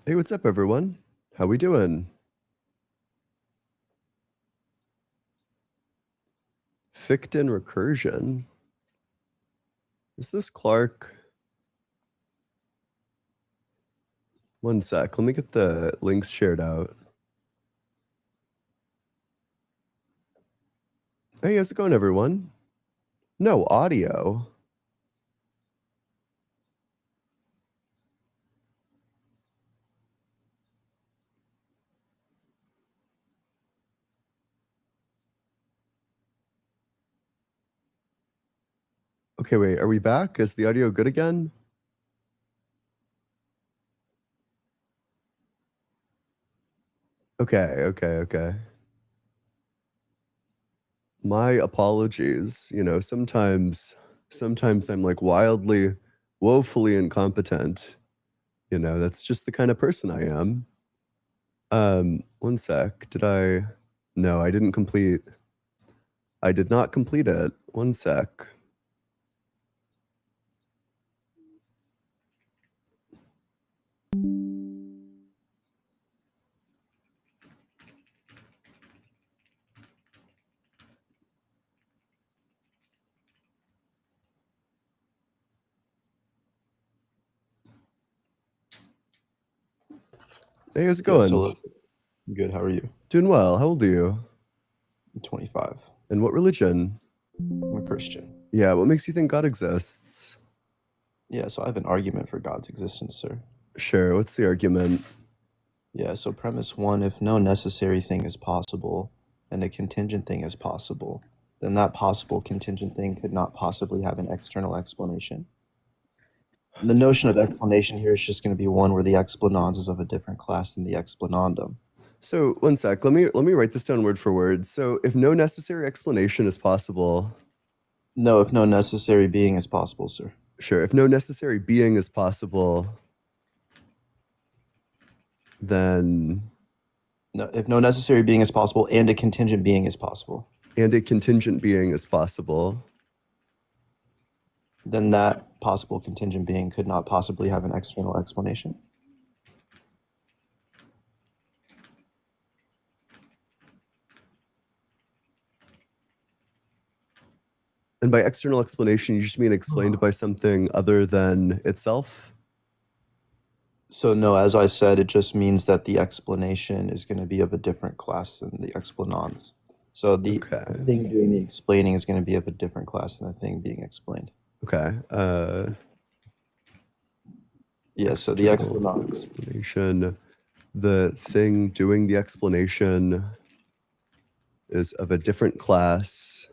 Hey, what's up, everyone? How we doing? Ficton recursion. Is this Clark? One sec. Let me get the links shared out. Hey, how's it going, everyone? No audio. Okay, wait. Are we back? Is the audio good again? Okay. My apologies. Sometimes I'm like wildly, woefully incompetent. That's just the kind of person I am. One sec. No, I didn't complete. I did not complete it. One sec. Hey, how's it Yes, going? hello. Good. How are you? Doing well. How old are you? I'm 25. And what religion? I'm a Christian. Yeah, what makes you think God exists? Yeah, so I have an argument for God's existence, sir. Sure, what's the argument? Yeah, so premise one, if no necessary thing is possible and a contingent thing is possible, then that possible contingent thing could not possibly have an external explanation. The notion of explanation here is just going to be one where the explanans is of a different class than the explanandum. So, one sec. Let me write this down word for word. So, if no necessary explanation is possible, No, if no necessary being is possible, sir. sure, if no necessary being is possible, then No, if no necessary being is possible and a contingent being is possible, and a contingent being is possible, then that possible contingent being could not possibly have an external explanation. and by external explanation, you just mean explained by something other than itself? So no, as I said, it just means that the explanation is going to be of a different class than the explanans. So the Okay. thing doing the explaining is going to be of a different class than the thing being explained. Okay. Yeah, so the External explanation. The thing doing the explanation is of a different class.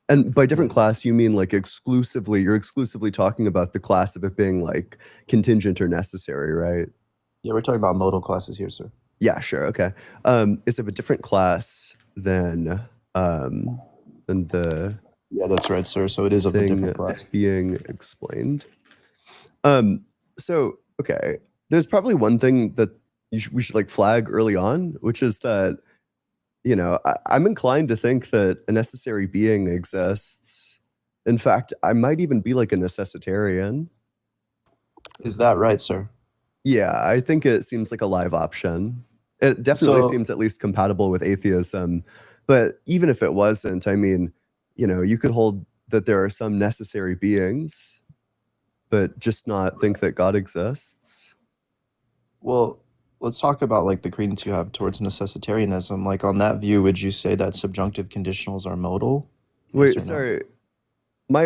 And by different class, you mean like you're exclusively talking about the class of it being like contingent or necessary, right? Yeah, we're talking about modal classes here, sir. Yeah, sure. Okay. Is of a different class than the Yeah, that's right, sir. So it is of a thing different class. being explained. So okay, there's probably one thing that we should like flag early on, which is that I'm inclined to think that a necessary being exists. In fact, I might even be like a necessitarian. Is that right, sir? Yeah, I think it seems like a live option. It definitely So, seems at least compatible with atheism. But even if it wasn't, I mean, you could hold that there are some necessary beings, but just not think that God exists. well, let's talk about like the credence you have towards necessitarianism. Like on that view, would you say that subjunctive conditionals are modal? Yes Wait, or no? sorry.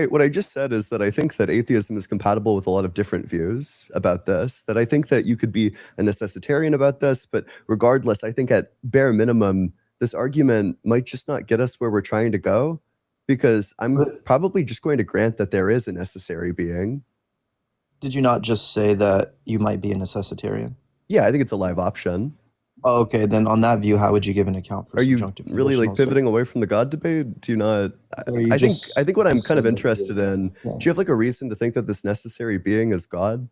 What I just said is that I think that atheism is compatible with a lot of different views about this. That I think that you could be a necessitarian about this, but regardless, I think at bare minimum, this argument might just not get us where we're trying to go, because I'm But probably just going to grant that there is a necessary being. did you not just say that you might be a necessitarian? Yeah, I think it's a live option. Oh, okay, then on that view, how would you give an account for Are you subjunctive really like conditionals, sir? pivoting away from the God debate? Do you not? Or are you I think what I'm just kind of saying that interested in. Do yeah, you have like a reason to think that this necessary being is God?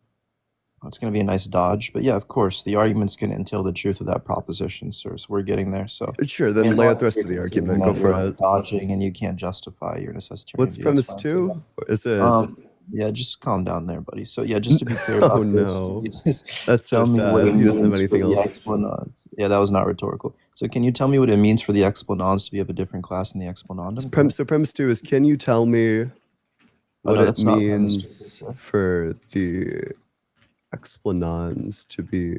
it's going to be a nice dodge, but yeah, of course, the argument's going to entail the truth of that proposition, sir. So we're getting there. So Sure, I mean, then as lay long out the as rest you're of the conceding argument. Go that for you're it. dodging and you can't justify your necessitarian What's view, that's premise fine. Too. two? Is it Yeah, just calm down there, buddy. So yeah, just to be clear Oh about this, can no. you just That's so tell me what it sad. He doesn't have means for anything the else. explanans? Yeah, that was not rhetorical. So can you tell me what it means for the explanans to be of a different class than the explanandum? Go ahead. So premise 2 is, can you tell me Oh what no, it that's not premise 2, means sir. for the explanans to be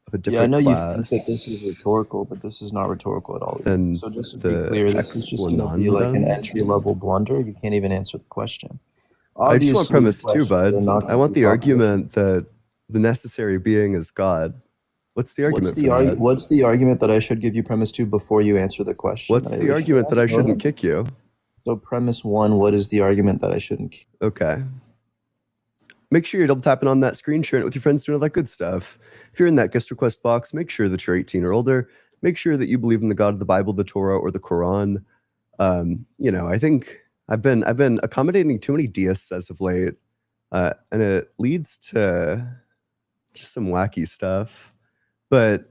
of a Yeah, I different know you think that this is class rhetorical, but this is not rhetorical at all. Either. than So just to be the clear, this is just going to be like an explanandum? entry-level blunder. You can't even answer the question. I just want Obviously, premise 2, questions are bud. not I going to want be the propositions. argument that the necessary being is God. What's the argument for that? What's the argument that I should give you premise 2 before you answer the question? What's that I the originally argument that I asked? Go shouldn't ahead. kick you? So premise 1, what is the argument that I shouldn't? Okay. Make sure you're double tapping on that screen, sharing it with your friends, doing all that good stuff. If you're in that guest request box, make sure that you're 18 or older. Make sure that you believe in the God of the Bible, the Torah, or the Quran. You know, I think I've been accommodating too many deists as of late, and it leads to just some wacky stuff. But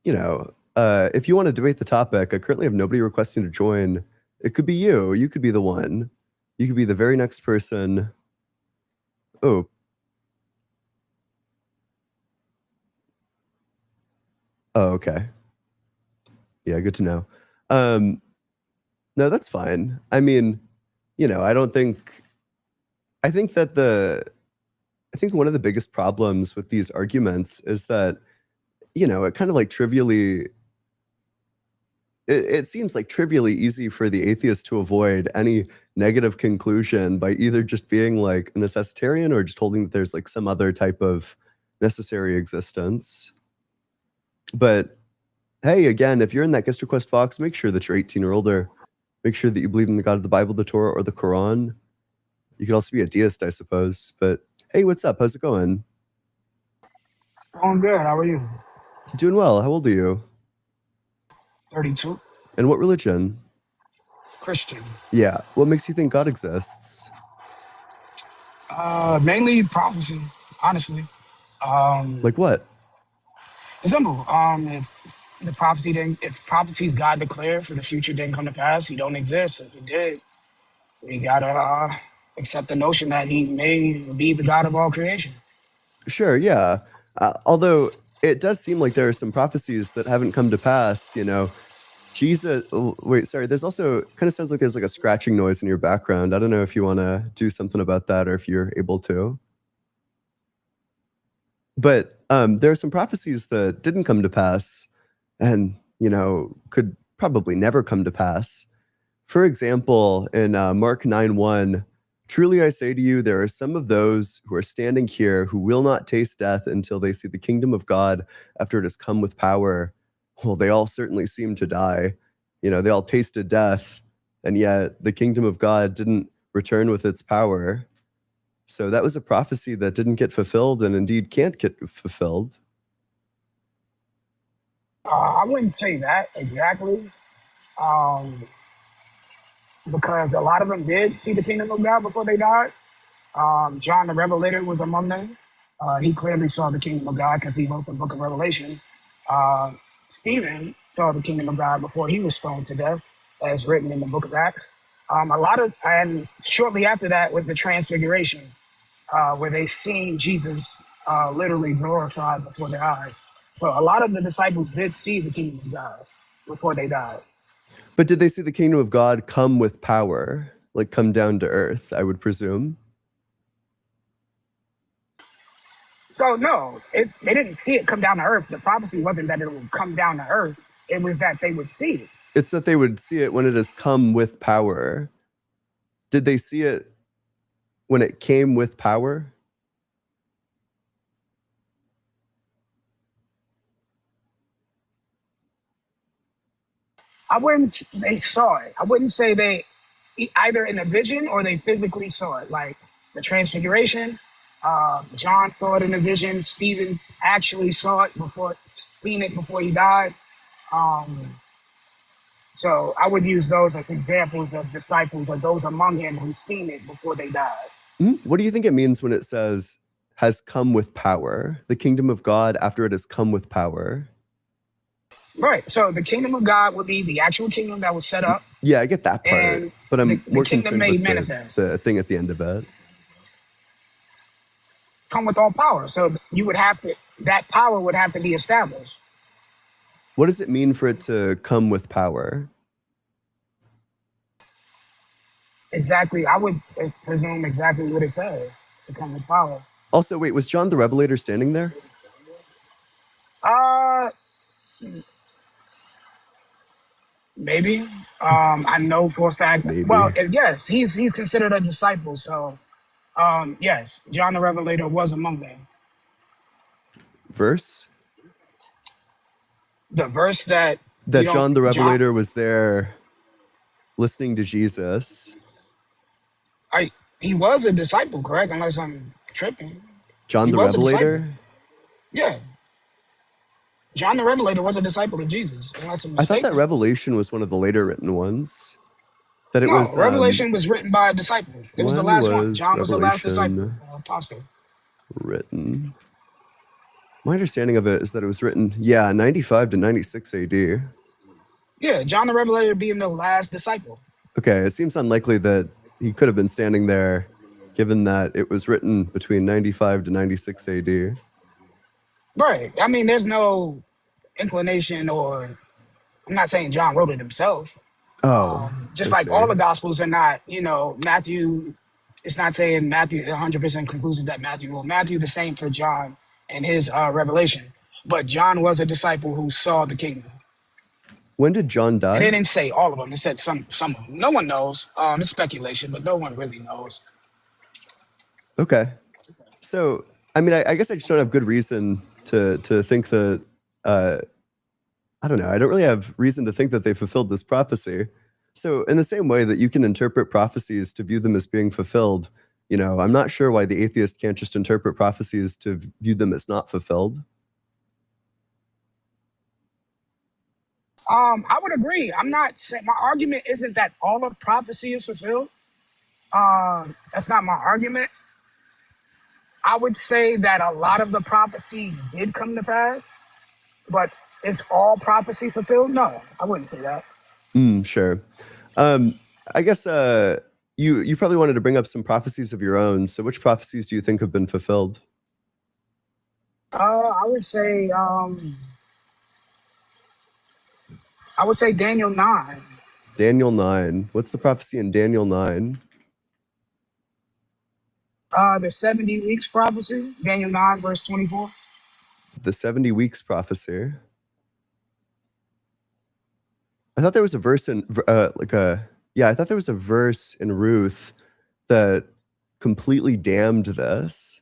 you know, if you want to debate the topic, I currently have nobody requesting to join. It could be you. You could be the one. You could be the very next person. Oh. Oh, okay. Yeah, good to know. No, that's fine. I mean, you know, I think one of the biggest problems with these arguments is that, you know, it kind of like it seems like trivially easy for the atheist to avoid any negative conclusion by either just being like a necessitarian or just holding that there's like some other type of necessary existence. But hey, again, if you're in that guest request box, make sure that you're 18 or older. Make sure that you believe in the God of the Bible, the Torah, or the Quran. You could also be a deist, I suppose. But hey, what's up? How's it going? Going good. How are you? Doing well. How old are you? 32. And what religion? Christian. Yeah. What makes you think God exists? Mainly prophecy, honestly. Like what? It's simple. If prophecies God declared for the future didn't come to pass, he don't exist. If it did, we gotta accept the notion that he may be the God of all creation. Sure, yeah. Although it does seem like there are some prophecies that haven't come to pass, you know. Jesus, oh, wait, sorry. There's also kind of sounds like there's like a scratching noise in your background. I don't know if you want to do something about that or if you're able to. But there are some prophecies that didn't come to pass and, you know, could probably never come to pass. For example, in Mark 9:1, truly I say to you, there are some of those who are standing here who will not taste death until they see the kingdom of God after it has come with power. Well, they all certainly seem to die. You know, they all tasted death, and yet the kingdom of God didn't return with its power. So that was a prophecy that didn't get fulfilled and indeed can't get fulfilled. I wouldn't say that exactly, um, because a lot of them did see the kingdom of God before they died. John the Revelator was among them. He clearly saw the kingdom of God because he wrote the book of Revelation. Uh, Stephen saw the kingdom of God before he was stoned to death, as written in the book of Acts. And shortly after that was the Transfiguration, where they seen Jesus literally glorified before their eyes. So a lot of the disciples did see the kingdom of God before they died. But did they see the kingdom of God come with power, like come down to earth, I would presume? So no, they didn't see it come down to earth. The prophecy wasn't that it would come down to earth. It was that they would see it. It's that they would see it when it has come with power. Did they see it when it came with power? They saw it. I wouldn't say they either in a vision or they physically saw it. Like the transfiguration, John saw it in a vision. Stephen actually saw it seen it before he died. Um, so I would use those as examples of disciples or those among him who seen it before they died. What do you think it means when it says has come with power? The kingdom of God after it has come with power? Right. So the kingdom of God would be the actual kingdom that was set up, Yeah, I get that part, and but I'm the more kingdom concerned made with manifest, the thing at the end of it. come with all power. So you would have to, that power would have to be established. What does it mean for it to come with power? Exactly. I would presume exactly what it says to come with power. Also, wait, was John the Revelator standing there? Uh, maybe. I know for a fact. Well, Maybe. yes, he's considered a disciple. So, yes, John the Revelator was among them. Verse? The verse that you That don't John the John, Revelator was there listening to Jesus. I he was a disciple, correct? Unless I'm tripping. John He the was a disciple. Revelator? Yeah, John the Revelator was a disciple of Jesus, unless I'm I thought that mistaken. Revelation was one of the later written ones. That it No, was, Revelation was written by a disciple. It was the when last one. was John was the last disciple, Revelation apostle. written? My understanding of it is that it was written, 95 to 96 AD. Yeah, John the Revelator being the last disciple. Okay, it seems unlikely that he could have been standing there, given that it was written between 95 to 96 AD. Right. I mean, there's no inclination, or I'm not saying John wrote it himself. Oh, I Just like see. all the gospels are not, Matthew, it's not saying Matthew 100% conclusive that Matthew, well, Matthew the same for John and his revelation. But John was a disciple who saw the kingdom. When did John And it die? didn't say all of them. It said some of them. No one knows. It's speculation, but no one really knows. Okay. So, I mean, I guess I just don't have good reason to think that, I don't know. I don't really have reason to think that they fulfilled this prophecy. So, in the same way that you can interpret prophecies to view them as being fulfilled, I'm not sure why the atheist can't just interpret prophecies to view them as not fulfilled. I would agree. I'm not saying my argument isn't that all of prophecy is fulfilled. That's not my argument. I would say that a lot of the prophecy did come to pass, but is all prophecy fulfilled? No, I wouldn't say that. Sure. I guess you probably wanted to bring up some prophecies of your own. So, which prophecies do you think have been fulfilled? I would say Daniel 9. Daniel 9. What's the prophecy in Daniel 9? The 70 weeks prophecy, Daniel 9, verse 24. The 70 weeks prophecy. I thought there was a verse in I thought there was a verse in Ruth that completely damned this.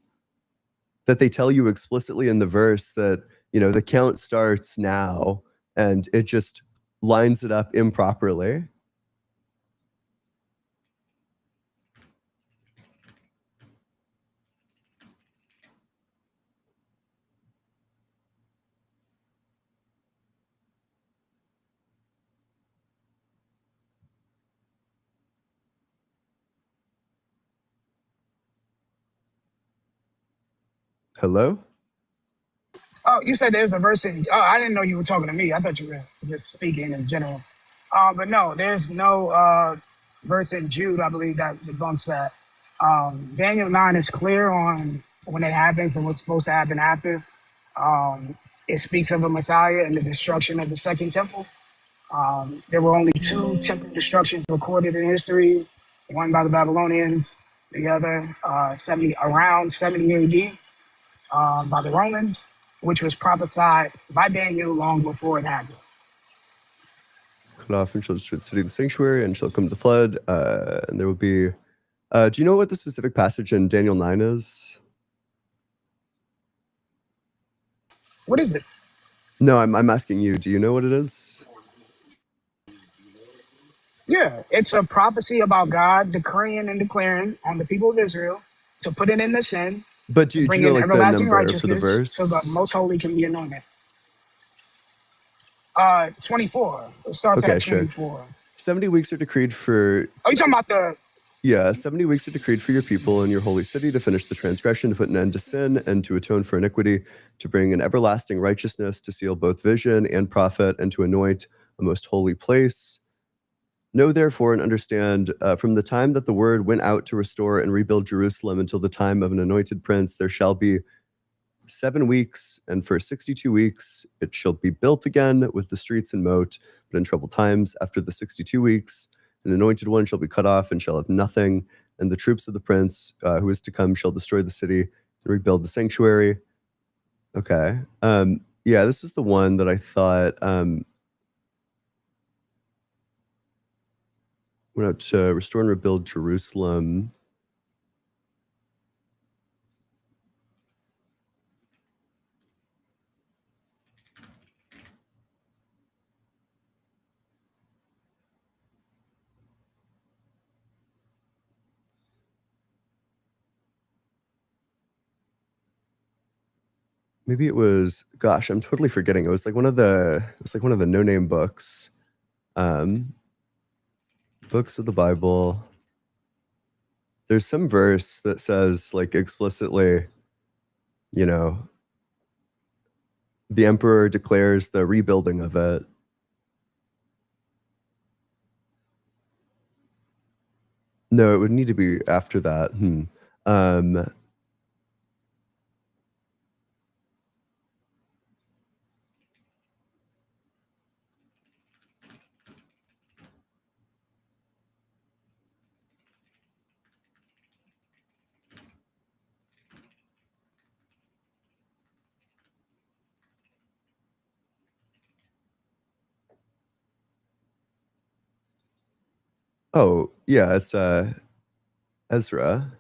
That they tell you explicitly in the verse that, the count starts now, and it just lines it up improperly. Hello? Oh, you said there's a verse in. Oh, I didn't know you were talking to me. I thought you were just speaking in general. But no, there's no verse in Jude, I believe, that debunks that. Daniel 9 is clear on when it happens and what's supposed to happen after. It speaks of a Messiah and the destruction of the second temple. There were only two temple destructions recorded in history, one by the Babylonians, the other around 70 AD by the Romans, which was prophesied by Daniel long before it happened. Cut off and shall destroy the city of the sanctuary, and shall come to the flood, and there will be... do you know what the specific passage in Daniel 9 is? What is it? No, I'm asking you. Do you know what it is? Yeah, it's a prophecy about God decreeing and declaring on the people of Israel to put it in the sin, But to do bring you know, in like, the everlasting number for the righteousness so the verse? most holy can be anointed. 24. It starts Okay, at sure. 24. 70 weeks are decreed for... Oh, you talking about the Yeah, 70 weeks are decreed for your people in your holy city to finish the transgression, to put an end to sin, and to atone for iniquity, to bring an everlasting righteousness, to seal both vision and prophet, and to anoint a most holy place. Know therefore and understand, from the time that the word went out to restore and rebuild Jerusalem until the time of an anointed prince, there shall be 7 weeks, and for 62 weeks it shall be built again with the streets and moat. But in troubled times, after the 62 weeks, an anointed one shall be cut off and shall have nothing, and the troops of the prince who is to come shall destroy the city and rebuild the sanctuary. Okay. Yeah, this is the one that I thought went out to restore and rebuild Jerusalem. Maybe it was, gosh, I'm totally forgetting. It was like one of the no-name books. Books of the Bible. There's some verse that says, like, explicitly, you know, the emperor declares the rebuilding of it. No, it would need to be after that. Oh, yeah, it's Ezra.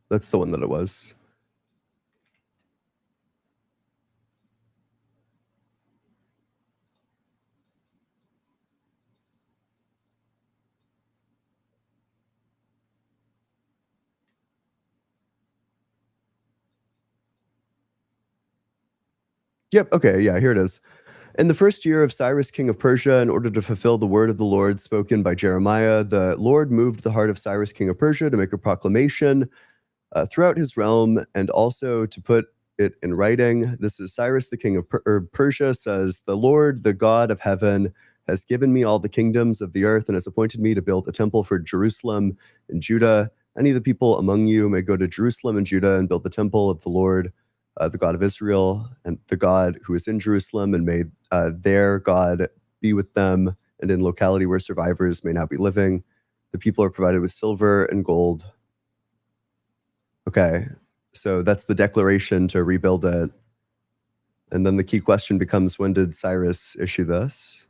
That's the one that it was. Yep, okay, yeah, here it is. In the first year of Cyrus, king of Persia, in order to fulfill the word of the Lord spoken by Jeremiah, the Lord moved the heart of Cyrus, king of Persia, to make a proclamation throughout his realm, and also to put it in writing. This is Cyrus, the king of Persia, says, "The Lord, the God of heaven, has given me all the kingdoms of the earth and has appointed me to build a temple for Jerusalem and Judah. Any of the people among you may go to Jerusalem and Judah and build the temple of the Lord, the God of Israel, and the God who is in Jerusalem, and may their God be with them, and in locality where survivors may now be living. The people are provided with silver and gold." Okay, so that's the declaration to rebuild it. And then the key question becomes, when did Cyrus issue this?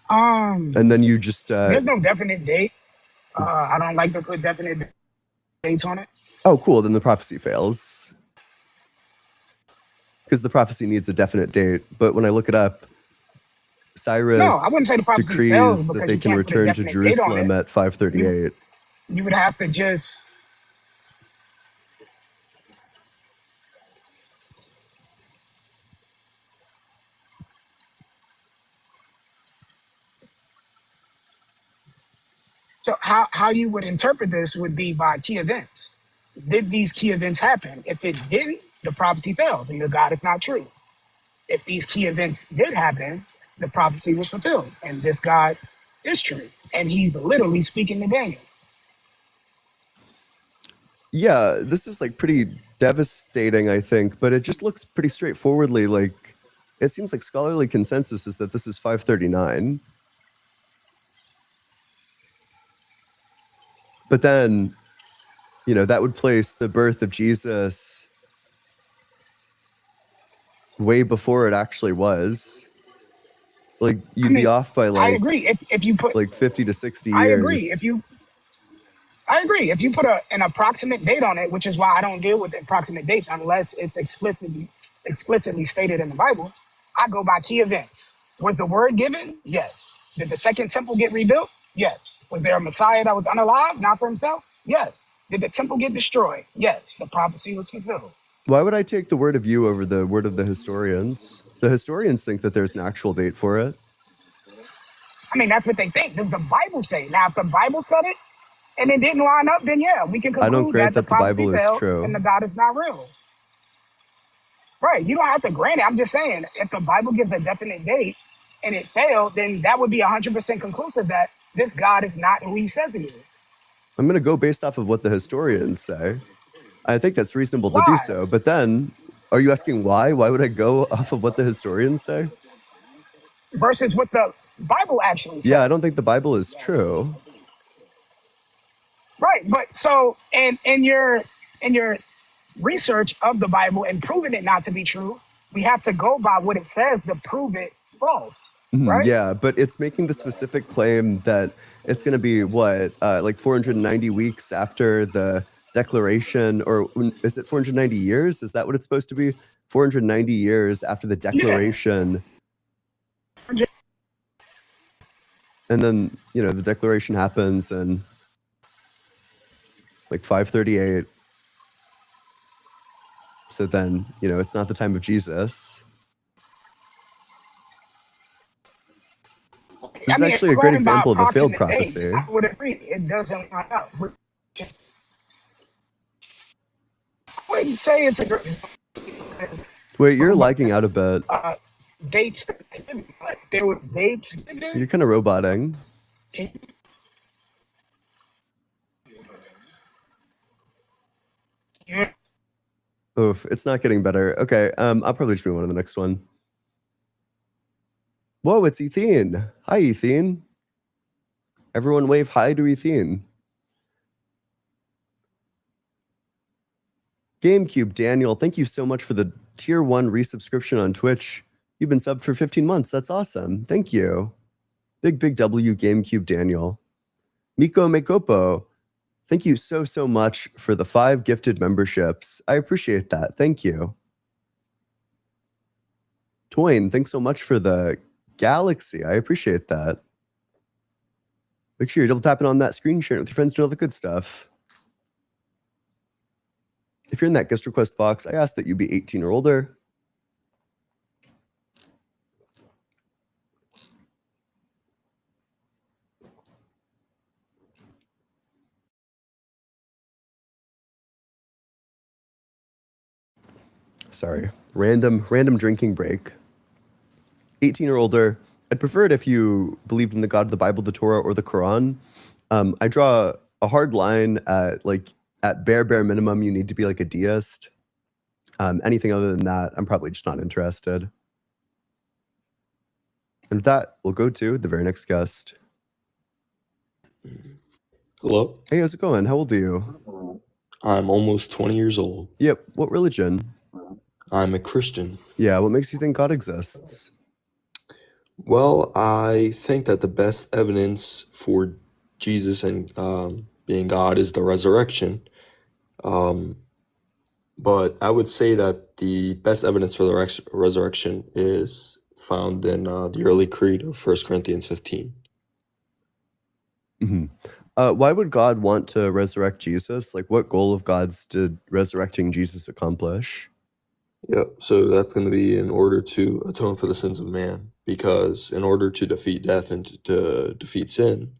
And then you just... There's no definite date. I don't like to put definite dates on it. Oh, cool. Then the prophecy fails. Because the prophecy needs a definite date. But when I look it up, Cyrus No, I wouldn't say the prophecy fails decrees that because they you can can't put a return to definite date on Jerusalem it. at 538. You would have to just... So how you would interpret this would be by key events. Did these key events happen? If it didn't, the prophecy fails and the God is not true. If these key events did happen, the prophecy was fulfilled and this God is true. And he's literally speaking to Daniel. Yeah, this is like pretty devastating, I think, but it just looks pretty straightforwardly like, it seems like scholarly consensus is that this is 539. But then, you know, that would place the birth of Jesus way before it actually was. Like, you'd be off by I like, agree. If you put, like 50 to 60 I years. agree. I agree. If you put an approximate date on it, which is why I don't deal with approximate dates unless it's explicitly stated in the Bible, I go by key events. Was the word given? Yes. Did the second temple get rebuilt? Yes. Was there a Messiah that was unalive, not for himself? Yes. Did the temple get destroyed? Yes, the prophecy was fulfilled. Why would I take the word of you over the word of the historians? The historians think that there's an actual date for it. I mean, that's what they think. Does the Bible say? Now, if the Bible said it and it didn't line up, then yeah, we can I don't conclude grant that the that the prophecy Bible is failed and true. the God is not real. Right. You don't have to grant it. I'm just saying, if the Bible gives a definite date and it failed, then that would be 100% conclusive that this God is not who he says he is. I'm going to go based off of what the historians say. I think that's reasonable to do Why? so. But then, are you asking why? Why would I go off of what the historians say? Versus what the Bible actually Yeah, I don't think the says. Bible is true. Right. But so in your research of the Bible and proving it not to be true, we have to go by what it says to prove it false. Right? Yeah, but it's making the specific claim that it's going to be what, like 490 weeks after the declaration, or is it 490 years? Is that what it's supposed to be? 490 years after the Yeah. declaration. And then, the declaration happens and like 538. So then, it's not the time of Jesus. This I is mean, if actually we're a great going by example of a failed approximate dates, prophecy. I would agree it doesn't line up. I wouldn't say it's a great Wait, you're lagging out a bit. dates. Like there were dates. You're kind of roboting. Yeah. Oof, it's not getting better. Okay, I'll probably just move on to the next one. Whoa, it's Ethene. Hi, Ethene. Everyone wave hi to Ethene. GameCube Daniel, thank you so much for the tier 1 resubscription on Twitch. You've been subbed for 15 months. That's awesome. Thank you. Big W GameCube Daniel. Miko Mekopo, thank you so much for the 5 gifted memberships. I appreciate that. Thank you. Toyn, thanks so much for the Galaxy. I appreciate that. Make sure you're double tapping on that screen, sharing it with your friends, do all the good stuff. If you're in that guest request box, I ask that you be 18 or older. Sorry, random drinking break. 18 or older. I'd prefer it if you believed in the God of the Bible, the Torah, or the Quran. I draw a hard line at bare minimum, you need to be like a deist. Anything other than that, I'm probably just not interested. And with that, we'll go to the very next guest. Hello, Hey, how's it going? How old are you? I'm almost 20 years old. Yep. What religion? I'm a Christian. Yeah. What makes you think God exists? Well, I think that the best evidence for Jesus and being God is the resurrection. But I would say that the best evidence for the resurrection is found in the early creed of 1 Corinthians 15. Mm-hmm. Why would God want to resurrect Jesus? Like, what goal of God's did resurrecting Jesus accomplish? Yeah, so that's going to be in order to atone for the sins of man, because in order to defeat death and to defeat sin,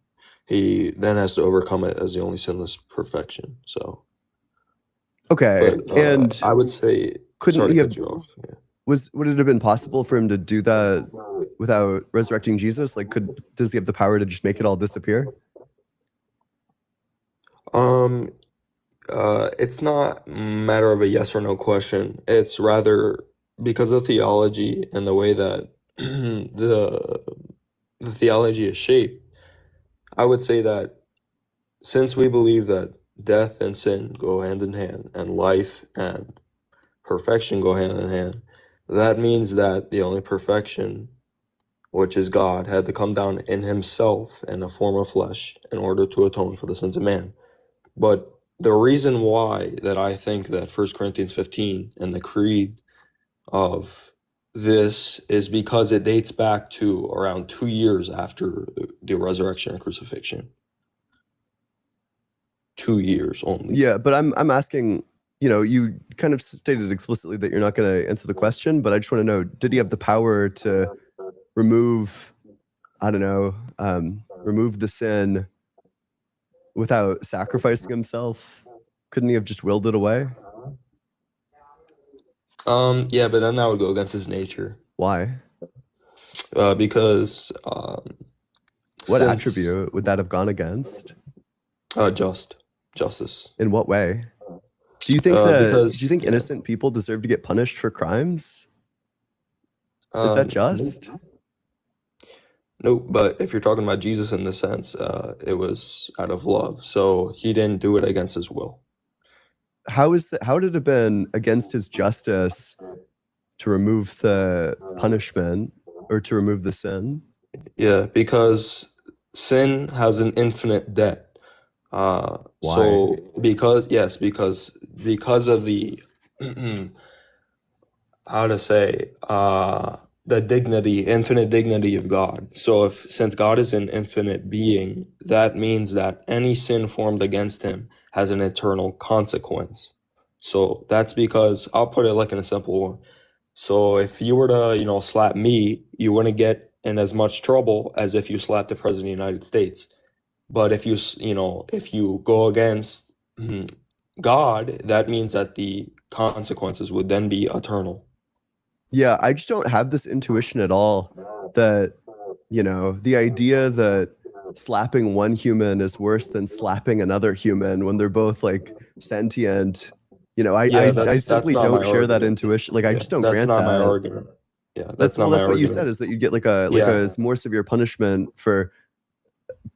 he then has to overcome it as the only sinless perfection. So, Okay, but and I would say, couldn't sorry he to have? cut you off. Yeah. Would it have been possible for him to do that without resurrecting Jesus? Like, does he have the power to just make it all disappear? It's not a matter of a yes or no question. It's rather because of theology and the way that the theology is shaped. I would say that since we believe that death and sin go hand in hand, and life and perfection go hand in hand, that means that the only perfection, which is God, had to come down in himself in a form of flesh in order to atone for the sins of man. But the reason why that I think that 1 Corinthians 15 and the creed of this is because it dates back to around 2 years after the resurrection and crucifixion. 2 years only. Yeah, but I'm asking, you kind of stated explicitly that you're not going to answer the question, but I just want to know, did he have the power to remove, I don't know, remove the sin without sacrificing himself? Couldn't he have just willed it away? Yeah, but then that would go against his nature. Why? Because What since attribute would that have gone against? justice. In what way? Do you think do you Because think innocent people deserve to get punished for crimes? Is that just? No, but if you're talking about Jesus in this sense, it was out of love, so he didn't do it against his will. How did it have been against his justice to remove the punishment or to remove the sin? Yeah, because sin has an infinite debt. So because of the how to say the infinite dignity of God. So since God is an infinite being, that means that any sin formed against him has an eternal consequence. So that's because I'll put it like in a simple one. So if you were to, slap me, you wouldn't get in as much trouble as if you slapped the president of the United States. But if you go against God, that means that the consequences would then be eternal. Yeah, I just don't have this intuition at all that, the idea that slapping one human is worse than slapping another human when they're both like sentient. I simply don't share that intuition. Like, I just don't grant that. That's not my argument. Yeah, that's what you said, is that you get like a more severe punishment for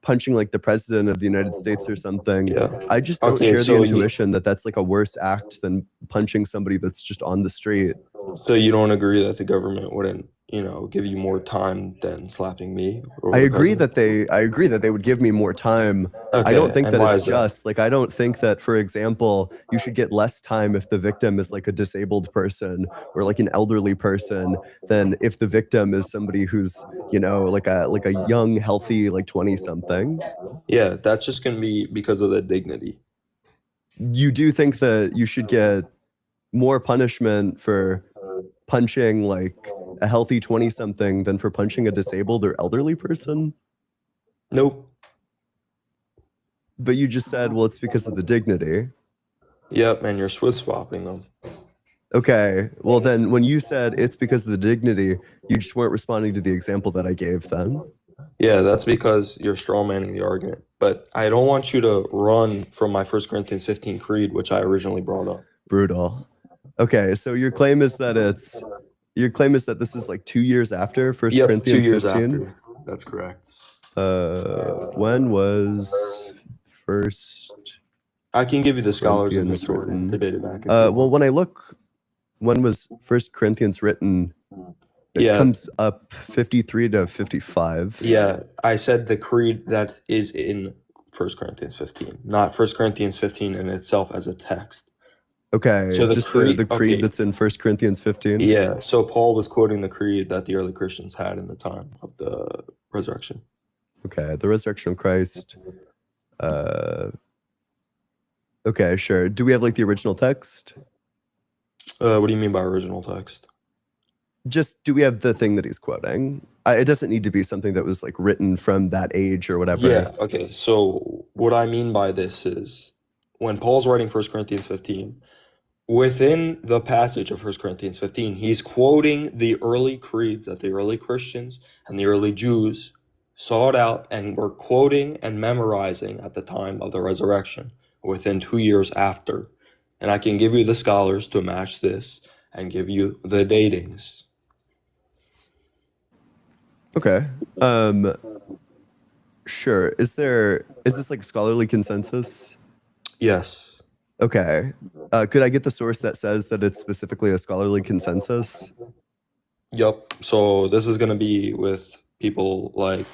punching like the president of the United States or something. Yeah. I just don't share the intuition that that's like a worse act than punching somebody that's just on the street. So you don't agree that the government wouldn't, give you more time than slapping me? I agree that they would give me more time. Okay, I don't think that it's that? just. Like, I don't think that, for example, you should get less time if the victim is like a disabled person or like an elderly person than if the victim is somebody who's, like a young, healthy, like 20-something. Yeah, that's just gonna be because of the dignity. You do think that you should get more punishment for punching like a healthy 20-something than for punching a disabled or elderly person? Nope. But you just said, well, it's because of the dignity. Yep, and you're Swiss swapping them. Okay, well then when you said it's because of the dignity, you just weren't responding to the example that I gave then. Yeah, that's because you're strawmanning the argument. But I don't want you to run from my 1 Corinthians 15 creed, which I originally brought up. Brutal. Okay, so your claim is that this is like 2 years after 1 Corinthians 2 years 15? after. That's correct. When was first? I can give you the scholars and Corinthians historian written? debate it back. if you want. Well, when I look, when was 1 Corinthians written? It comes up 53 to 55. Yeah, I said the creed that is in 1 Corinthians 15, not 1 Corinthians 15 in itself as a text. Okay, So just the creed that's in 1 Corinthians 15? Yeah, so Paul was quoting the creed that the early Christians had in the time of the resurrection. Okay, the resurrection of Christ. Okay, sure. Do we have like the original text? What do you mean by original text? Just, do we have the thing that he's quoting? It doesn't need to be something that was like written from that age or whatever. Yeah, okay. So what I mean by this is when Paul's writing 1 Corinthians 15, within the passage of 1 Corinthians 15, he's quoting the early creeds that the early Christians and the early Jews sought out and were quoting and memorizing at the time of the resurrection, within 2 years after. And I can give you the scholars to match this and give you the datings. Okay. Sure. Is this like scholarly consensus? Yes. Okay. Could I get the source that says that it's specifically a scholarly consensus? Yep. So this is going to be with people like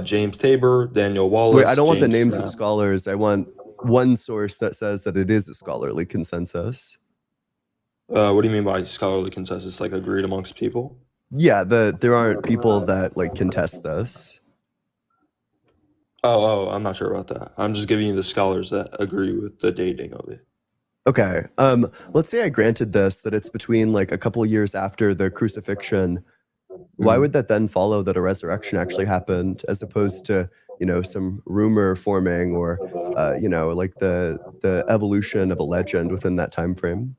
James Tabor, Daniel Wallace. Wait, I don't want the James names Snap. of scholars. I want one source that says that it is a scholarly consensus. What do you mean by scholarly consensus? Like agreed amongst people? Yeah, there aren't people that like contest this. I'm not sure about that. I'm just giving you the scholars that agree with the dating of it. Okay. Let's say I granted this, that it's between like a couple years after the crucifixion. Why Mhm. would that then follow that a resurrection actually happened, as opposed to, some rumor forming, or, like the evolution of a legend within that time frame?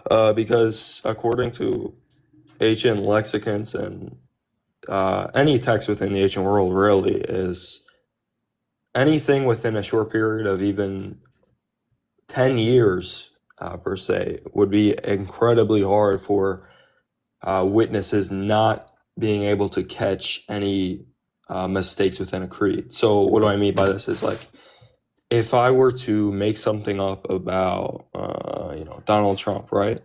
Because according to ancient lexicons and any text within the ancient world, really, is anything within a short period of even 10 years, per se, would be incredibly hard for witnesses not being able to catch any mistakes within a creed. So, what do I mean by this? Is like, if I were to make something up about, Donald Trump, right?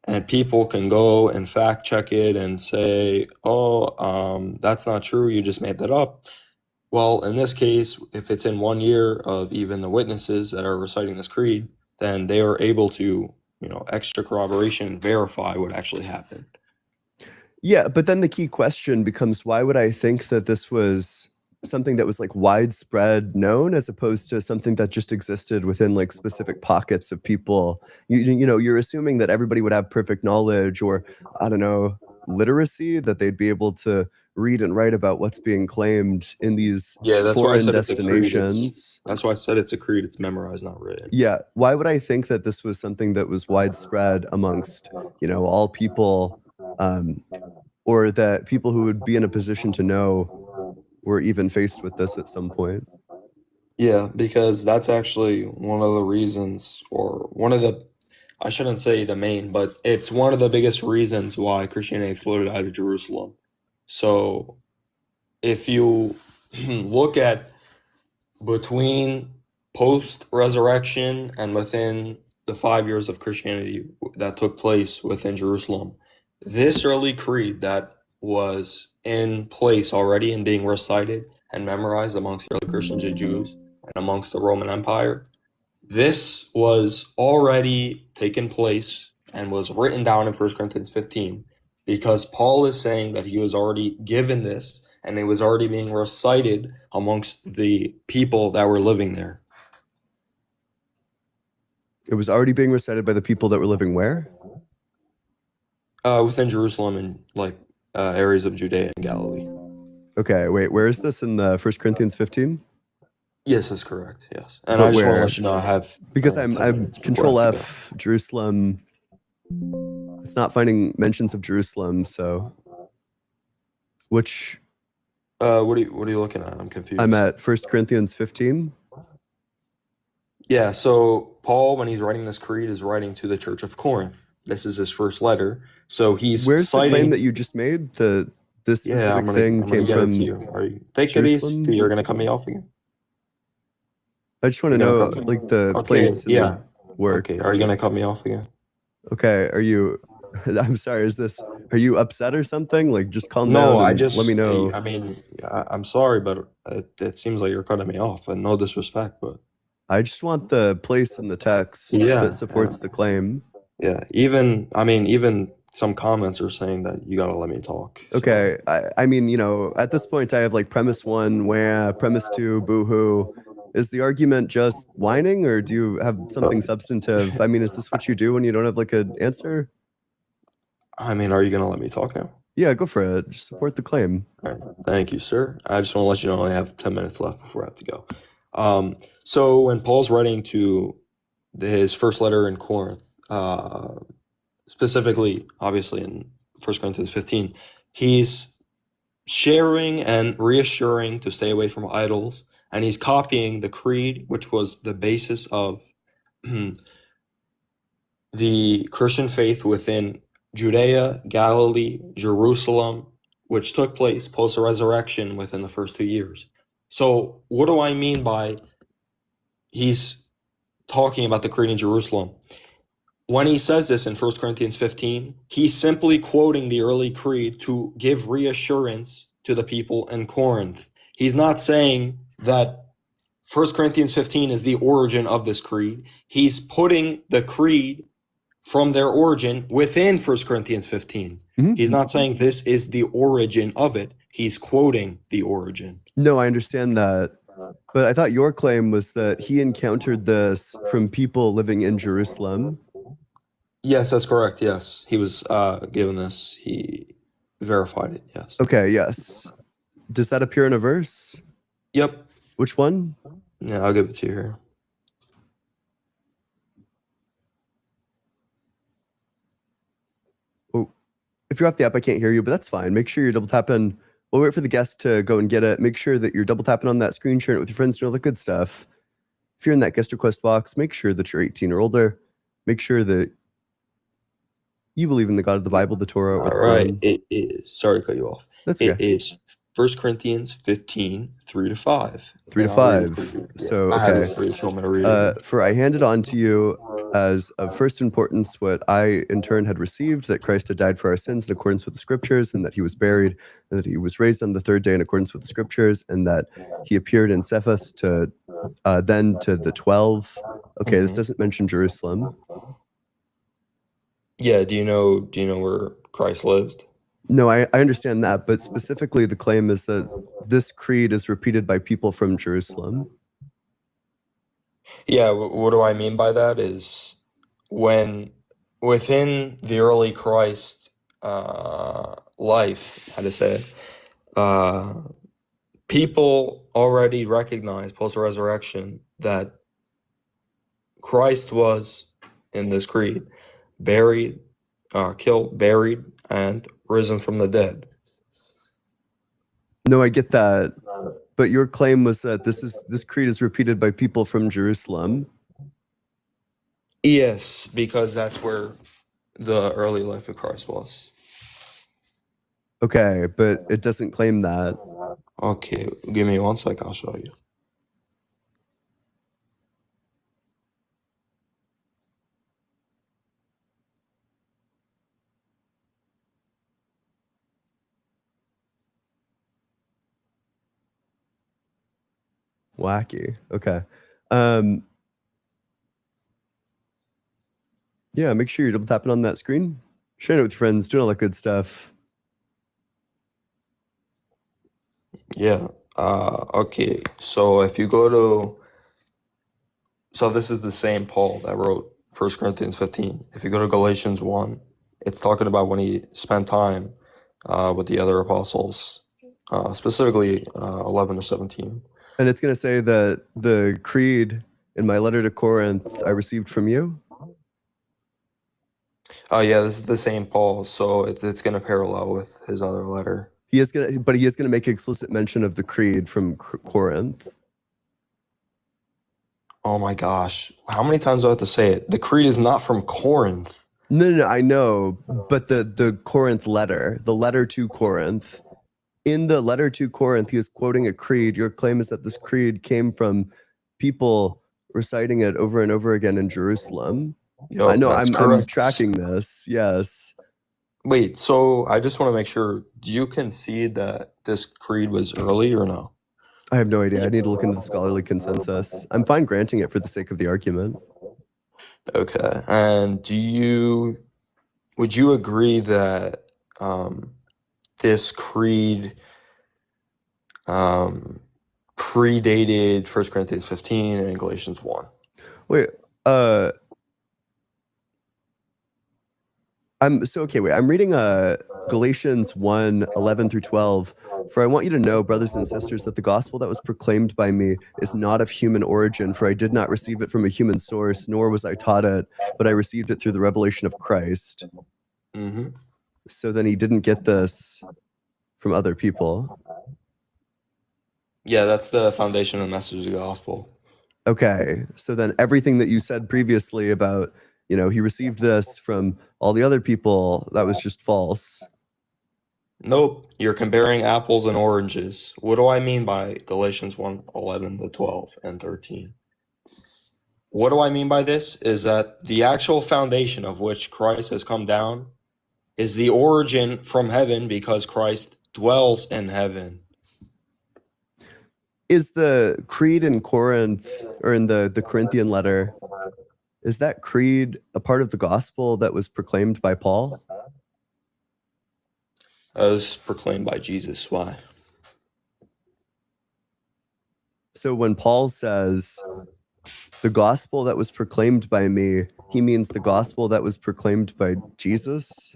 And people can go and fact check it and say, oh, that's not true. You just made that up. Well, in this case, if it's in 1 year of even the witnesses that are reciting this creed, then they are able to, extra corroboration verify what actually happened. Yeah, but then the key question becomes, why would I think that this was something that was like widespread known, as opposed to something that just existed within like specific pockets of people? You're assuming that everybody would have perfect knowledge, or, I don't know, literacy, that they'd be able to read and write about what's being claimed in these Yeah, that's why I foreign said it's a creed. destinations. That's why I said it's a creed. It's memorized, not written. Yeah, why would I think that this was something that was widespread amongst, all people, um, or that people who would be in a position to know were even faced with this at some point? Yeah, because that's actually one of the reasons, or one of the, I shouldn't say the main, but it's one of the biggest reasons why Christianity exploded out of Jerusalem. So if you look at between post-resurrection and within the 5 years of Christianity that took place within Jerusalem, this early creed that was in place already and being recited and memorized amongst the early Christians and Jews and amongst the Roman Empire, this was already taken place and was written down in 1 Corinthians 15, because Paul is saying that he was already given this and it was already being recited amongst the people that were living there. It was already being recited by the people that were living where? Within Jerusalem and like areas of Judea and Galilee. Okay, wait, where is this in the 1 Corinthians 15? Yes, that's correct. Yes, and But I just want to where? let you know I have Because 10 I'm minutes before I Control have to go. F, Jerusalem. It's not finding mentions of Jerusalem, so which What are you looking at? I'm confused. I'm at 1 Corinthians 15. Yeah, so Paul, when he's writing this creed, is writing to the church of Corinth. This is his first letter. So he's Where's the claim citing. that you just made? This Yeah, specific I'm thing gonna came get it from to you. Are you take it easy? Jerusalem? You're gonna cut me off again. I just want to You're gonna know, cut me. like, the Okay, place and yeah. the work. Okay, are you gonna cut me off again? Okay, are you? I'm sorry. Are you upset or something? Like, just calm No, down I and let me just, know. I mean, I'm sorry, but it seems like you're cutting me off, and no disrespect, but I just want the place in the text yeah, that supports the claim. yeah. Even some comments are saying that you gotta let me talk. So Okay, I mean, at this point, I have like premise one, where premise two, boohoo. Is the argument just whining, or do you have something substantive? I mean, is this what you do when you don't have like an answer? I mean, are you gonna let me talk now? Yeah, go for it. Just support the claim. All right. Thank you, sir. I just want to let you know I have 10 minutes left before I have to go. So when Paul's writing to his first letter in Corinth, specifically, obviously in 1 Corinthians 15, he's sharing and reassuring to stay away from idols, and he's copying the creed, which was the basis of the Christian faith within Judea, Galilee, Jerusalem, which took place post-resurrection within the first 2 years. So what do I mean by he's talking about the creed in Jerusalem? When he says this in 1 Corinthians 15, he's simply quoting the early creed to give reassurance to the people in Corinth. He's not saying that 1 Corinthians 15 is the origin of this creed. He's putting the creed from their origin within 1 Corinthians 15. Mhm. He's not saying this is the origin of it. He's quoting the origin. No, I understand that. But I thought your claim was that he encountered this from people living in Jerusalem. Yes, that's correct. Yes, he was given this. He verified it. Yes. Okay, yes. Does that appear in a verse? Yep. Which one? Yeah, I'll give it to you here. Oh, if you're off the app, I can't hear you, but that's fine. Make sure you're double tapping. We'll wait for the guest to go and get it. Make sure that you're double tapping on that screen, sharing it with your friends, and all the good stuff. If you're in that guest request box, make sure that you're 18 or older. Make sure that you believe in the God of the Bible, the Torah, or the All right. Quran. It is. Sorry to cut you off. That's It okay. is 1 Corinthians 15, 3 to 5. 3 to And I'll read it 5. for you. So, I have okay. it for you if you want me to read it. For I handed on to you as of first importance what I in turn had received, that Christ had died for our sins in accordance with the scriptures, and that he was buried, and that he was raised on the third day in accordance with the scriptures, and that he appeared in Cephas to then to the 12. Okay, this Mhm. doesn't mention Jerusalem. Yeah, do you know where Christ lived? No, I understand that, but specifically the claim is that this creed is repeated by people from Jerusalem. Yeah, what do I mean by that is when within the early Christ life, how to say it, people already recognized post-resurrection that Christ was in this creed buried, killed, buried, and risen from the dead. No, I get that. But your claim was that this creed is repeated by people from Jerusalem. Yes, because that's where the early life of Christ was. Okay, but it doesn't claim that. Okay, give me 1 sec, I'll show you. Wacky. Okay. Yeah, make sure you're double tapping on that screen, sharing it with your friends, doing all that good stuff. Yeah. Okay. So if you go to, so this is the same Paul that wrote 1 Corinthians 15. If you go to Galatians 1, it's talking about when he spent time with the other apostles, specifically 11 to 17. And it's going to say that the creed in my letter to Corinth I received from you. Oh yeah, this is the same Paul, so it's going to parallel with his other letter. He is going to make explicit mention of the creed from Corinth. Oh my gosh, how many times do I have to say it? The creed is not from Corinth. No, I know, but the Corinth letter, the letter to Corinth, in the letter to Corinth, he is quoting a creed. Your claim is that this creed came from people reciting it over and over again in Jerusalem. Yo, I know, that's I'm correct. tracking this. Yes. Wait, so I just want to make sure, do you concede that this creed was early or no? I have no idea. I need to look into the scholarly consensus. I'm fine granting it for the sake of the argument. Okay, and would you agree that this creed predated 1 Corinthians 15 and Galatians 1? Wait, I'm reading Galatians 1:11 through 12. For I want you to know, brothers and sisters, that the gospel that was proclaimed by me is not of human origin, for I did not receive it from a human source, nor was I taught it, but I received it through the revelation of Christ. Mm-hmm. So then he didn't get this from other people. Yeah, that's the foundation and message of the gospel. Okay, so then everything that you said previously about, he received this from all the other people, that was just false. Nope, you're comparing apples and oranges. What do I mean by Galatians 1:11 to 12 and 13? What do I mean by this is that the actual foundation of which Christ has come down is the origin from heaven because Christ dwells in heaven. Is the creed in Corinth, or in the Corinthian letter, is that creed a part of the gospel that was proclaimed by Paul? as proclaimed by Jesus. Why? So when Paul says the gospel that was proclaimed by me, he means the gospel that was proclaimed by Jesus?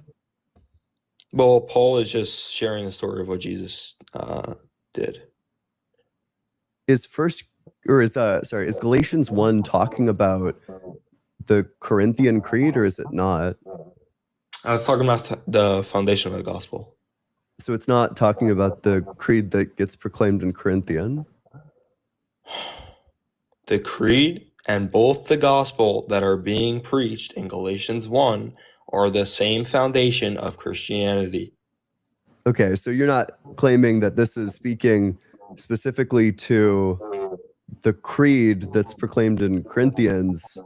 Well, Paul is just sharing the story of what Jesus did. Is Galatians 1 talking about the Corinthian creed, or is it not? I was talking about the foundation of the gospel. So it's not talking about the creed that gets proclaimed in Corinthian. The creed and both the gospel that are being preached in Galatians 1 are the same foundation of Christianity. Okay, so you're not claiming that this is speaking specifically to the creed that's proclaimed in Corinthians.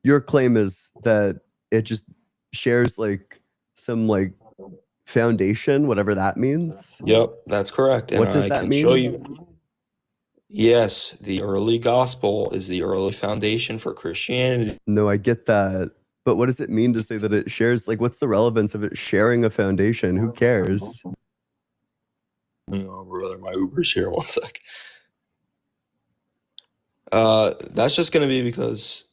Your claim is that it just shares like some like foundation, whatever that means. Yep, that's correct. And What does I that can mean? show you. Yes, the early gospel is the early foundation for Christianity. No, I get that. But what does it mean to say that it shares, like, what's the relevance of it sharing a foundation? Who cares? Oh, brother, my Uber's here. 1 sec. That's just gonna be because.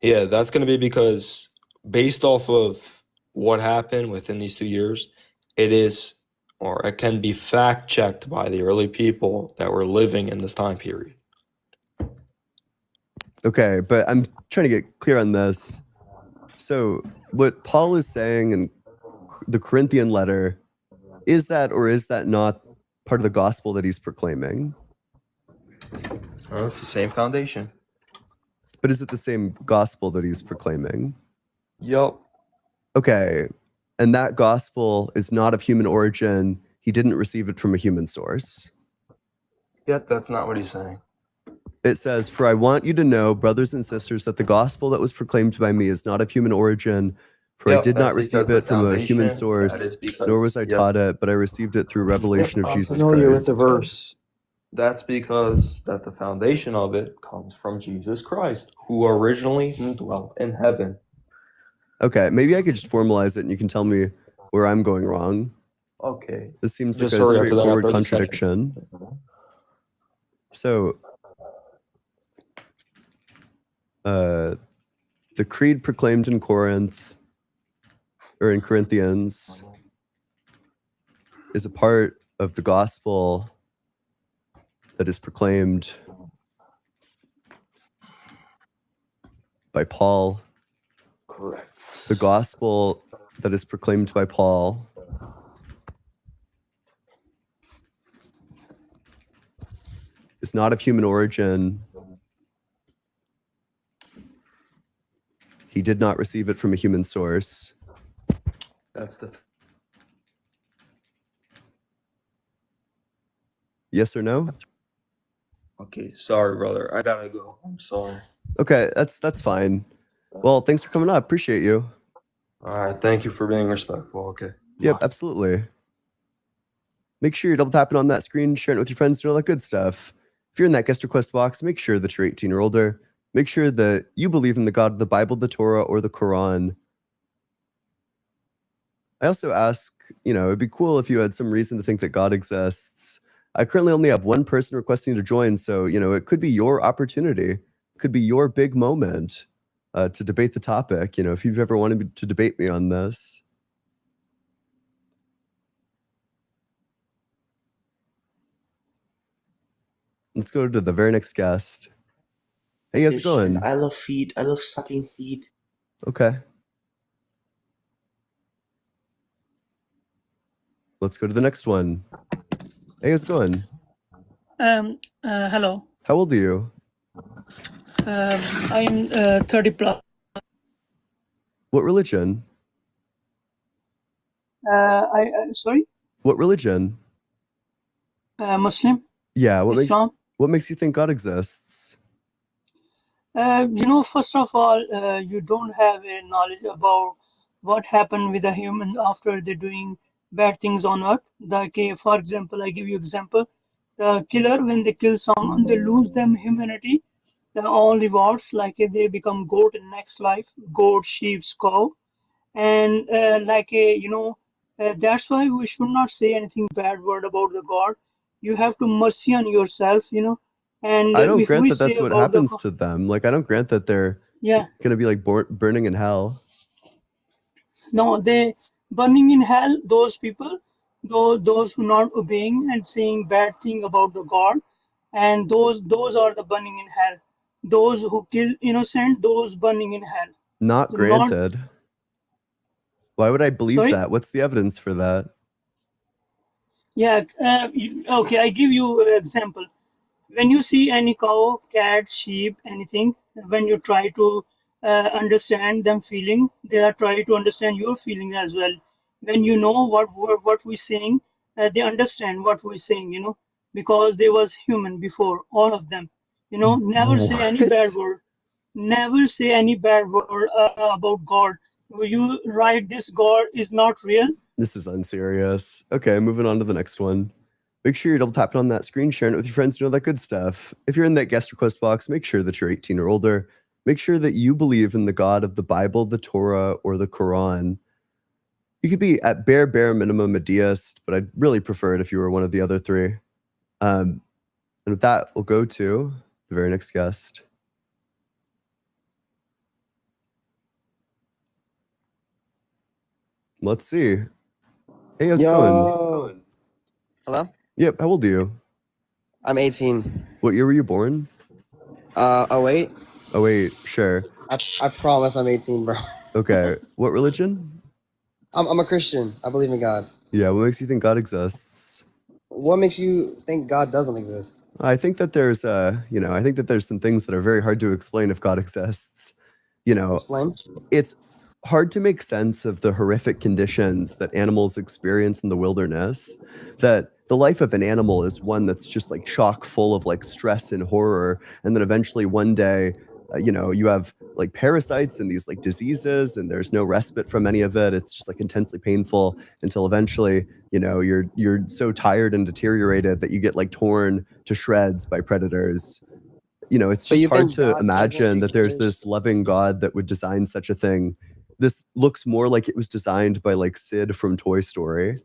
Yeah, that's gonna be because based off of what happened within these 2 years, it is, or it can be fact checked by the early people that were living in this time period. Okay, but I'm trying to get clear on this. So, what Paul is saying in the Corinthian letter, is that or is that not part of the gospel that he's proclaiming? Oh, it's the same foundation. But is it the same gospel that he's proclaiming? Yep. Okay, and that gospel is not of human origin. He didn't receive it from a human source. Yep, that's not what he's saying. It says, "For I want you to know, brothers and sisters, that the gospel that was proclaimed by me is not of human origin, for I Yep, did not that's receive because the it from a human foundation, that source, is because, nor was I yep. taught it, but I received it through revelation of I'm Jesus familiar with Christ." the verse. That's because that the foundation of it comes from Jesus Christ, who originally dwelt in heaven. Okay, maybe I could just formalize it and you can tell me where I'm going wrong. Okay. This seems Just like a hurry up, 'cause I got straightforward 30 contradiction. So, the creed proclaimed in Corinth, or in Corinthians, is a part of the gospel that is proclaimed by Paul. Correct. The gospel that is proclaimed by Paul is not of human origin. He did not receive it from a human source. That's the. Yes or no? Okay, sorry, brother. I gotta go. I'm sorry. Okay, that's fine. Well, thanks for coming up. Appreciate you. All right, thank you for being respectful. Okay. Yep, Bye. absolutely. Make sure you're double tapping on that screen, sharing it with your friends, doing all that good stuff. If you're in that guest request box, make sure that you're 18 or older. Make sure that you believe in the God of the Bible, the Torah, or the Quran. I also ask, it'd be cool if you had some reason to think that God exists. I currently only have one person requesting to join, so, it could be your opportunity. It could be your big moment to debate the topic, if you've ever wanted to debate me on this. Let's go to the very next guest. Hey, how's it going? I love feet. I love sucking feet. Okay. Let's go to the next one. Hey, how's it going? Hello. How old are you? I'm 30 plus. What religion? Sorry, What religion? Muslim, Yeah, Islam. what makes you think God exists? First of all, you don't have a knowledge about what happened with the human after they're doing bad things on earth. For example, I give you example. The killer, when they kill someone, they lose them humanity. All rewards, like if they become goat in next life, goat, sheep, cow. and that's why we should not say anything bad word about the God. You have to mercy on yourself, and I don't if grant we that say that's what about the happens to them. Like, I don't grant that they're yeah, gonna be like burning in hell. no, they burning in hell, those people, those who not obeying and saying bad thing about the God, and those are the burning in hell. Those who kill innocent, those burning in hell. Not So not granted. Why would I believe sorry. that? What's the evidence for that? Yeah, okay, I give you an example. When you see any cow, cat, sheep, anything, when you try to understand them feeling, they are trying to understand your feeling as well. When you know what we're saying, they understand what we're saying, because they was human before, all of them. Never say any bad What? word. Never say any bad word about God. You write this God is not real. This is unserious. Okay, moving on to the next one. Make sure you're double tapping on that screen, sharing it with your friends, all that good stuff. If you're in that guest request box, make sure that you're 18 or older. Make sure that you believe in the God of the Bible, the Torah, or the Quran. You could be at bare minimum a deist, but I'd really prefer it if you were one of the other three. And with that, we'll go to the very next guest. Let's see. Hey, how's it going? Hello? Yep, how old are you? I'm 18. What year were you born? Oh wait. Oh, wait, sure. I promise I'm 18, bro. Okay, what religion? I'm a Christian. I believe in God. Yeah, what makes you think God exists? What makes you think God doesn't exist? I think that there's, I think that there's some things that are very hard to explain if God exists. Explain. It's hard to make sense of the horrific conditions that animals experience in the wilderness, that the life of an animal is one that's just like chock full of like stress and horror. And then eventually one day, you have like parasites and these like diseases and there's no respite from any of it. It's just like intensely painful until eventually, you're so tired and deteriorated that you get like torn to shreds by predators. It's So just you hard think to God imagine doesn't that there's exist? this loving God that would design such a thing. This looks more like it was designed by like Sid from Toy Story.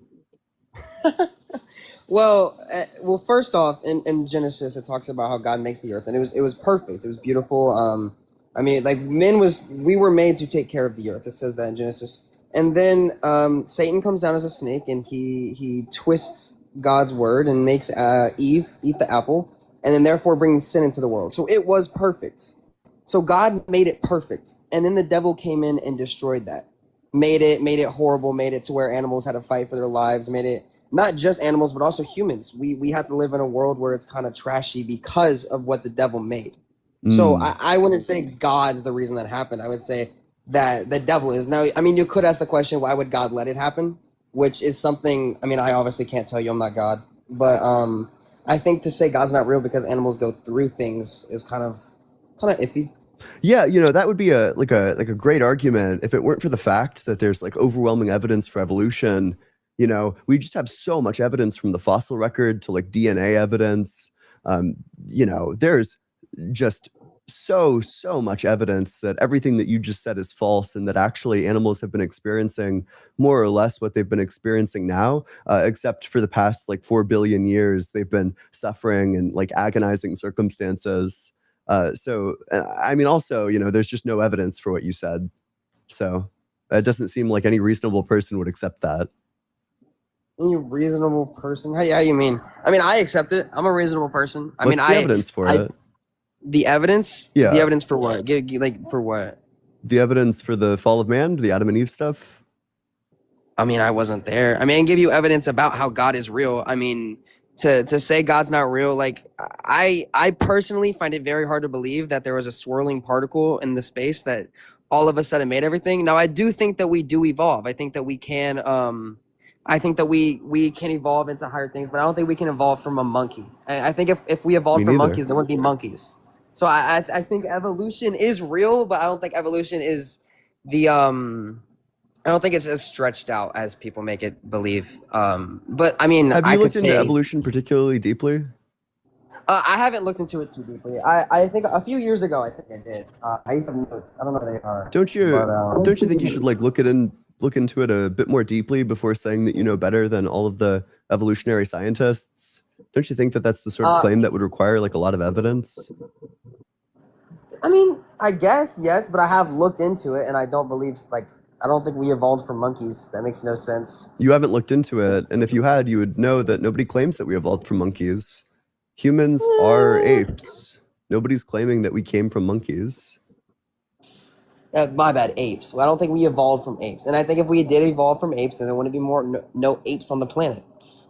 Well, first off, in Genesis, it talks about how God makes the earth, and it was perfect. It was beautiful. I mean, like we were made to take care of the earth. It says that in Genesis. And then Satan comes down as a snake, and he twists God's word and makes Eve eat the apple, and then therefore bringing sin into the world. So it was perfect. So God made it perfect, and then the devil came in and destroyed that. Made it horrible. Made it to where animals had to fight for their lives. Made it not just animals, but also humans. We have to live in a world where it's kind of trashy because of what the devil made. So Mm. I wouldn't say God's the reason that happened. I would say that the devil is. Now, I mean, you could ask the question, why would God let it happen? Which is something, I mean, I obviously can't tell you, I'm not God. But I think to say God's not real because animals go through things is kind of iffy. Yeah, that would be a great argument if it weren't for the fact that there's like overwhelming evidence for evolution. We just have so much evidence from the fossil record to like DNA evidence. There's just so much evidence that everything that you just said is false and that actually animals have been experiencing more or less what they've been experiencing now, except for the past like 4 billion years they've been suffering in like agonizing circumstances. I mean, also, there's just no evidence for what you said. So it doesn't seem like any reasonable person would accept that. Any reasonable person? How do you mean? I mean, I accept it. I'm a reasonable person. I What's mean, the evidence for it? the evidence. Yeah. The evidence for what? Like for what? The evidence for the fall of man, the Adam and Eve stuff? I mean, I wasn't there. I mean, I can give you evidence about how God is real. I mean, to say God's not real, like I personally find it very hard to believe that there was a swirling particle in the space that all of a sudden made everything. Now, I do think that we do evolve. I think that we can. I think that we can evolve into higher things, but I don't think we can evolve from a monkey. I think if we evolved Me from neither. monkeys, there wouldn't be monkeys. So I think evolution is real, but I don't think evolution is the I don't think it's as stretched out as people make it believe. But I mean, Have I you could looked into say evolution particularly deeply? I haven't looked into it too deeply. I think a few years ago, I think I did. I used to have notes. I don't know where they are. Don't you But don't you think you should like look into it a bit more deeply before saying that you know better than all of the evolutionary scientists? Don't you think that that's the sort of claim that would require like a lot of evidence? I mean, I guess yes, but I have looked into it, and I don't believe I don't think we evolved from monkeys. That makes no sense. You haven't looked into it, and if you had, you would know that nobody claims that we evolved from monkeys. Humans are apes. Nobody's claiming that we came from monkeys. My bad, apes. Well, I don't think we evolved from apes, and I think if we did evolve from apes, then there wouldn't be no apes on the planet,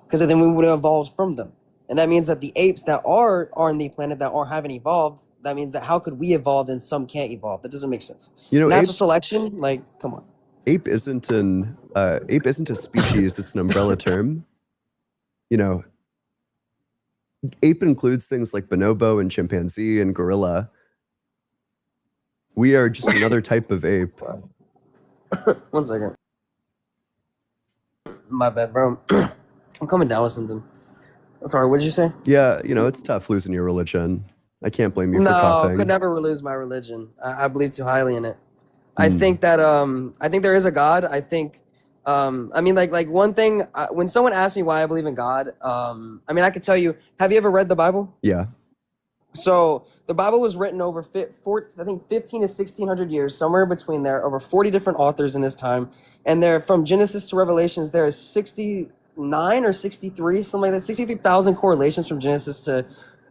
because then we would have evolved from them, and that means that the apes that are on the planet that haven't evolved, that means that how could we evolve and some can't evolve? That doesn't make sense. You know, Natural selection, like, come on. Ape isn't a species, it's an umbrella term. You know, ape includes things like bonobo and chimpanzee and gorilla. We are just another type of ape. 1 second. My bad, bro. I'm coming down with something. Sorry, what did you say? Yeah, you know, it's tough losing your religion. I can't blame you for No, coughing. could never lose my religion. I believe too highly in it. I think that I think there is a God. I think I mean like one thing when someone asks me why I believe in God, I mean I could tell you, have you ever read the Bible? Yeah. So the Bible was written over I think 15 to 1600 years, somewhere between there, over 40 different authors in this time, and there from Genesis to Revelations there is 69 or 63, something like that, 63,000 correlations from Genesis to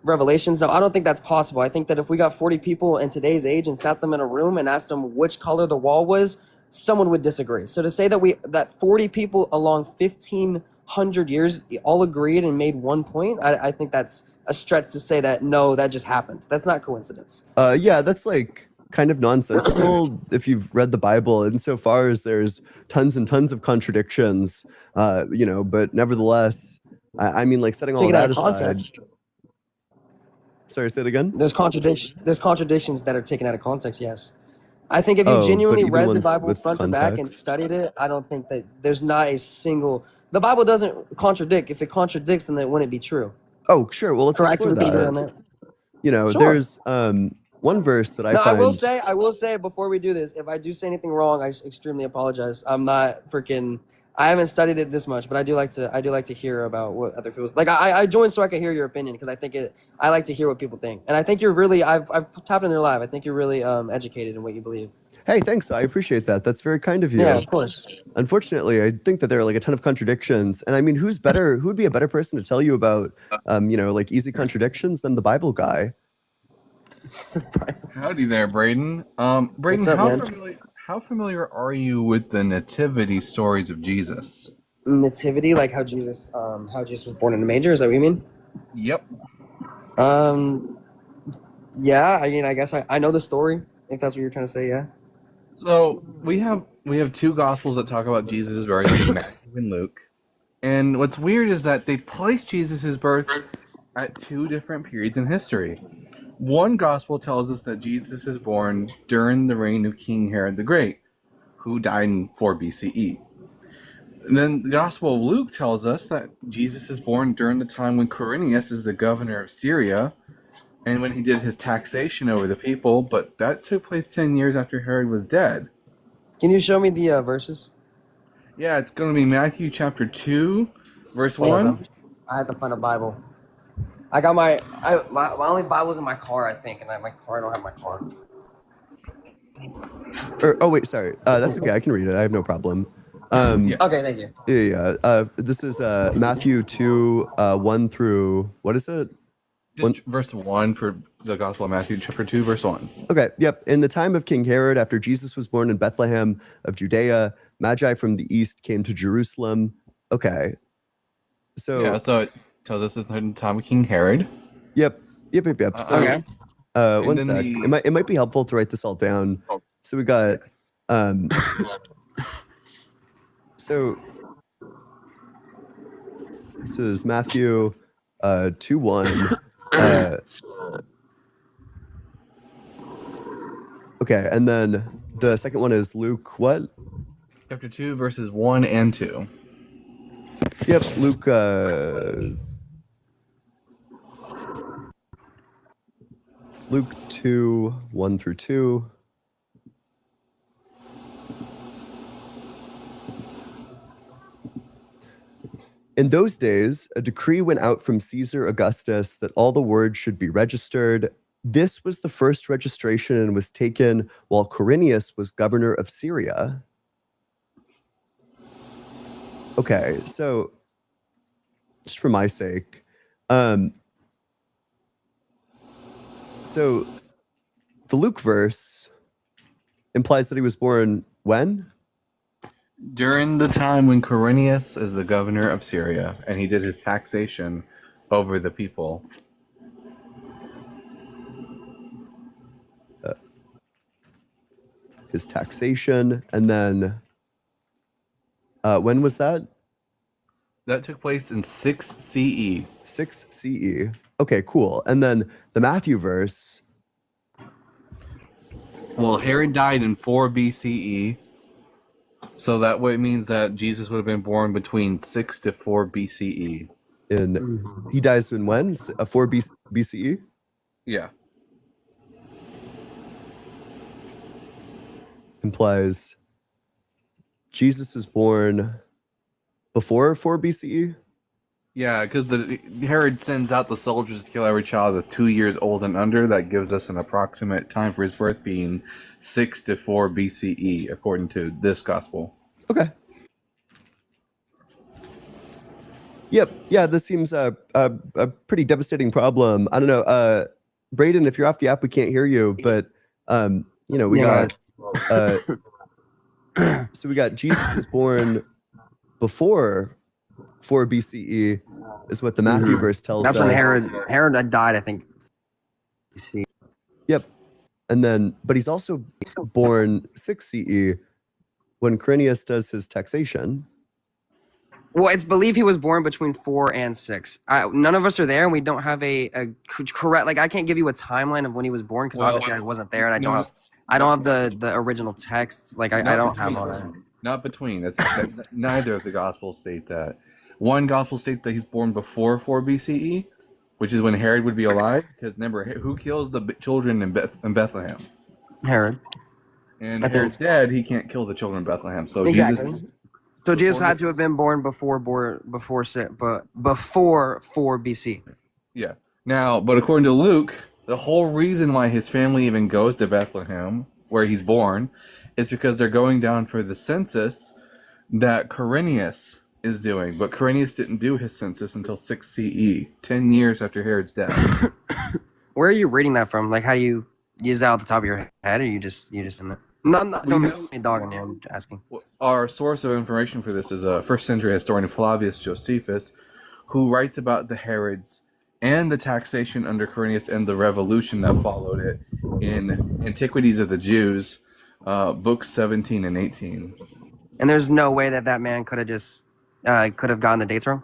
Revelations. Now, I don't think that's possible. I think that if we got 40 people in today's age and sat them in a room and asked them which color the wall was, someone would disagree. So to say that 40 people along 1,500 years all agreed and made one point, I think that's a stretch to say that, no, that just happened. That's not coincidence. Yeah, that's like kind of nonsensical if you've read the Bible, insofar as there's tons and tons of contradictions, you know, but nevertheless, I mean, like setting all Taken out that of aside. context. Sorry, say it again? There's contradictions that are taken out of context, yes. I think if you Oh, but genuinely even read the ones Bible with front to back and context. studied it, I don't think that there's not a single... The Bible doesn't contradict. If it contradicts, then it wouldn't be true. Oh, sure. Well, let's Correct explore me if I'm that. on that. You know, Sure. there's one verse that I No, find. I will say before we do this, if I do say anything wrong, I extremely apologize. I'm not freaking... I haven't studied it this much, but I do like to hear about what other people's like. I joined so I can hear your opinion because I like to hear what people think, and I think you're really I've tapped in their live. I think you're really educated in what you believe. Hey, thanks. I appreciate that. That's very kind of you. Yeah, of course. Unfortunately, I think that there are like a ton of contradictions, and I mean, who would be a better person to tell you about, you know, like easy contradictions than the Bible guy? Howdy there, Braden. Braden, What's up, man? how familiar are you with the nativity stories of Jesus? Nativity, like how Jesus was born in a manger. Is that what you mean? Yep. Yeah. I mean, I guess I know the story. If that's what you're trying to say, yeah. So we have two gospels that talk about Jesus' birth, Matthew and Luke. And what's weird is that they place Jesus' birth at two different periods in history. One gospel tells us that Jesus is born during the reign of King Herod the Great, who died in 4 BCE. And then the Gospel of Luke tells us that Jesus is born during the time when Quirinius is the governor of Syria, and when he did his taxation over the people, but that took place 10 years after Herod was dead. Can you show me the verses? Yeah, it's going to be Matthew chapter 2, verse Wait, 1. I had to find a Bible. I got my only Bible's in my car, I think, and I don't have my car. Oh wait, sorry. That's okay. I can read it. I have no problem. Yeah. Okay, thank you. Yeah. This is Matthew 2, 1 through what is it? Just verse 1 for the Gospel of Matthew chapter 2, verse 1. Okay, yep. In the time of King Herod, after Jesus was born in Bethlehem of Judea, Magi from the east came to Jerusalem. Okay. So Yeah, so it tells us it's in the time of King Herod. Yep. So Okay. one then sec. It might be helpful to write this all down. So we got so this is Matthew 2:1. Okay, and then the second one is Luke what? Chapter 2, verses 1 and 2. Yep, Luke Luke 2, 1 through 2. In those days, a decree went out from Caesar Augustus that all the words should be registered. This was the first registration and was taken while Quirinius was governor of Syria. Okay, so just for my sake, so the Luke verse implies that he was born when? During the time when Quirinius is the governor of Syria, and he did his taxation over the people. His taxation, and then when was that? That took place in 6 CE. 6 CE. Okay, cool. And then the Matthew verse. Well, Herod died in 4 BCE, so that way means that Jesus would have been born between 6 to 4 BCE. He dies in when? 4 BCE? Yeah. Implies Jesus is born before 4 BCE? Yeah, because Herod sends out the soldiers to kill every child that's 2 years old and under. That gives us an approximate time for his birth being 6 to 4 BCE, according to this gospel. Okay. Yep. Yeah, this seems a pretty devastating problem. I don't know. Braden, if you're off the app, we can't hear you, but we got so we got Jesus is born before 4 BCE is what the Matthew verse tells us. That's when Herod had died, I think. See. Yep. And then, but he's also born 6 CE when Quirinius does his taxation. Well, it's believed he was born between 4 and 6. None of us are there, and we don't have a correct. Like, I can't give you a timeline of when he was born because obviously I wasn't there, and I don't have the original texts. Like, I don't have all that. Not between. Neither of the gospels state that. One gospel states that he's born before 4 BCE, which is when Herod would be alive. Because remember, who kills the children in Bethlehem? Herod. And Herod's dead. He can't kill the children in Bethlehem. So exactly. Jesus had to have been born before 4 BC. Yeah. Now, but according to Luke, the whole reason why his family even goes to Bethlehem, where he's born, is because they're going down for the census that Quirinius is doing. But Quirinius didn't do his census until 6 CE, 10 years after Herod's death. Where are you reading that from? Like, how do you use that off the top of your head, or you just in it? Don't make me dog on you. I'm asking. Our source of information for this is a first century historian Flavius Josephus, who writes about the Herods and the taxation under Quirinius and the revolution that followed it in Antiquities of the Jews, books 17 and 18. And there's no way that man could have just could have gotten the dates wrong.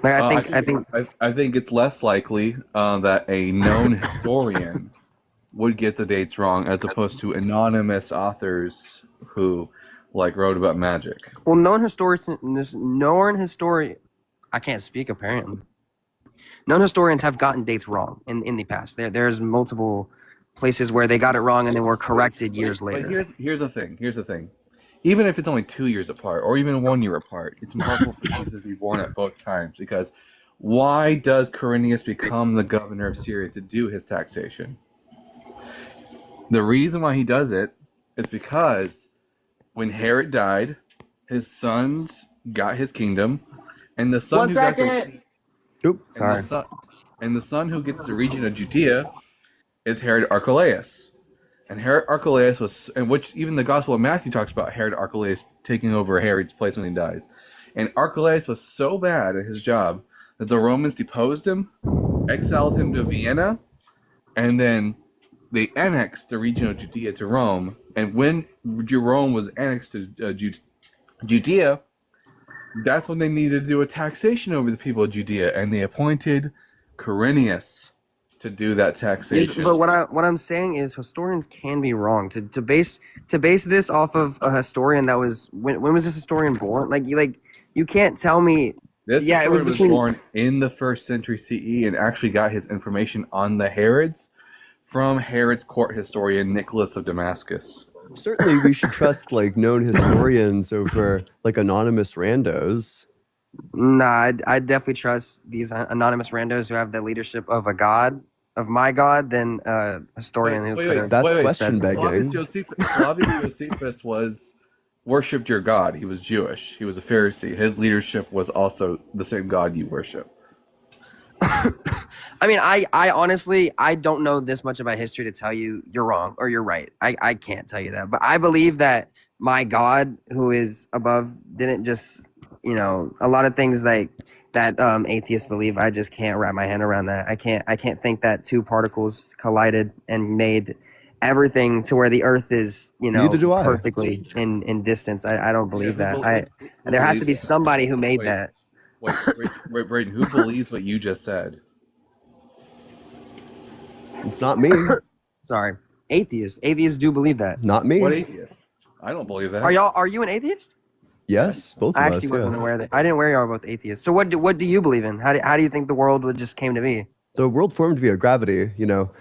Like I think it's less likely that a known historian would get the dates wrong as opposed to anonymous authors who wrote about magic. Well, known historian, I can't speak apparently. Known historians have gotten dates wrong in the past. There's multiple places where they got it wrong and then were corrected years later. But here's the thing. Even if it's only 2 years apart or even 1 year apart, it's impossible for Jesus to be born at both times, because why does Quirinius become the governor of Syria to do his taxation? The reason why he does it is because when Herod died, his sons got his kingdom, and the son the son who gets the region of Judea is Herod Archelaus. And Herod Archelaus was, and which even the Gospel of Matthew talks about Herod Archelaus taking over Herod's place when he dies. And Archelaus was so bad at his job that the Romans deposed him, exiled him to Vienna, and then they annexed the region of Judea to Rome. And when Rome was annexed to Judea, that's when they needed to do a taxation over the people of Judea, and they appointed Quirinius to do that taxation. But what I'm saying is historians can be wrong. To base this off of a historian that was when was this historian born? Like you can't tell me. This historian was born in the 1st century CE and actually got his information on the Herods from Herod's court historian Nicholas of Damascus. Certainly, we should trust like known historians over like anonymous randos. Nah, I definitely trust these anonymous randos who have the leadership of a god, of my god, than a historian who could have. That's wait. question said something. begging. Flavius Josephus was worshipped your God. He was Jewish. He was a Pharisee. His leadership was also the same God you worship. I mean, I honestly, I don't know this much about history to tell you you're wrong or you're right. I can't tell you that. But I believe that my God, who is above, didn't just, you know, a lot of things like that atheists believe. I just can't wrap my hand around that. I can't think that two particles collided and made everything to where the Earth is, you know, Neither do I. perfectly in distance. I don't believe Yeah, that. who There has to be believes- somebody who made wait. that. Wait, Braden, who believes what you just said? It's not me. Sorry, atheists. Atheists do believe that. Not me. What atheist? I don't believe that. Are you an atheist? Yes, both I of actually us. wasn't Yeah. aware that. I didn't aware y'all were both atheists. So what do you believe in? How do you think the world would just came to be? The world formed via gravity. You know,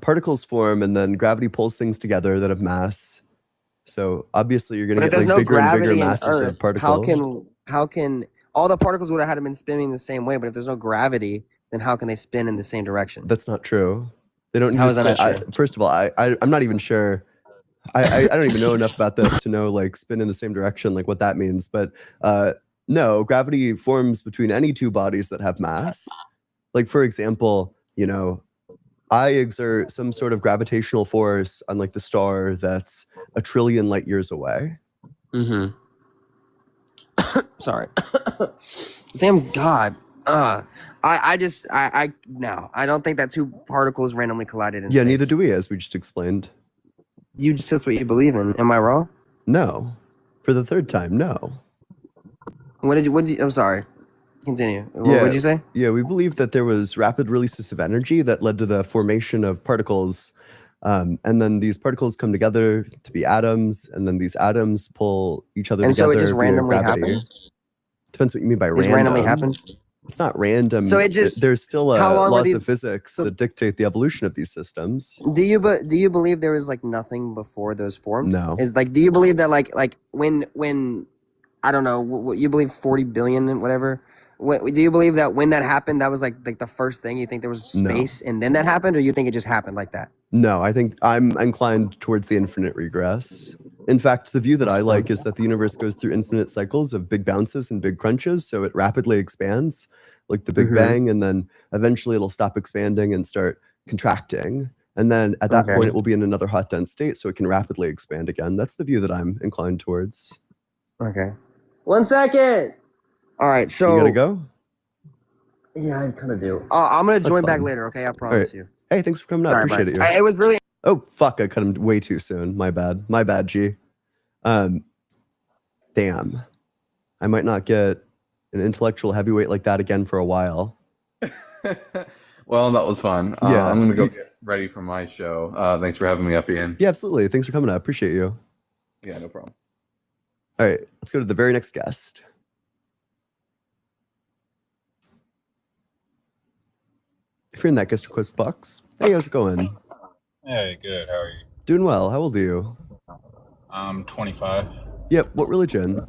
particles form, and then gravity pulls things together that have mass. So obviously, you're going But to if get there's like no bigger and bigger gravity in masses Earth, of particles. how can all the particles would have had to been spinning the same way? But if there's no gravity, then how can they spin in the same direction? That's not true. They don't. How need is to that spin- not true? First of all, I'm not even sure. I don't even know enough about this to know like spin in the same direction, like what that means. But no, gravity forms between any two bodies that have mass. Like for example, you know, I exert some sort of gravitational force on like the star that's 1 trillion light years away. Mm-hmm. Sorry. Damn God. I don't think that two particles randomly collided in Yeah, space. neither do we, as we just explained. That's what you believe in. Am I wrong? No, for the third time, no. What did you? I'm sorry. Continue. What Yeah. did you say? Yeah, we believe that there was rapid releases of energy that led to the formation of particles. And then these particles come together to be atoms, and then these atoms pull each other And together. so it just via randomly gravity. happens? Depends what you mean by It random. randomly happens? It's not random. So it just- there's still how long were laws these- of physics that dictate the evolution of these systems. Do you believe there was like nothing before those formed? No. Is like, do you believe that like when I don't know what you believe 40 billion and whatever? Do you believe that when that happened, that was like the first thing? You think there was No. space and then that happened, or you think it just happened like that? No, I think I'm inclined towards the infinite regress. In fact, the view that I like is that the universe goes through infinite cycles of big bounces and big crunches, so it rapidly expands, like the Big Mhm. Bang, and then eventually it'll stop expanding and start contracting. And then at that Okay. point, it will be in another hot, dense state, so it can rapidly expand again. That's the view that I'm inclined towards. Okay. 1 second. All right. So You gotta go? yeah, I kind of do. I'm gonna That's join back fine. later. Okay, I promise you. Hey, thanks for coming up. All right, Appreciate bye. it. You. It was really. Oh, fuck, I cut him way too soon. My bad. My bad, G. Damn. I might not get an intellectual heavyweight like that again for a while. Well, that was fun. Yeah. I'm gonna go get ready for my show. Thanks for having me up, Ian. Yeah, absolutely. Thanks for coming up. Appreciate you. Yeah, no problem. All right, let's go to the very next guest. If you're in that guest request box, hey, how's it going? Hey, good. How are you? Doing well. How old are you? I'm 25. Yep. What religion?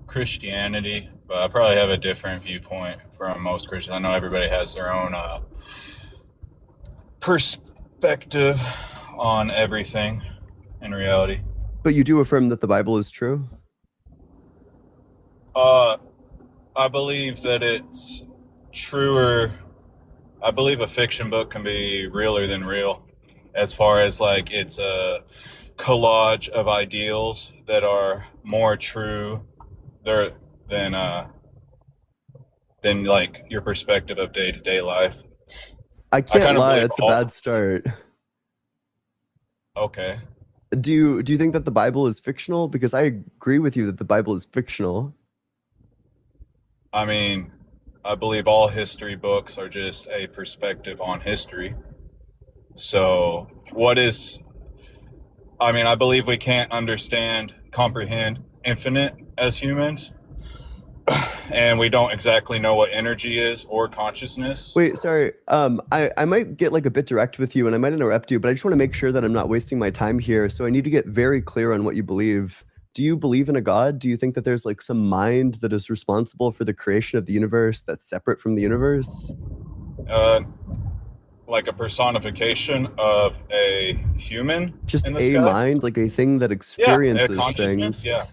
Christianity, but I probably have a different viewpoint from most Christians. I know everybody has their own perspective on everything in reality. But you do affirm that the Bible is true? I believe that it's truer. I believe a fiction book can be realer than real, as far as like it's a collage of ideals that are more true there than like your perspective of day-to-day life. I can't kinda lie. believe It's a all- bad start. Okay. Do you think that the Bible is fictional? Because I agree with you that the Bible is fictional. I mean, I believe all history books are just a perspective on history. So I believe we can't comprehend infinite as humans. and we don't exactly know what energy is or consciousness. Wait, sorry. I might get like a bit direct with you and I might interrupt you, but I just want to make sure that I'm not wasting my time here. So I need to get very clear on what you believe. Do you believe in a God? Do you think that there's like some mind that is responsible for the creation of the universe that's separate from the universe? Like a personification of a human Just in the a sky? mind, like a thing that Yeah, experiences consciousness, things yeah.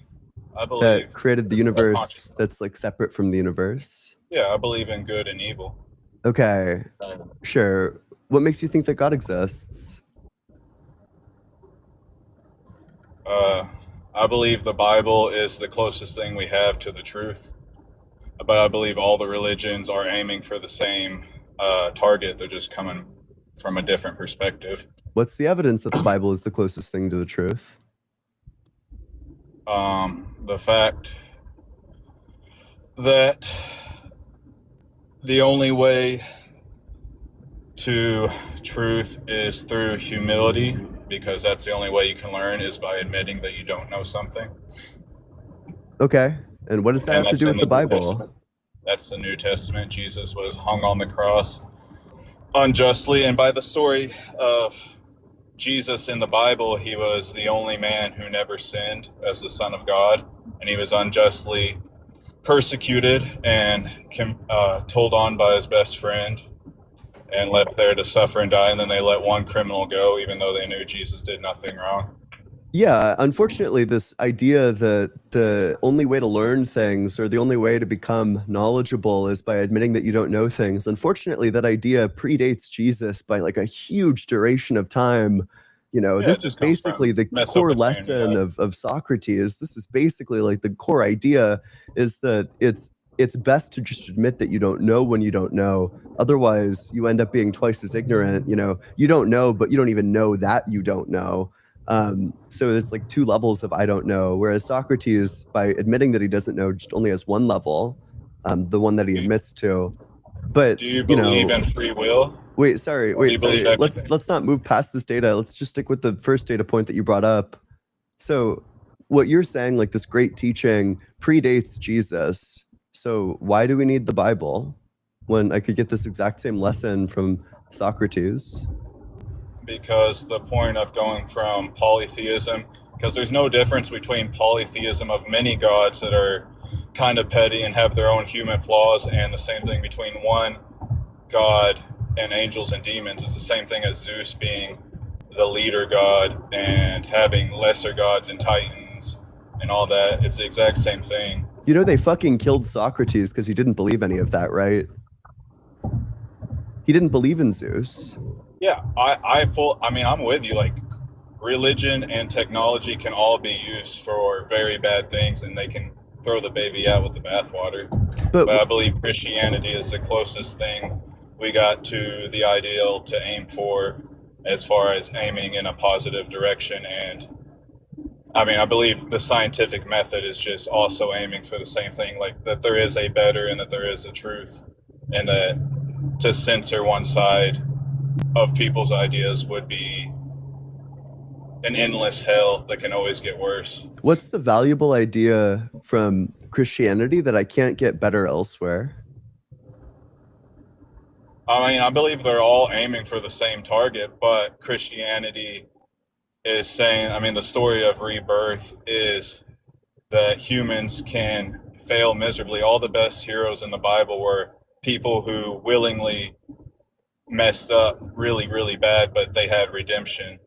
I that believe created the a universe consciousness. that's like separate from the universe. Yeah, I believe in good and evil. Okay, sure. What makes you think that God exists? I believe the Bible is the closest thing we have to the truth, but I believe all the religions are aiming for the same target. They're just coming from a different perspective. What's the evidence that the Bible is the closest thing to the truth? The fact that the only way to truth is through humility, because that's the only way you can learn is by admitting that you don't know something. Okay, and what does that And have to that's do in with the the New Bible? Testament. That's the New Testament. Jesus was hung on the cross unjustly, and by the story of Jesus in the Bible, he was the only man who never sinned as the Son of God, and he was unjustly persecuted and told on by his best friend and left there to suffer and die, and then they let one criminal go even though they knew Jesus did nothing wrong. Yeah, unfortunately, this idea that the only way to learn things or the only way to become knowledgeable is by admitting that you don't know things. Unfortunately, that idea predates Jesus by like a huge duration of time. You know, Yeah, it this is just comes basically from the core Mesopotamia. lesson of Socrates. This is basically like the core idea is that it's best to just admit that you don't know when you don't know. Otherwise, you end up being twice as ignorant. You know, you don't know, but you don't even know that you don't know. So it's like two levels of I don't know, whereas Socrates, by admitting that he doesn't know, just only has one level, the one that he admits to. But Do you believe in free will? Wait, sorry. Or do you believe everything? Let's not move past this data. Let's just stick with the first data point that you brought up. So what you're saying, like this great teaching predates Jesus. So why do we need the Bible when I could get this exact same lesson from Socrates? Because the point of going from polytheism, because there's no difference between polytheism of many gods that are kind of petty and have their own human flaws, and the same thing between one god and angels and demons. It's the same thing as Zeus being the leader god and having lesser gods and titans and all that. It's the exact same thing. You know, they fucking killed Socrates because he didn't believe any of that, right? He didn't believe in Zeus. Yeah, I'm with you. Like, religion and technology can all be used for very bad things, and they can throw the baby out with the bathwater. But I believe Christianity is the closest thing we got to the ideal to aim for, as far as aiming in a positive direction. And I mean, I believe the scientific method is just also aiming for the same thing, like that there is a better and that there is a truth, and that to censor one side of people's ideas would be an endless hell that can always get worse. What's the valuable idea from Christianity that I can't get better elsewhere? I mean, I believe they're all aiming for the same target, but Christianity is saying, I mean, the story of rebirth is that humans can fail miserably. All the best heroes in the Bible were people who willingly messed up really, really bad, but they had redemption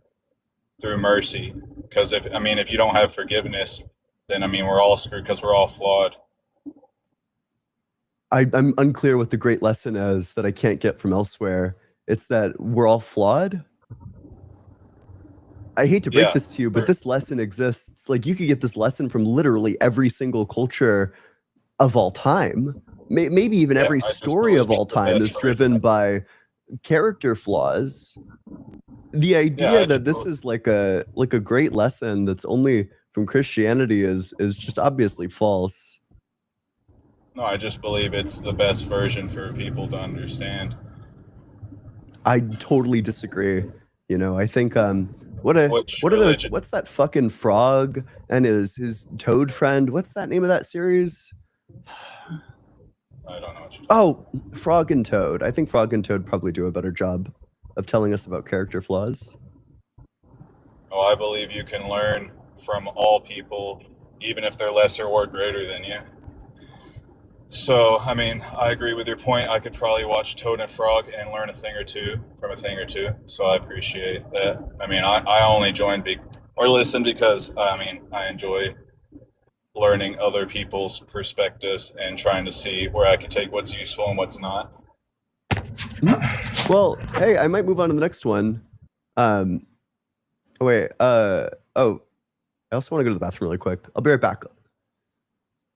through mercy. Because if you don't have forgiveness, then we're all screwed because we're all flawed. I'm unclear what the great lesson is that I can't get from elsewhere. It's that we're all flawed. I hate to break this to you, but this lesson exists. Like, you could get this lesson from literally every single culture of all time. Maybe even every story of all time is driven by character flaws. The idea that this is like a great lesson that's only from Christianity is just obviously false. No, I just believe it's the best version for people to understand. I totally disagree. You know, I think what are those? religion? What's that fucking frog and his toad friend? What's that name of that series? I don't know what you're talking Oh, Frog and Toad. I think Frog and Toad probably do a better job of telling us about character flaws. Oh, I believe you can learn from all people, even if they're lesser or greater than you. So, I mean, I agree with your point. I could probably watch Toad and Frog and learn a thing or two from a thing or two. So I appreciate that. I mean, I only joined or listen because, I mean, I enjoy learning other people's perspectives and trying to see where I can take what's useful and what's not. Well, hey, I might move on to the next one. Wait, I also want to go to the bathroom really quick. I'll be right back.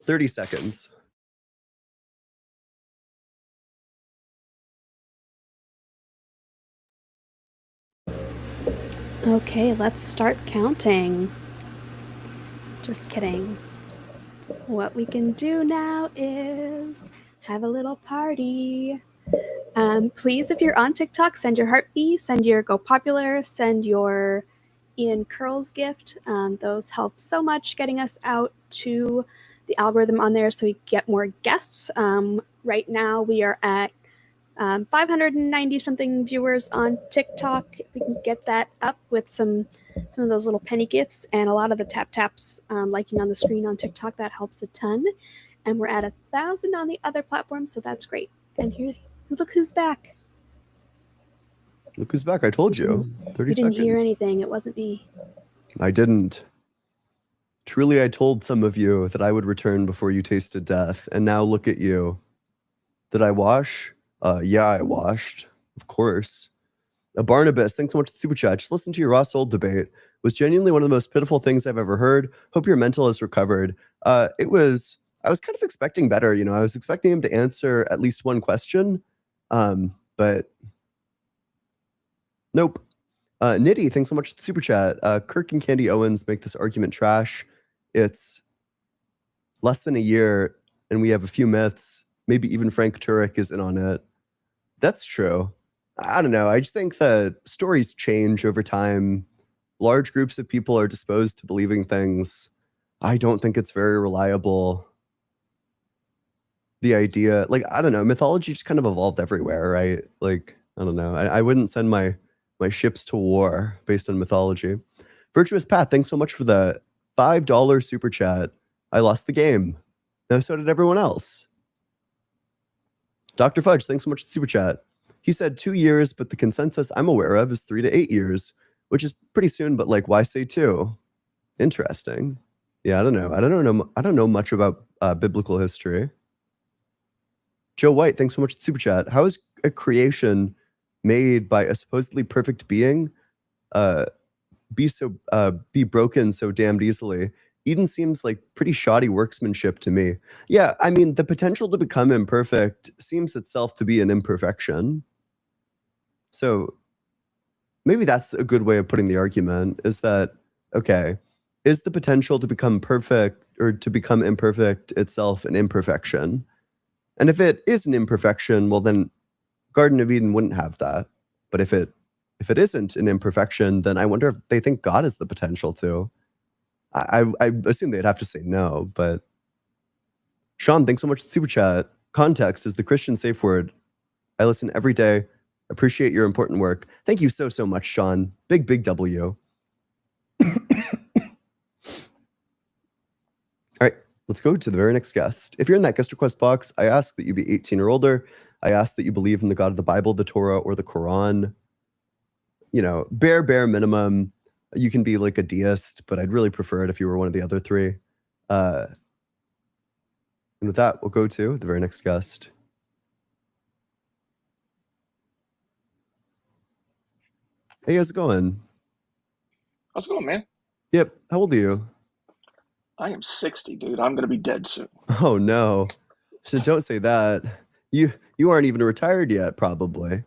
30 seconds. Okay, let's start counting. Just kidding. What we can do now is have a little party. Please, if you're on TikTok, send your heartbeat, send your Go Popular, send your Ian Curls gift. Those help so much getting us out to the algorithm on there so we get more guests. Right now we are at 590 something viewers on TikTok. If we can get that up with some of those little penny gifts and a lot of the taps liking on the screen on TikTok, that helps a ton. And we're at 1,000 on the other platforms, so that's great. And here, look who's back. Look who's back. I told you. 30 You didn't seconds. hear anything. It wasn't me. I didn't. Truly, I told some of you that I would return before you tasted death. And now look at you. Did I wash? Yeah, I washed. Of course. Barnabas, thanks so much for the super chat. Just listen to your Raw Soul debate. It was genuinely one of the most pitiful things I've ever heard. Hope your mental has recovered. I was kind of expecting better. You know, I was expecting him to answer at least one question. But nope. Nitty, thanks so much for the super chat. Kirk and Candy Owens make this argument trash. It's less than a year, and we have a few myths. Maybe even Frank Turek is in on it. That's true. I don't know. I just think that stories change over time. Large groups of people are disposed to believing things. I don't think it's very reliable. The idea, like, I don't know, mythology just kind of evolved everywhere, right? Like, I don't know. I wouldn't send my ships to war based on mythology. Virtuous Pat, thanks so much for the $5 super chat. I lost the game. Now so did everyone else. Dr. Fudge, thanks so much for the super chat. He said 2 years, but the consensus I'm aware of is 3 to 8 years, which is pretty soon, but like, why say 2? Interesting. Yeah, I don't know. I don't know much about biblical history. Joe White, thanks so much for the super chat. How is a creation made by a supposedly perfect being be broken so damned easily? Eden seems like pretty shoddy workmanship to me. Yeah, I mean, the potential to become imperfect seems itself to be an imperfection. So maybe that's a good way of putting the argument, is that, okay, is the potential to become perfect or to become imperfect itself an imperfection? And if it is an imperfection, well, then Garden of Eden wouldn't have that. But if it isn't an imperfection, then I wonder if they think God has the potential to. I assume they'd have to say no, but Sean, thanks so much for the super chat. Context is the Christian safe word. I listen every day. Appreciate your important work. Thank you so much, Sean. Big W. All right, let's go to the very next guest. If you're in that guest request box, I ask that you be 18 or older. I ask that you believe in the God of the Bible, the Torah, or the Quran. You know, bare minimum. You can be like a deist, but I'd really prefer it if you were one of the other three. And with that, we'll go to the very next guest. Hey, how's it going? How's it going, man? Yep. How old are you? I am 60, dude. I'm gonna be dead soon. Oh no. So don't say that. You aren't even retired yet, probably.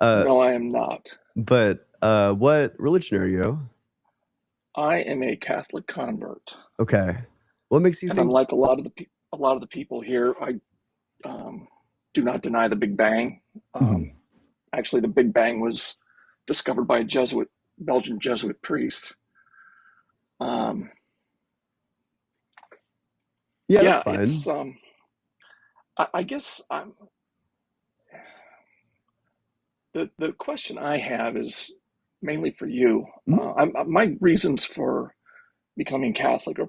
No, I am not. But what religion are you? I am a Catholic convert. Okay. What makes you and think? unlike a lot of the people here, I do not deny the Big Bang. Actually, the Big Bang was discovered by a Belgian Jesuit priest. Yeah, that's fine. It's, I guess the question I have is mainly for you. My reasons for becoming Catholic are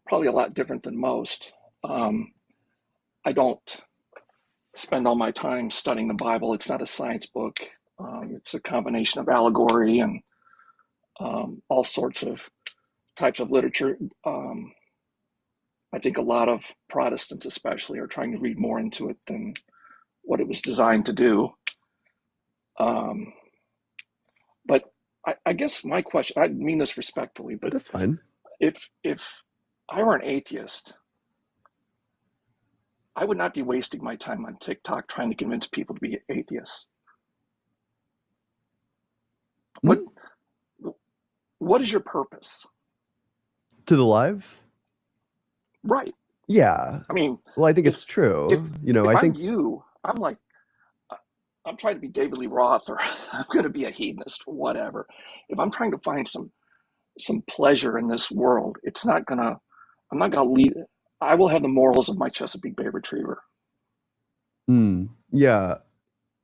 probably a lot different than most. I don't spend all my time studying the Bible. It's not a science book. It's a combination of allegory and all sorts of types of literature. I think a lot of Protestants, especially, are trying to read more into it than what it was designed to do. But I guess my question, I mean this respectfully, but That's fine. if I were an atheist, I would not be wasting my time on TikTok trying to convince people to be atheists. What is your purpose? To the live? Right. Yeah. I mean, Well, I think it's true. if I I'm think you, I'm like, I'm trying to be David Lee Roth, or I'm going to be a hedonist, or whatever. If I'm trying to find some pleasure in this world, I'm not gonna lead. I will have the morals of my Chesapeake Bay Retriever. Yeah.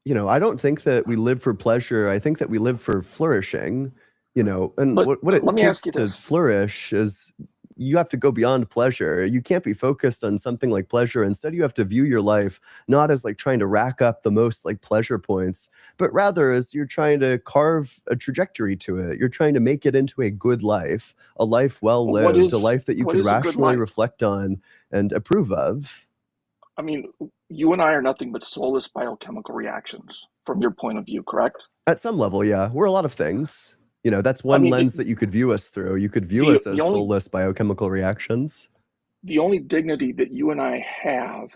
I don't think that we live for pleasure. I think that we live for flourishing, and But what it let me takes ask you to this. flourish is you have to go beyond pleasure. You can't be focused on something like pleasure. Instead, you have to view your life not as like trying to rack up the most like pleasure points, but rather as you're trying to carve a trajectory to it. You're trying to make it into a good life, a life well What lived, a is life that you what could is a good rationally life? reflect on and approve of. I mean, you and I are nothing but soulless biochemical reactions from your point of view, correct? At some level, yeah. We're a lot of things. That's I one mean, lens that you could view us through. You could view the us the as only soulless biochemical reactions. the only dignity that you and I have,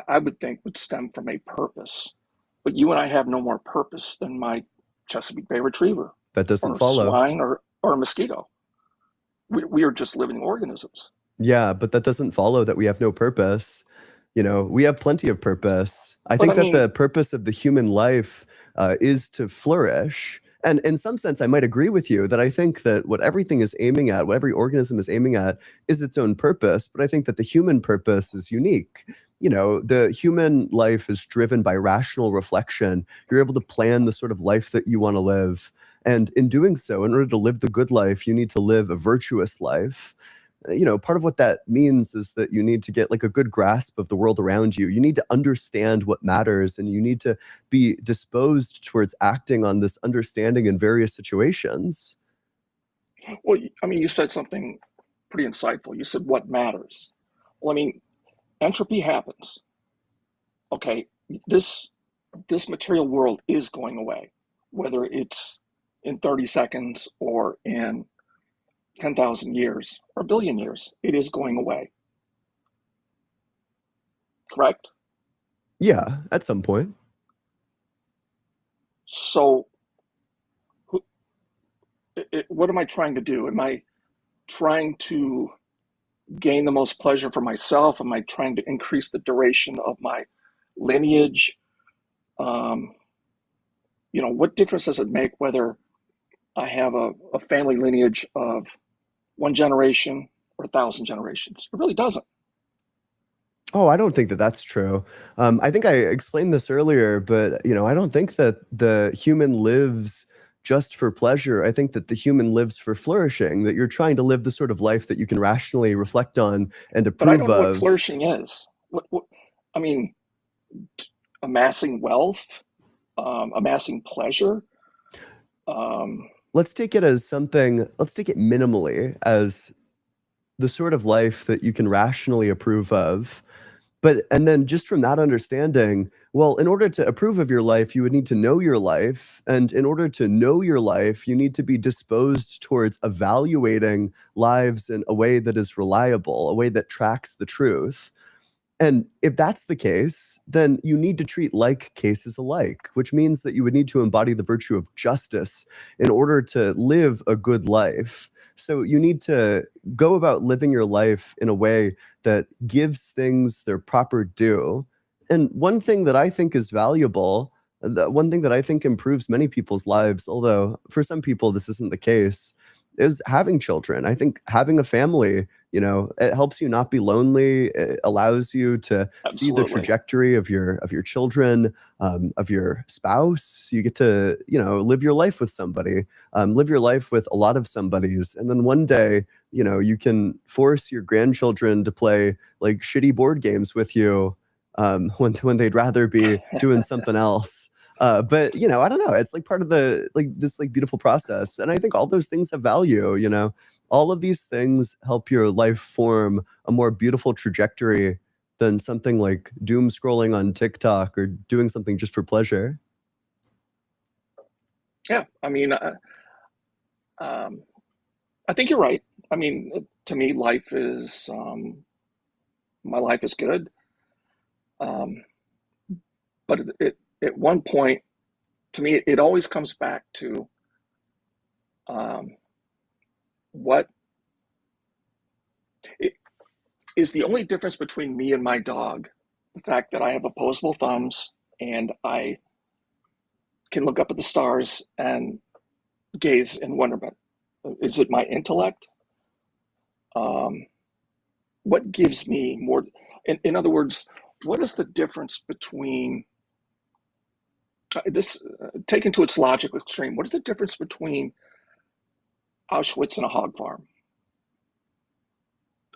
I would think, would stem from a purpose. But you and I have no more purpose than my Chesapeake Bay Retriever, That doesn't or a follow. swine, or a mosquito. We are just living organisms. Yeah, but that doesn't follow that we have no purpose. We have plenty of purpose. I But I think that the mean, purpose of the human life is to flourish. And in some sense, I might agree with you that I think that what everything is aiming at, what every organism is aiming at, is its own purpose. But I think that the human purpose is unique. The human life is driven by rational reflection. You're able to plan the sort of life that you want to live. And in doing so, in order to live the good life, you need to live a virtuous life. Part of what that means is that you need to get like a good grasp of the world around you. You need to understand what matters, and you need to be disposed towards acting on this understanding in various situations. well, I mean, you said something pretty insightful. You said what matters. Well, I mean, entropy happens. Okay, this material world is going away, whether it's in 30 seconds or in 10,000 years or a billion years. It is going away. Correct? Yeah, at some point. So, what am I trying to do? Am I trying to gain the most pleasure for myself? Am I trying to increase the duration of my lineage? What difference does it make whether I have a family lineage of one generation or 1,000 generations? It really doesn't. Oh, I don't think that that's true. I think I explained this earlier, but I don't think that the human lives just for pleasure. I think that the human lives for flourishing, that you're trying to live the sort of life that you can rationally reflect on and But I approve don't know what of. flourishing is. I mean, amassing wealth, amassing pleasure. Let's take it minimally as the sort of life that you can rationally approve of. And then just from that understanding, well, in order to approve of your life, you would need to know your life. And in order to know your life, you need to be disposed towards evaluating lives in a way that is reliable, a way that tracks the truth. And if that's the case, then you need to treat like cases alike, which means that you would need to embody the virtue of justice in order to live a good life. So you need to go about living your life in a way that gives things their proper due. And one thing that I think is valuable, one thing that I think improves many people's lives, although for some people this isn't the case, is having children. I think having a family, you know, it helps you not be lonely. It allows you to see the Absolutely. trajectory of your children, of your spouse. You get to, you know, live your life with somebody, live your life with a lot of somebodies, and then one day, you know, you can force your grandchildren to play like shitty board games with you, when they'd rather be doing something else. But you know, I don't know. It's like part of the like this like beautiful process, and I think all those things have value. You know, all of these things help your life form a more beautiful trajectory than something like doom scrolling on TikTok or doing something just for pleasure. Yeah, I mean, I think you're right. I mean, to me, life is my life is good. Um, but at one point, to me, it always comes back to what is the only difference between me and my dog, the fact that I have opposable thumbs and I can look up at the stars and gaze in wonderment. Is it my intellect? What gives me more? In other words, what is the difference between this, taken to its logical extreme? What is the difference between Auschwitz and a hog farm?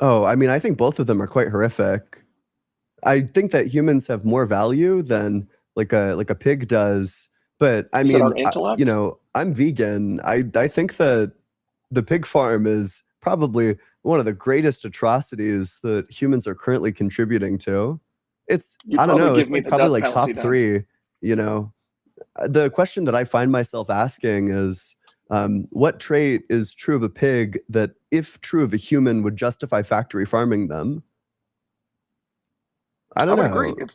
Oh, I mean, I think both of them are quite horrific. I think that humans have more value than like a pig does. But I Is it our mean, you intellect? know, I'm vegan. I think that the pig farm is probably one of the greatest atrocities that humans are currently contributing to. It's You'd I don't probably know. give It's me like the probably death like penalty top then. 3. You know, the question that I find myself asking is, what trait is true of a pig that, if true of a human, would justify factory farming them? I I don't would agree. know. If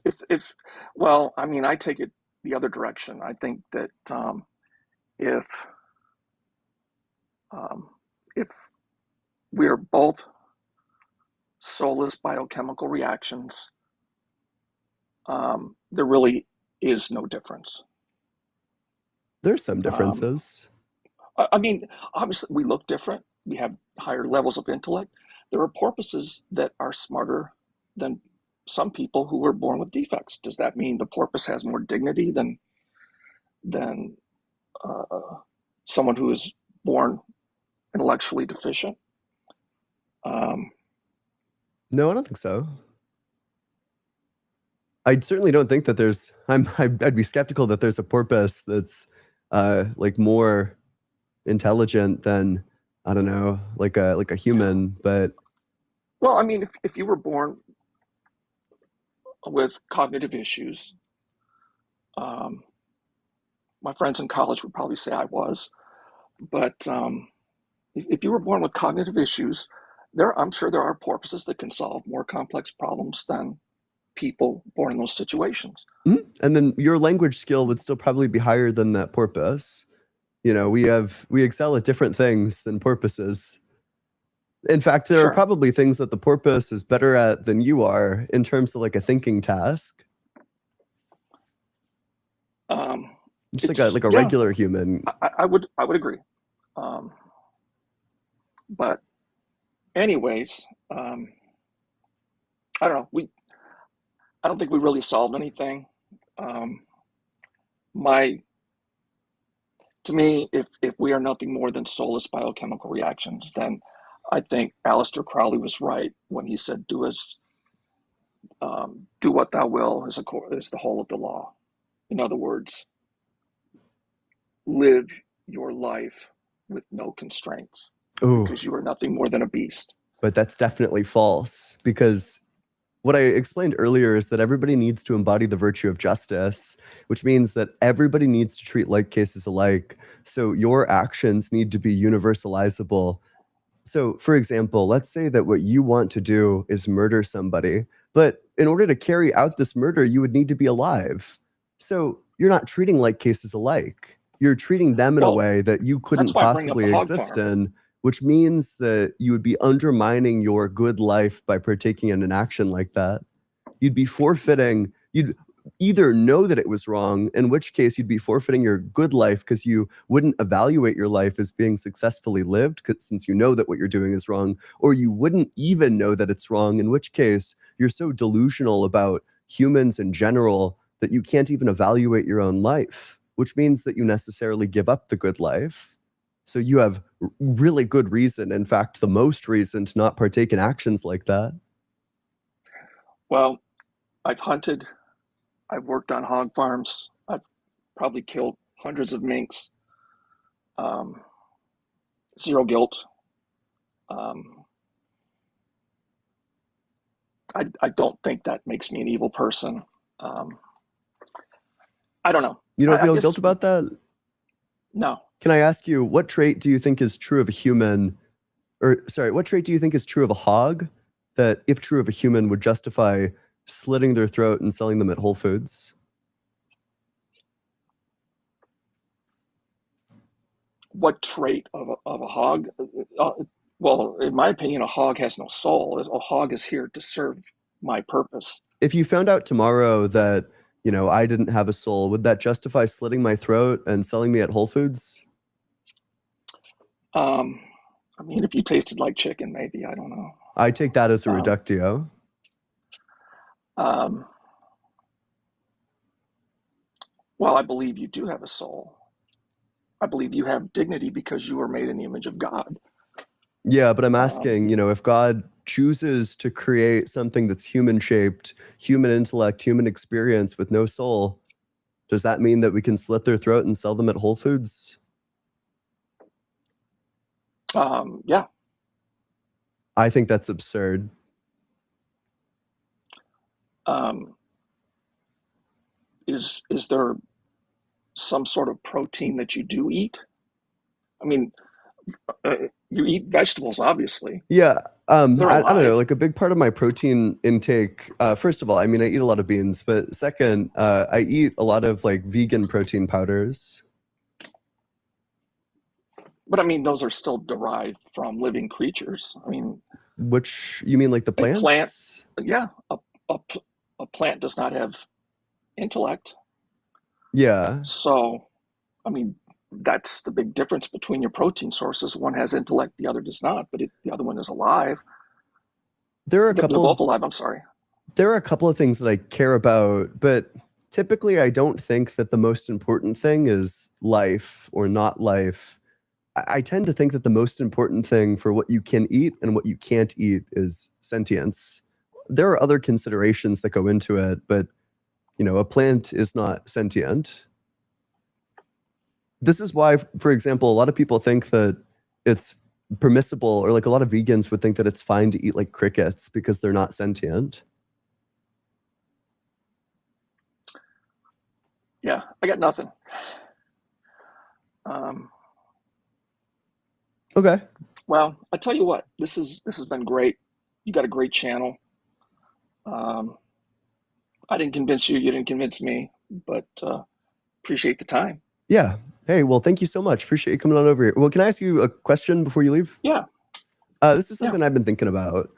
well, I mean, I take it the other direction. I think that if um, if we are both soulless biochemical reactions, there really is no difference. There's some Um, differences. I mean, obviously, we look different. We have higher levels of intellect. There are porpoises that are smarter than some people who were born with defects. Does that mean the porpoise has more dignity than someone who is born intellectually deficient? No, I don't think so. I certainly don't think that there's. I'd be skeptical that there's a porpoise that's like more intelligent than, I don't know, like a human. But Well, I mean, if you were born with cognitive issues, um, my friends in college would probably say I was, but if you were born with cognitive issues, I'm sure there are porpoises that can solve more complex problems than people born in those situations. and then your language skill would still probably be higher than that porpoise. You know, we excel at different things than porpoises. In fact, there are Sure. probably things that the porpoise is better at than you are in terms of like a thinking task. Just like a Yeah, regular human. I would agree. But anyways, I don't know. I don't think we really solved anything. To me, if we are nothing more than soulless biochemical reactions, then I think Aleister Crowley was right when he said, "Do what thou will is the whole of the law." In other words, live your life with no constraints, Ooh, because you are nothing more than a beast. but that's definitely false, because what I explained earlier is that everybody needs to embody the virtue of justice, which means that everybody needs to treat like cases alike. So your actions need to be universalizable. So, for example, let's say that what you want to do is murder somebody, but in order to carry out this murder, you would need to be alive. So you're not treating like cases alike. You're treating them in a Well, way that you couldn't that's why I bring up possibly the hog exist farm. in, which means that you would be undermining your good life by partaking in an action like that. You'd be forfeiting. either know that it was wrong, in which case you'd be forfeiting your good life because you wouldn't evaluate your life as being successfully lived, since you know that what you're doing is wrong, or you wouldn't even know that it's wrong, in which case you're so delusional about humans in general that you can't even evaluate your own life, which means that you necessarily give up the good life. So you have really good reason, in fact, the most reason to not partake in actions like that. Well, I've hunted, I've worked on hog farms, I've probably killed hundreds of minks. Zero guilt. I don't think that makes me an evil person. I don't know. You don't I feel guess guilt about that? no. Can I ask you, what trait do you think is true of a human, or sorry, what trait do you think is true of a hog that, if true of a human, would justify slitting their throat and selling them at Whole Foods? What trait of a hog? Well, in my opinion, a hog has no soul. A hog is here to serve my purpose. If you found out tomorrow that, you know, I didn't have a soul, would that justify slitting my throat and selling me at Whole Foods? I mean, if you tasted like chicken, maybe, I don't know. I take that as a Um, reductio. Well, I believe you do have a soul. I believe you have dignity because you were made in the image of God. Yeah, but I'm Um, asking, you know, if God chooses to create something that's human-shaped, human intellect, human experience with no soul, does that mean that we can slit their throat and sell them at Whole Foods? yeah. I think that's absurd. Is there some sort of protein that you do eat? I mean, you eat vegetables, obviously. Yeah, They're I don't know, alive. like a big part of my protein intake, first of all, I mean, I eat a lot of beans, but second, I eat a lot of like vegan protein powders. But I mean, those are still derived from living creatures. I mean, Which, you mean like the a plant, plants? yeah, a plant does not have intellect. Yeah. So, I mean, that's the big difference between your protein sources. One has intellect, the other does not, but the other one is alive. There are a They're couple both of alive, I'm sorry. there are a couple of things that I care about, but typically I don't think that the most important thing is life or not life. I tend to think that the most important thing for what you can eat and what you can't eat is sentience. There are other considerations that go into it, but you know, a plant is not sentient. This is why, for example, a lot of people think that it's permissible, or like a lot of vegans would think that it's fine to eat like crickets because they're not sentient. Yeah, I got nothing. Um, Okay. well, I tell you what, this has been great. You got a great channel. Um, I didn't convince you, you didn't convince me, but appreciate the time. Yeah. Hey, well, thank you so much. Appreciate you coming on over here. Well, can I ask you a question before you leave? Yeah, This is yeah. something I've been thinking about.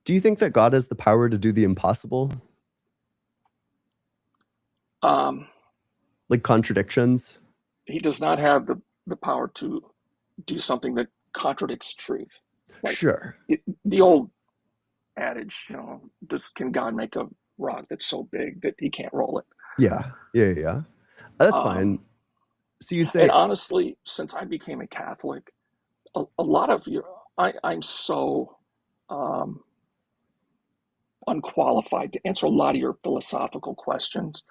Do you think that God has the power to do the impossible? Like contradictions? He does not have the power to do something that contradicts truth. Like Sure. the old adage, you know, can God make a rock that's so big that he can't roll it? Yeah. Yeah. That's fine. Um, So you'd and say, honestly, since I became a Catholic, a lot of I'm so unqualified to answer a lot of your philosophical questions.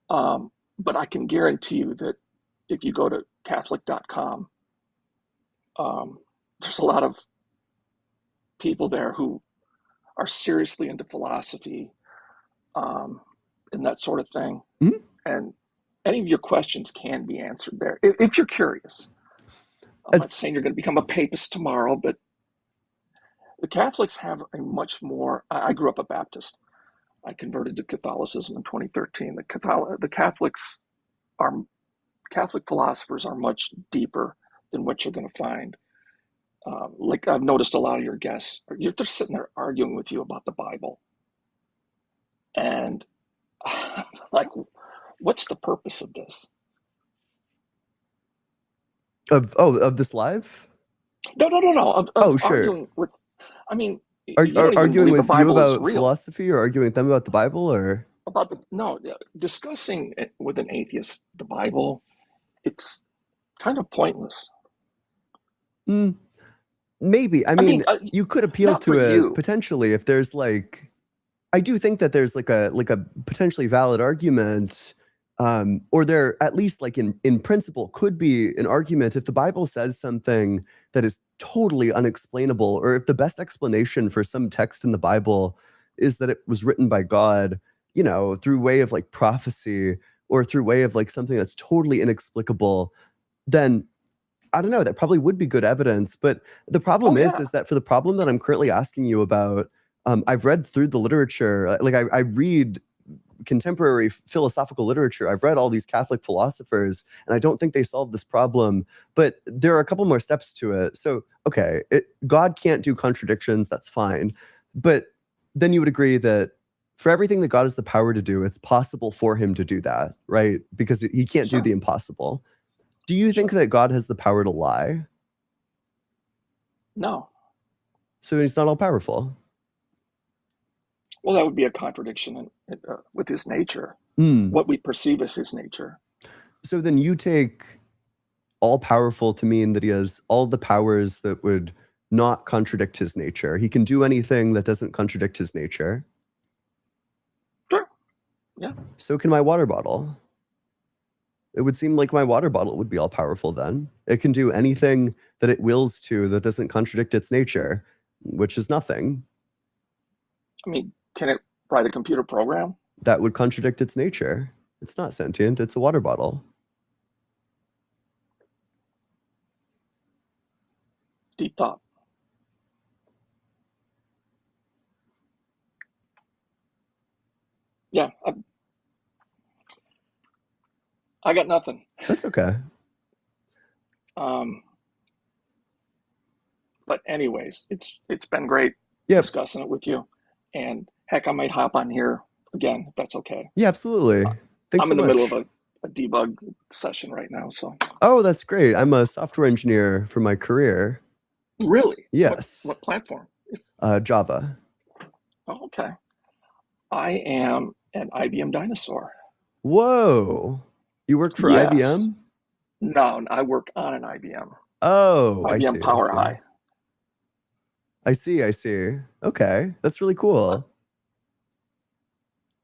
But I can guarantee you that if you go to Catholic.com, there's a lot of people there who are seriously into philosophy and that sort of thing. Mhm. And any of your questions can be answered there if you're curious. I'm not it's saying you're going to become a papist tomorrow, but the Catholics have a much more. I grew up a Baptist. I converted to Catholicism in 2013. Catholic philosophers are much deeper than what you're going to find like I've noticed a lot of your guests, they're sitting there arguing with you about the Bible. And like, what's the purpose of this? Of this live? No. Of Oh, sure. arguing with, I mean, Are you don't even arguing believe the with you Bible is about real. philosophy, or arguing with them about the Bible, or About discussing it with an atheist, the Bible, it's kind of pointless. maybe. I mean, you could appeal not to for it you. potentially if there's like, I do think that there's like a potentially valid argument, or there at least like in principle could be an argument if the Bible says something that is totally unexplainable, or if the best explanation for some text in the Bible is that it was written by God, you know, through way of like prophecy, or through way of like something that's totally inexplicable, then I don't know, that probably would be good evidence. But the problem is that for the problem that I'm currently asking you about, I've read through the literature. Like I read contemporary philosophical literature. I've read all these Catholic philosophers, and I don't think they solved this problem. But there are a couple more steps to it. So, okay, God can't do contradictions. That's fine. But then you would agree that for everything that God has the power to do, it's possible for him to do that, right? Because he can't do the impossible. Do you think that God has the power to lie? No. So he's not all powerful. Well, that would be a contradiction with his nature, what we perceive as his nature. So then you take all powerful to mean that he has all the powers that would not contradict his nature. He can do anything that doesn't contradict his nature. Sure. Yeah. So can my water bottle. It would seem like my water bottle would be all powerful then. It can do anything that it wills to that doesn't contradict its nature, which is nothing. I mean, can it write a computer program? That would contradict its nature. It's not sentient, it's a water bottle. Deep thought. Yeah. I got nothing. That's okay. But anyways, it's been great discussing it with you. And heck, I might hop on here again if that's okay. Yeah, absolutely. Thanks I'm so in the much. middle of a debug session right now, so. Oh, that's great. I'm a software engineer for my career. Really? Yes. What platform? Java. Oh, okay. I am an IBM dinosaur. Whoa. You work for Yes. IBM? No, I work on an IBM. Oh, I see. IBM Power High. I see. Okay, that's really cool.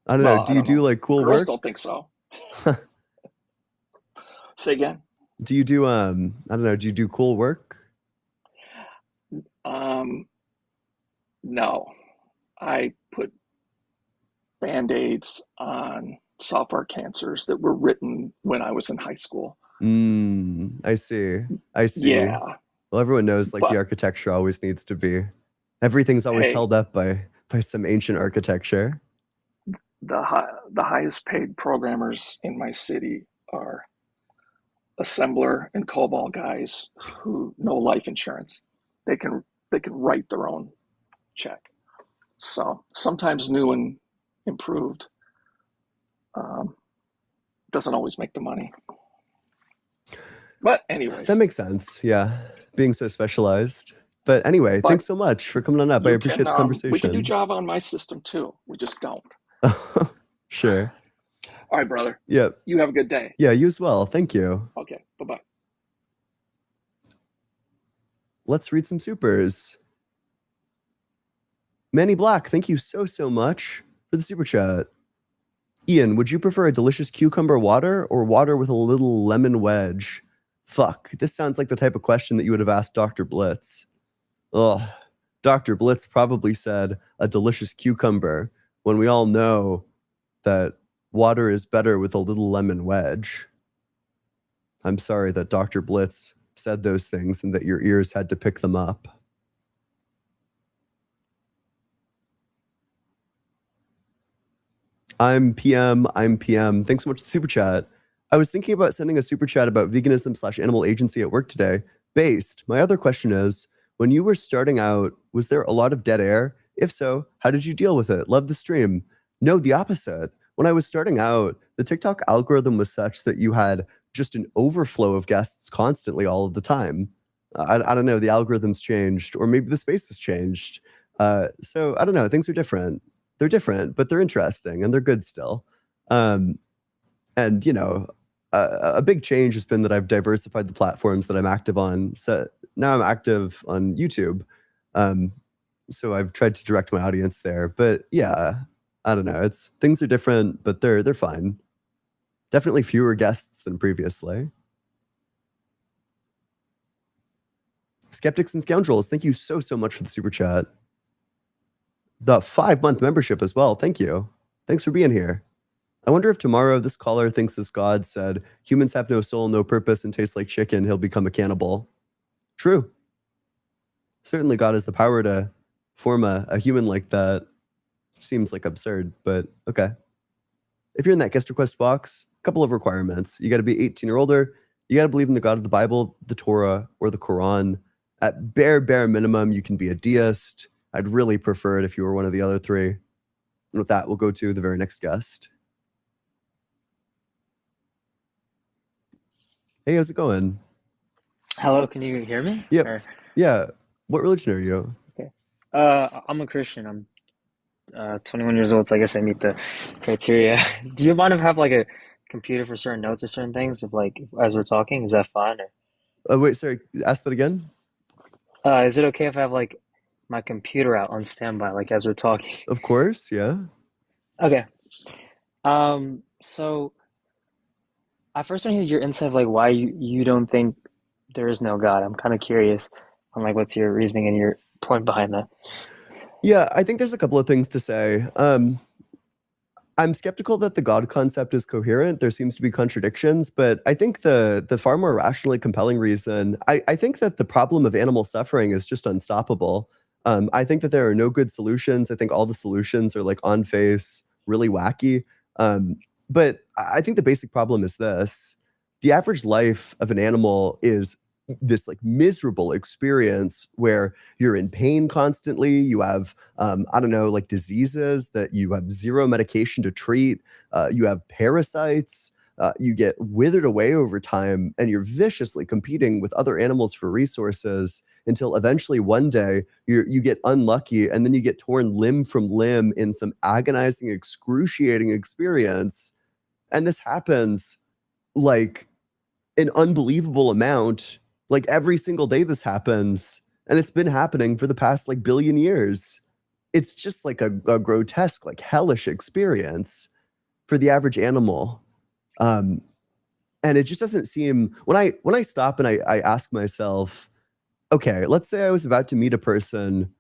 I don't Well, know. I Do you don't do know. like cool Girls work? don't think so. Say again? Do you do I don't know, do you do cool work? No. I put Band-Aids on software cancers that were written when I was in high school. I see. Yeah. Well, everyone knows like But- the architecture always needs to be, everything's always Hey. held up by some ancient architecture. The highest paid programmers in my city are assembler and COBOL guys who know life insurance. They can write their own check. So sometimes new and improved doesn't always make the money. But anyways, That makes sense. Yeah. Being so specialized. But anyway, But thanks so much for coming on up. I you appreciate can, the we can do conversation. Java on my system too. We just don't. Sure. All right, brother. Yep. You have a good day. Yeah, you as well. Thank you. Okay. Bye-bye. Let's read some supers. Manny Black, thank you so much for the super chat. Ian, would you prefer a delicious cucumber water or water with a little lemon wedge? Fuck, this sounds like the type of question that you would have asked Dr. Blitz. Ugh, Dr. Blitz probably said a delicious cucumber when we all know that water is better with a little lemon wedge. I'm sorry that Dr. Blitz said those things and that your ears had to pick them up. I'm PM. Thanks so much for the super chat. I was thinking about sending a super chat about veganism / animal agency at work today. Based. My other question is, When you were starting out, was there a lot of dead air? If so, how did you deal with it? Love the stream. No, the opposite. When I was starting out, the TikTok algorithm was such that you had just an overflow of guests constantly all of the time. I don't know, the algorithm's changed, or maybe the space has changed. So I don't know, things are different. They're different, but they're interesting and they're good still. And, you know, a big change has been that I've diversified the platforms that I'm active on. So now I'm active on YouTube. So I've tried to direct my audience there. But yeah, I don't know. It's things are different, but they're fine. Definitely fewer guests than previously. Skeptics and Scoundrels, thank you so much for the super chat. The 5-month membership as well. Thank you. Thanks for being here. I wonder if tomorrow this caller thinks as God said, humans have no soul, no purpose, and taste like chicken, he'll become a cannibal. True. Certainly God has the power to form a human like that. Seems like absurd, but okay. If you're in that guest request box, a couple of requirements. You got to be 18 or older. You got to believe in the God of the Bible, the Torah, or the Quran. At bare minimum, you can be a deist. I'd really prefer it if you were one of the other three. And with that, we'll go to the very next guest. Hey, how's it going? Hello, can you hear me? Yep. Or, Yeah. What religion are you? okay. I'm a Christian. I'm 21 years old, so I guess I meet the criteria. Do you mind if I have like a computer for certain notes or certain things, if like as we're talking? Is that fine? Or, Wait, sorry. Ask that again. is it okay if I have like my computer out on standby, like as we're talking? Of course, yeah. Okay. So I first want to hear your insight of like why you don't think there is no God. I'm kind of curious on like what's your reasoning and your point behind that. Yeah, I think there's a couple of things to say. I'm skeptical that the God concept is coherent. There seems to be contradictions, but I think the far more rationally compelling reason, I think that the problem of animal suffering is just unstoppable. I think that there are no good solutions. I think all the solutions are like on face, really wacky. But I think the basic problem is this. The average life of an animal is this like miserable experience where you're in pain constantly. You have, I don't know, like diseases that you have zero medication to treat. You have parasites. You get withered away over time, and you're viciously competing with other animals for resources until eventually one day you get unlucky, and then you get torn limb from limb in some agonizing, excruciating experience. And this happens like an unbelievable amount. Like every single day this happens, and it's been happening for the past like billion years. It's just like a grotesque, like hellish experience for the average animal. And it just doesn't seem, when I stop and I ask myself, okay, let's say I was about to meet a person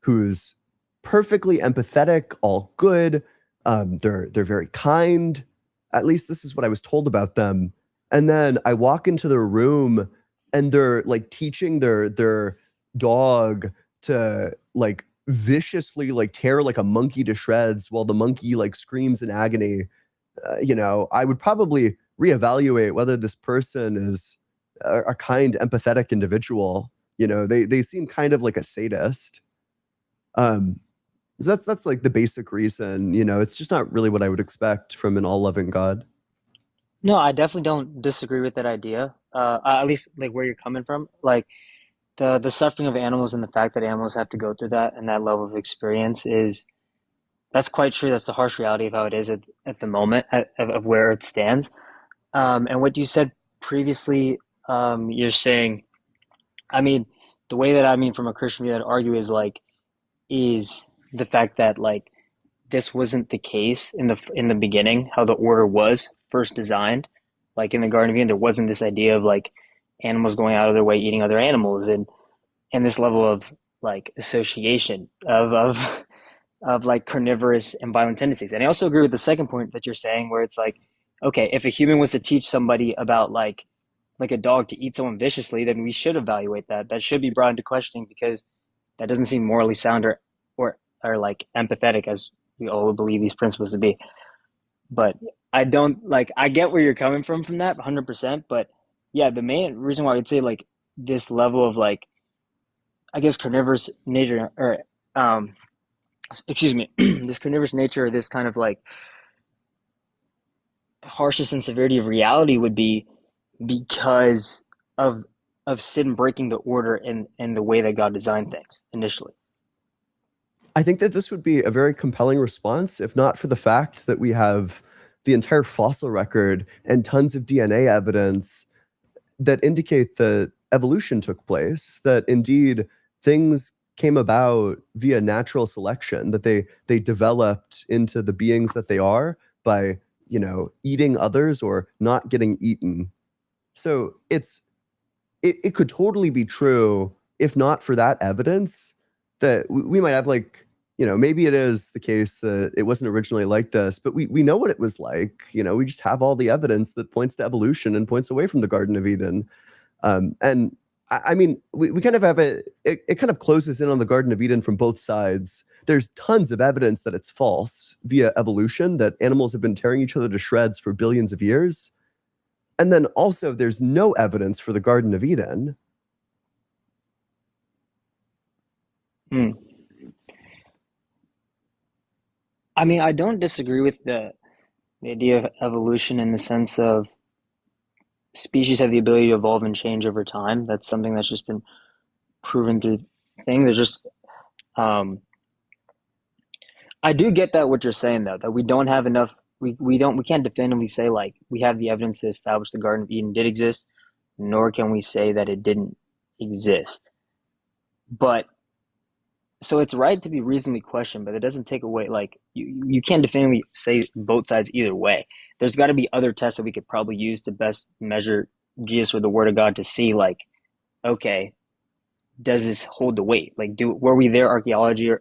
who's perfectly empathetic, all good. They're very kind. At least this is what I was told about them. And then I walk into their room and they're like teaching their dog to like viciously like tear like a monkey to shreds while the monkey like screams in agony. You know, I would probably reevaluate whether this person is a kind, empathetic individual. You know, they seem kind of like a sadist. So that's like the basic reason. You know, it's just not really what I would expect from an all-loving God. No, I definitely don't disagree with that idea. At least like where you're coming from. Like the suffering of animals and the fact that animals have to go through that and that level of experience that's quite true. That's the harsh reality of how it is at the moment of where it stands. And what you said previously, you're saying, I mean, the way that I mean from a Christian view, I'd argue is the fact that like this wasn't the case in the beginning, how the order was first designed. Like in the Garden of Eden, there wasn't this idea of like animals going out of their way eating other animals and this level of like association of like carnivorous and violent tendencies. And I also agree with the second point that you're saying, where it's like, okay, if a human was to teach somebody about like a dog to eat someone viciously, then we should evaluate that. That should be brought into questioning, because that doesn't seem morally sound or like empathetic as we all believe these principles to be. But I don't like, I get where you're coming from that 100%. But yeah, the main reason why I'd say like this level of like I guess, carnivorous nature, or excuse me, this carnivorous nature, this kind of like harshness and severity of reality would be because of sin breaking the order and the way that God designed things initially. I think that this would be a very compelling response, if not for the fact that we have the entire fossil record and tons of DNA evidence that indicate that evolution took place, that indeed things came about via natural selection, that they developed into the beings that they are by, eating others or not getting eaten. So it could totally be true, if not for that evidence, that we might have maybe it is the case that it wasn't originally like this, but we know what it was like. We just have all the evidence that points to evolution and points away from the Garden of Eden. And I mean, we kind of have it kind of closes in on the Garden of Eden from both sides. There's tons of evidence that it's false via evolution, that animals have been tearing each other to shreds for billions of years. And then also there's no evidence for the Garden of Eden. I mean, I don't disagree with the idea of evolution in the sense of species have the ability to evolve and change over time. That's something that's just been proven through things. There's just I do get that what you're saying though, that we don't have enough we can't definitively say like we have the evidence to establish the Garden of Eden did exist, nor can we say that it didn't exist. But so it's right to be reasonably questioned, but it doesn't take away like you can't definitively say both sides either way. There's got to be other tests that we could probably use to best measure Jesus or the Word of God to see like, okay, does this hold the weight? Like, were we there archaeology or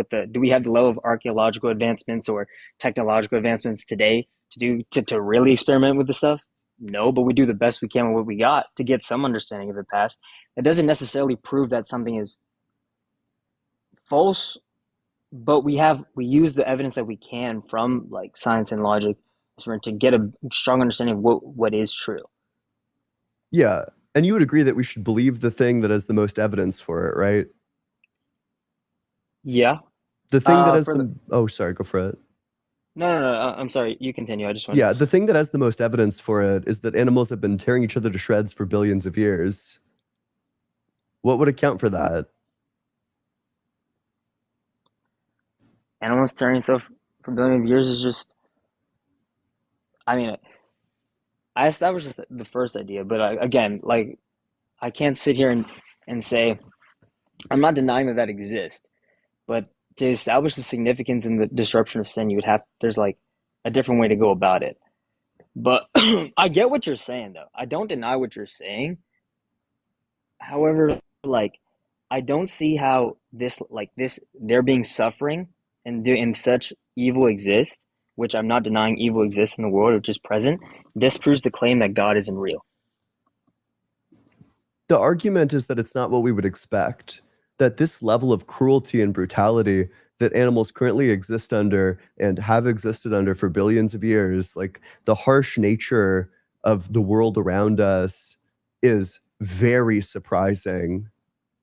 do we have the level of archaeological advancements or technological advancements today to really experiment with this stuff? No, but we do the best we can with what we got to get some understanding of the past. It doesn't necessarily prove that something is false, but we use the evidence that we can from like science and logic to get a strong understanding of what is true. Yeah, and you would agree that we should believe the thing that has the most evidence for it, right? Yeah. The thing that has oh, sorry, go for it. No, I'm sorry. You continue. I just want. Yeah, the thing that has the most evidence for it is that animals have been tearing each other to shreds for billions of years. What would account for that? Animals tearing stuff for billions of years is just. I mean, I established the first idea, but again, like, I can't sit here and say I'm not denying that exists, but to establish the significance and the disruption of sin, there's like a different way to go about it. But I get what you're saying, though. I don't deny what you're saying. However, like, I don't see how there being suffering and such evil exists, which I'm not denying evil exists in the world, which is present, disproves the claim that God isn't real. The argument is that it's not what we would expect, that this level of cruelty and brutality that animals currently exist under and have existed under for billions of years, like the harsh nature of the world around us is very surprising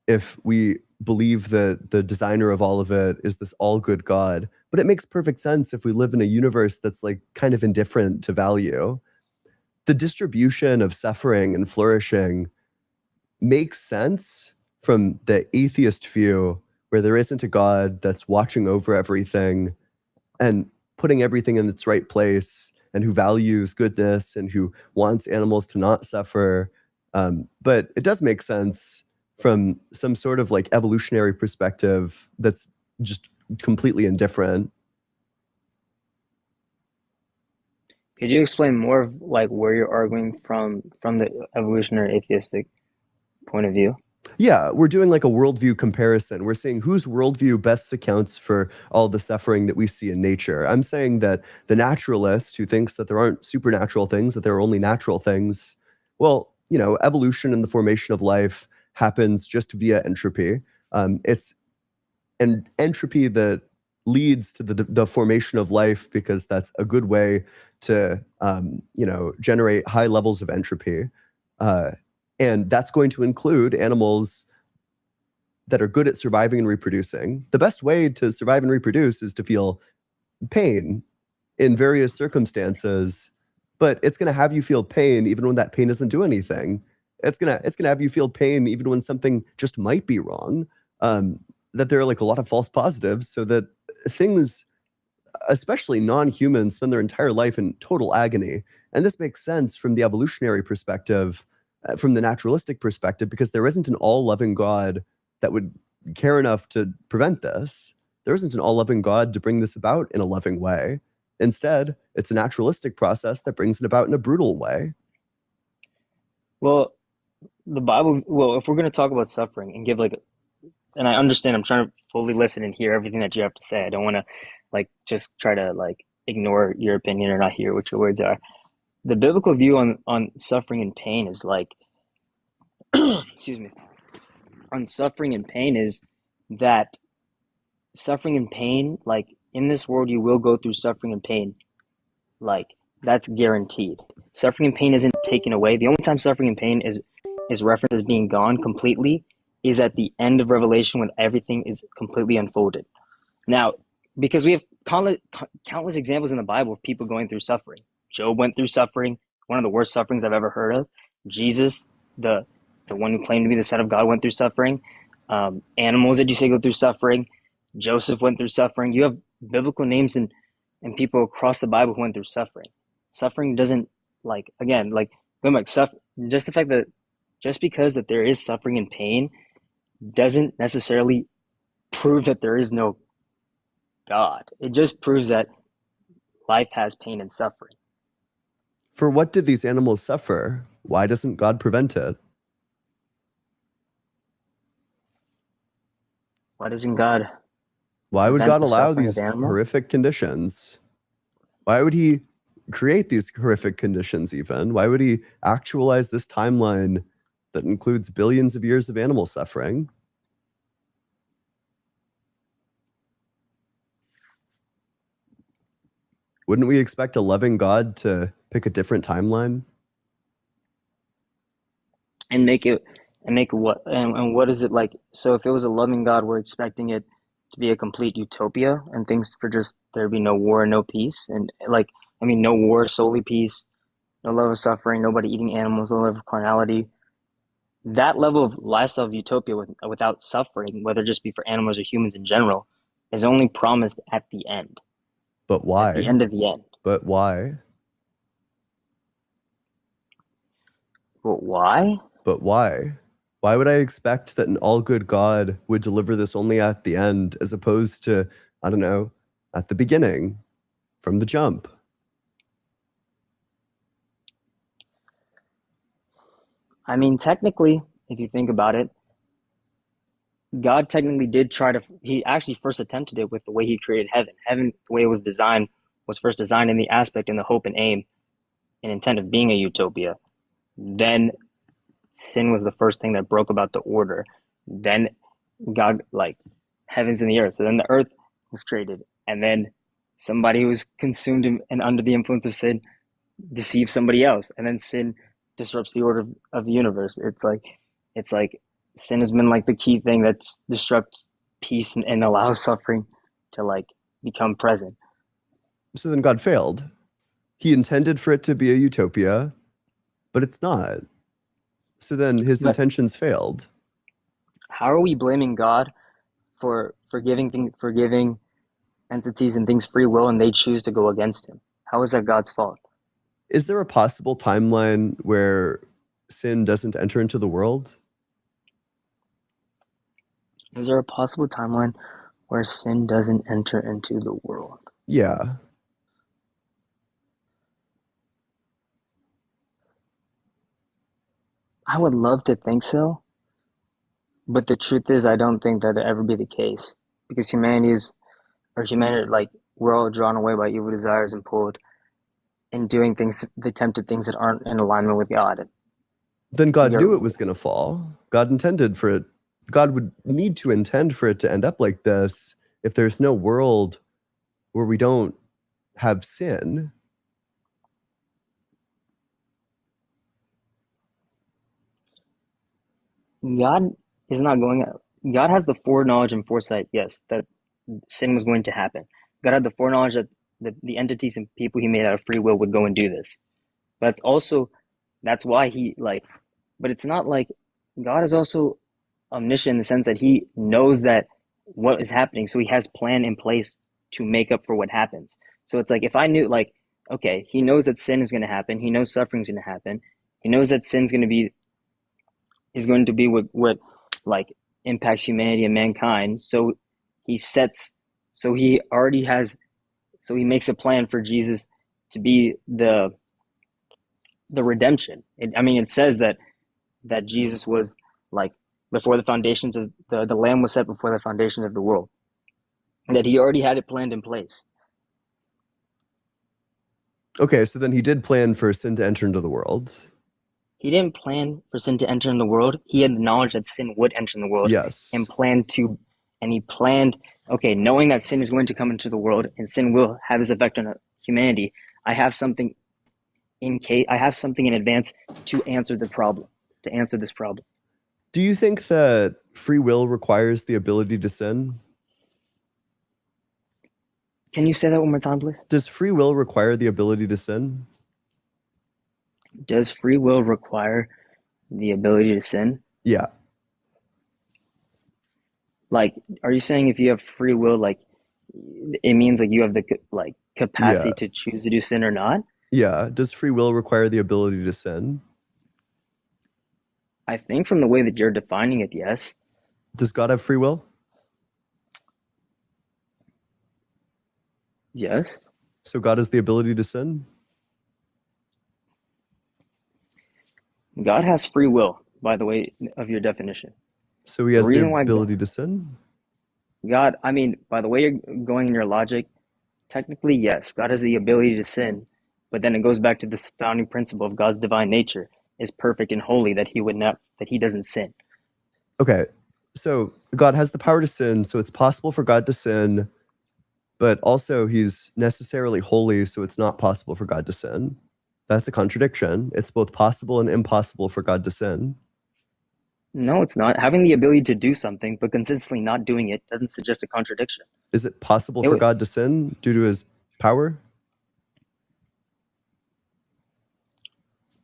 if we believe that the designer of all of it is this all good God. But it makes perfect sense if we live in a universe that's like kind of indifferent to value. The distribution of suffering and flourishing makes sense from the atheist view, where there isn't a God that's watching over everything and putting everything in its right place, and who values goodness and who wants animals to not suffer. But it does make sense from some sort of like evolutionary perspective that's just completely indifferent. Could you explain more of like where you're arguing from the evolutionary atheistic point of view? Yeah, we're doing like a worldview comparison. We're saying whose worldview best accounts for all the suffering that we see in nature. I'm saying that the naturalist who thinks that there aren't supernatural things, that there are only natural things, well, evolution and the formation of life happens just via entropy. It's an entropy that leads to the formation of life, because that's a good way to, generate high levels of entropy. And that's going to include animals that are good at surviving and reproducing. The best way to survive and reproduce is to feel pain in various circumstances, but it's going to have you feel pain even when that pain doesn't do anything. It's going to have you feel pain even when something just might be wrong. That there are like a lot of false positives, so that things, especially non-humans, spend their entire life in total agony. And this makes sense from the evolutionary perspective, from the naturalistic perspective, because there isn't an all-loving God that would care enough to prevent this. There isn't an all-loving God to bring this about in a loving way. Instead, it's a naturalistic process that brings it about in a brutal way. Well, the Bible, well, if we're going to talk about suffering and give like, and I understand, I'm trying to fully listen and hear everything that you have to say. I don't want to like just try to like ignore your opinion or not hear what your words are. The biblical view on suffering and pain is like, excuse me, on suffering and pain is that suffering and pain, like in this world, you will go through suffering and pain. Like that's guaranteed. Suffering and pain isn't taken away. The only time suffering and pain is referenced as being gone completely is at the end of Revelation when everything is completely unfolded. Now, because we have countless examples in the Bible of people going through suffering. Job went through suffering, one of the worst sufferings I've ever heard of. Jesus, the one who claimed to be the Son of God, went through suffering. Animals that you say go through suffering. Joseph went through suffering. You have biblical names and people across the Bible who went through suffering. Suffering doesn't, like, again, like going back, just the fact that just because that there is suffering and pain doesn't necessarily prove that there is no God. It just proves that life has pain and suffering. For what did these animals suffer? Why doesn't God prevent it? Why doesn't God Why would prevent God the allow suffering of these animals? horrific conditions? Why would he create these horrific conditions even? Why would he actualize this timeline that includes billions of years of animal suffering? Wouldn't we expect a loving God to pick a different timeline? And make it what, and what is it like? So if it was a loving God, we're expecting it to be a complete utopia and things for just there be no war, no peace, and like, I mean, no war, solely peace, no love of suffering, nobody eating animals, no love of carnality. That level of lifestyle of utopia without suffering, whether it just be for animals or humans in general, is only promised at the end. But At the why? end of the end. But why? But why? But why? Why would I expect that an all good God would deliver this only at the end as opposed to, I don't know, at the beginning, from the jump? I mean, technically, if you think about it, God technically did he actually first attempted it with the way he created heaven. Heaven, the way it was designed, was first designed in the aspect and the hope and aim and intent of being a utopia. Then sin was the first thing that broke about the order. Then God, like, heavens and the earth. So then the earth was created. And then somebody who was consumed and under the influence of sin deceives somebody else. And then sin disrupts the order of the universe. It's like sin has been like the key thing that disrupts peace and allows suffering to like become present. So then God failed. He intended for it to be a utopia, but it's not. So then his But intentions failed. how are we blaming God for forgiving entities and things free will and they choose to go against him? How is that God's fault? Is there a possible timeline where sin doesn't enter into the world? Is there a possible timeline where sin doesn't enter into the world? Yeah. I would love to think so, but the truth is I don't think that'll ever be the case because humanity, like, we're all drawn away by evil desires and pulled in doing things, the tempted things that aren't in alignment with God. Then God knew it was going to fall. God intended for it. God would need to intend for it to end up like this if there's no world where we don't have sin. God is not going God has the foreknowledge and foresight, yes, that sin was going to happen. God had the foreknowledge that the entities and people he made out of free will would go and do this. But that's why he like, but it's not like God is also omniscient in the sense that he knows that what is happening, so he has plan in place to make up for what happens. So it's like if I knew, like, okay, he knows that sin is going to happen, he knows suffering is going to happen, he knows that sin's going to be is going to be what like impacts humanity and mankind. So he makes a plan for Jesus to be the redemption. It says that Jesus was like before the foundations of the lamb was set before the foundations of the world, that he already had it planned in place. Okay, so then he did plan for sin to enter into the world. He didn't plan for sin to enter in the world. He had the knowledge that sin would enter in the world. Yes. And he planned, okay, knowing that sin is going to come into the world and sin will have this effect on humanity, I have something in advance to answer this problem. Do you think that free will requires the ability to sin? Can you say that one more time, please? Does free will require the ability to sin? Does free will require the ability to sin? Yeah. Like, are you saying if you have free will, like, it means like you have the capacity Yeah. to choose to do sin or not? Yeah. Does free will require the ability to sin? I think from the way that you're defining it, yes. Does God have free will? Yes. So God has the ability to sin? God has free will, by the way of your definition. So he The has the reason why ability to sin? God, by the way you're going in your logic, technically, yes, God has the ability to sin, but then it goes back to this founding principle of God's divine nature is perfect and holy, that he doesn't sin. Okay. So God has the power to sin, so it's possible for God to sin, but also he's necessarily holy, so it's not possible for God to sin. That's a contradiction. It's both possible and impossible for God to sin. No, it's not. Having the ability to do something, but consistently not doing it doesn't suggest a contradiction. Is it possible for God to sin due to his power?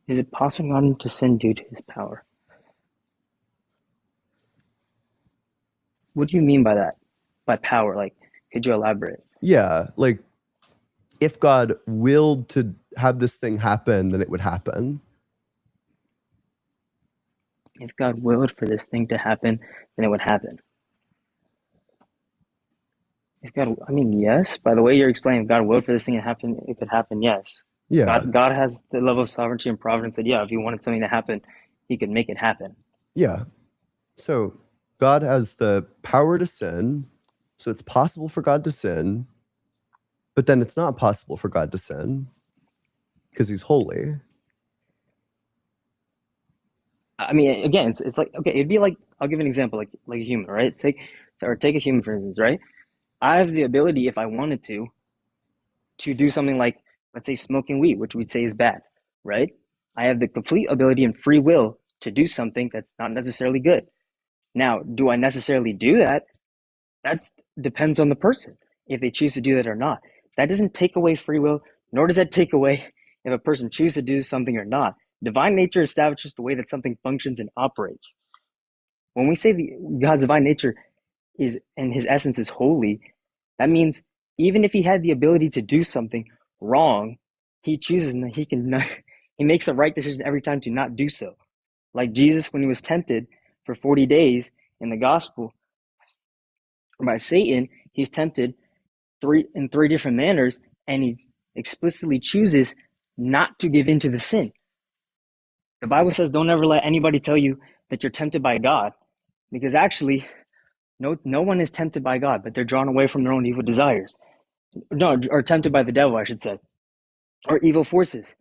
Is it possible for God to sin due to his power? What do you mean by that? By power? Like, could you elaborate? Yeah, like if God willed to have this thing happen, then it would happen. If God willed for this thing to happen, then it would happen. Yes. By the way you're explaining, if God willed for this thing to happen, it could happen, yes. Yeah. God has the level of sovereignty and providence that, yeah, if he wanted something to happen, he could make it happen. Yeah. So God has the power to sin, so it's possible for God to sin, but then it's not possible for God to sin because he's holy. Again, it's like, okay, it'd be like, I'll give an example, like a human, right? Take a human, for instance, right? I have the ability, if I wanted to do something like, let's say, smoking weed, which we'd say is bad, right? I have the complete ability and free will to do something that's not necessarily good. Now, do I necessarily do that? That depends on the person, if they choose to do that or not. That doesn't take away free will, nor does that take away if a person chooses to do something or not. Divine nature establishes the way that something functions and operates. When we say God's divine nature is, and his essence is holy, that means even if he had the ability to do something wrong, he chooses and he makes the right decision every time to not do so. Like Jesus, when he was tempted for 40 days in the gospel by Satan, he's tempted in three different manners, and he explicitly chooses not to give in to the sin. The Bible says don't ever let anybody tell you that you're tempted by God, because actually no one is tempted by God, but they're drawn away from their own evil desires. No, or tempted by the devil, I should say, or evil forces.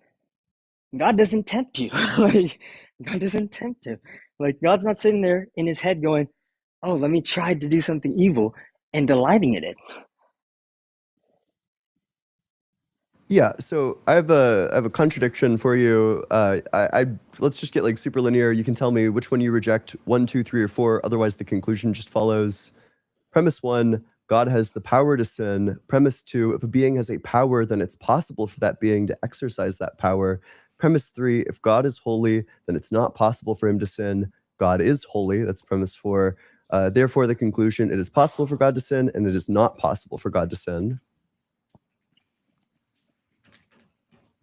God doesn't tempt you. God doesn't tempt you. Like, God's not sitting there in his head going, oh, let me try to do something evil and delighting in it. Yeah, so I have a contradiction for you. I let's just get like super linear. You can tell me which one you reject, 1, 2, 3, or 4. Otherwise, the conclusion just follows. Premise 1, God has the power to sin. Premise 2, if a being has a power, then it's possible for that being to exercise that power. Premise 3, if God is holy, then it's not possible for him to sin. God is holy. That's premise 4. Therefore, the conclusion, it is possible for God to sin, and it is not possible for God to sin.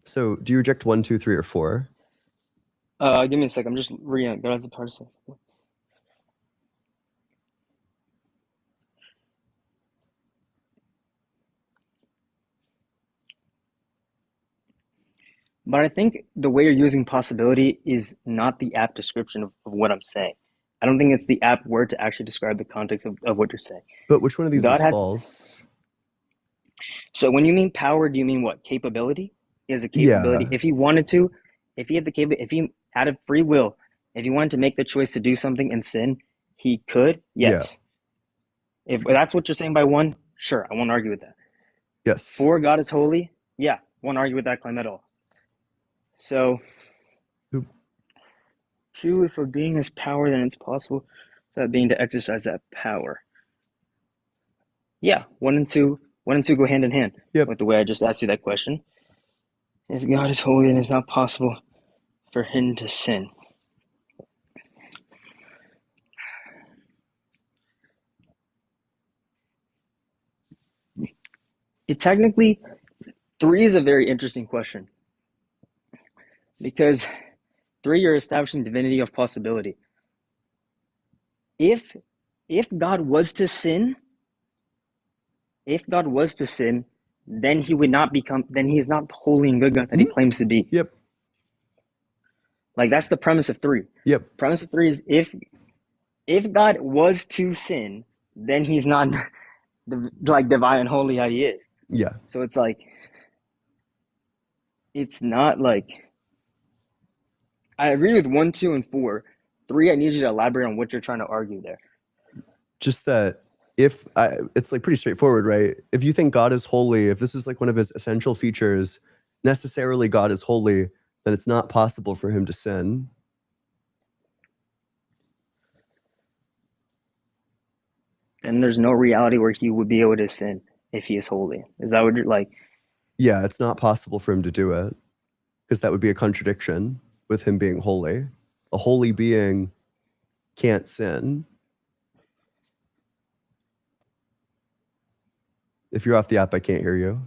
So, do you reject 1, 2, 3, or 4? Give me a sec. I'm just reading it. God has the power to sin. But I think the way you're using possibility is not the apt description of what I'm saying. I don't think it's the apt word to actually describe the context of what you're saying. But which one of these God is has. false? So when you mean power, do you mean what? Capability? He has a capability. Yeah, If he wanted to, if he had the capability, if he had a free will, if he wanted to make the choice to do something and sin, he could. yeah, Yes. If that's what you're saying by 1, sure, I won't argue with that. yes. 4, God is holy. Yeah, won't argue with that claim at all. So Oop. 2, if a being has power, then it's possible for that being to exercise that power. Yeah, 1 and 2 go hand in hand Yep. with the way I just asked you that question. If God is holy, then it's not possible for him to sin. It technically, 3 is a very interesting question because 3, you're establishing divinity of possibility. If God was to sin, then he would not become. Then he is not the holy and good God that he claims to be. Yep. Like that's the premise of 3. Yep. Premise of 3 is if God was to sin, then he's not like divine and holy how he is. Yeah. So it's like it's not like I agree with 1, 2, and 4. 3, I need you to elaborate on what you're trying to argue there. Just that it's like pretty straightforward, right? If you think God is holy, if this is like one of his essential features, necessarily God is holy, then it's not possible for him to sin. Then there's no reality where he would be able to sin if he is holy. Is that what you're like? Yeah, it's not possible for him to do it because that would be a contradiction with him being holy. A holy being can't sin. If you're off the app, I can't hear you.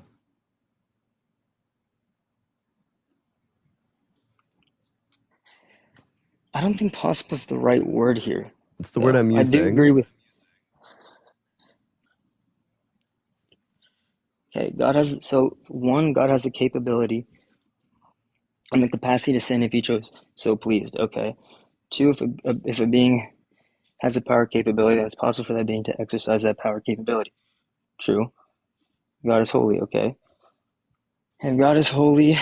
I don't think possible is the right word here. It's the word I'm I do agree using. with. Okay, God has so 1, God has the capability and the capacity to sin if he chose so pleased. Okay. 2, if a being has a power capability, then it's possible for that being to exercise that power capability. True. God is holy. Okay. If God is holy,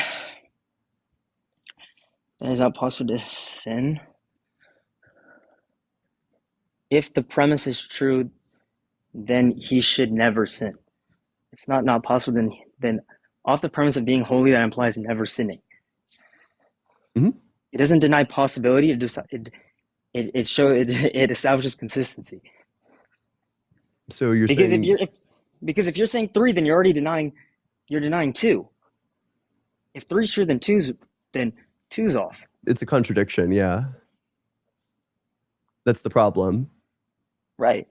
then it's not possible to sin. If the premise is true, then he should never sin. It's not possible. Then off the premise of being holy, that implies never sinning. Mhm. It doesn't deny possibility. It establishes consistency. So you're Because saying if you're saying 3, then you're already denying 2. If 3 is true, then 2's off. it's a contradiction, yeah. That's the problem. Right.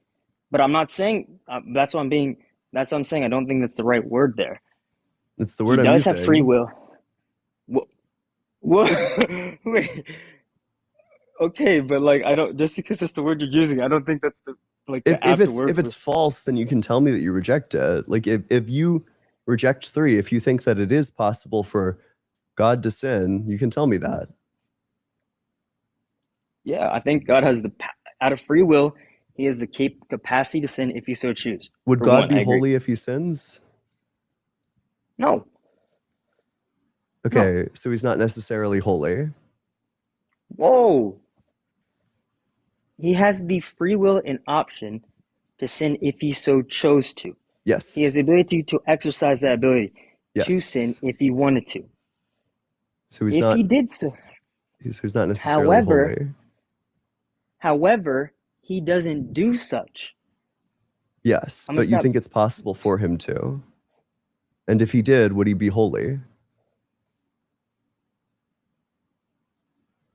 But I'm not saying that's what I'm saying. I don't think that's the right word there. It's the He word I'm does have free using. will. What? Wait. Okay, but like I don't just because it's the word you're using, I don't think that's the apt word If it's false, then you can tell me that you reject it. Like if you reject 3, if you think that it is possible for God to sin, you can tell me that. Yeah, I think God has out of free will, he has the capacity to sin if he so choose. Would For God 1, be I agree. holy if he sins? No. Okay, so he's not necessarily holy. Whoa. He has the free will and option to sin if he so chose to. Yes. He has the ability to exercise that ability. to sin Yes. if he wanted to. So he's If not he did so, he's not necessarily holy. however, he doesn't do such. Yes, I'm gonna but you stop. think it's possible for him to. And if he did, would he be holy?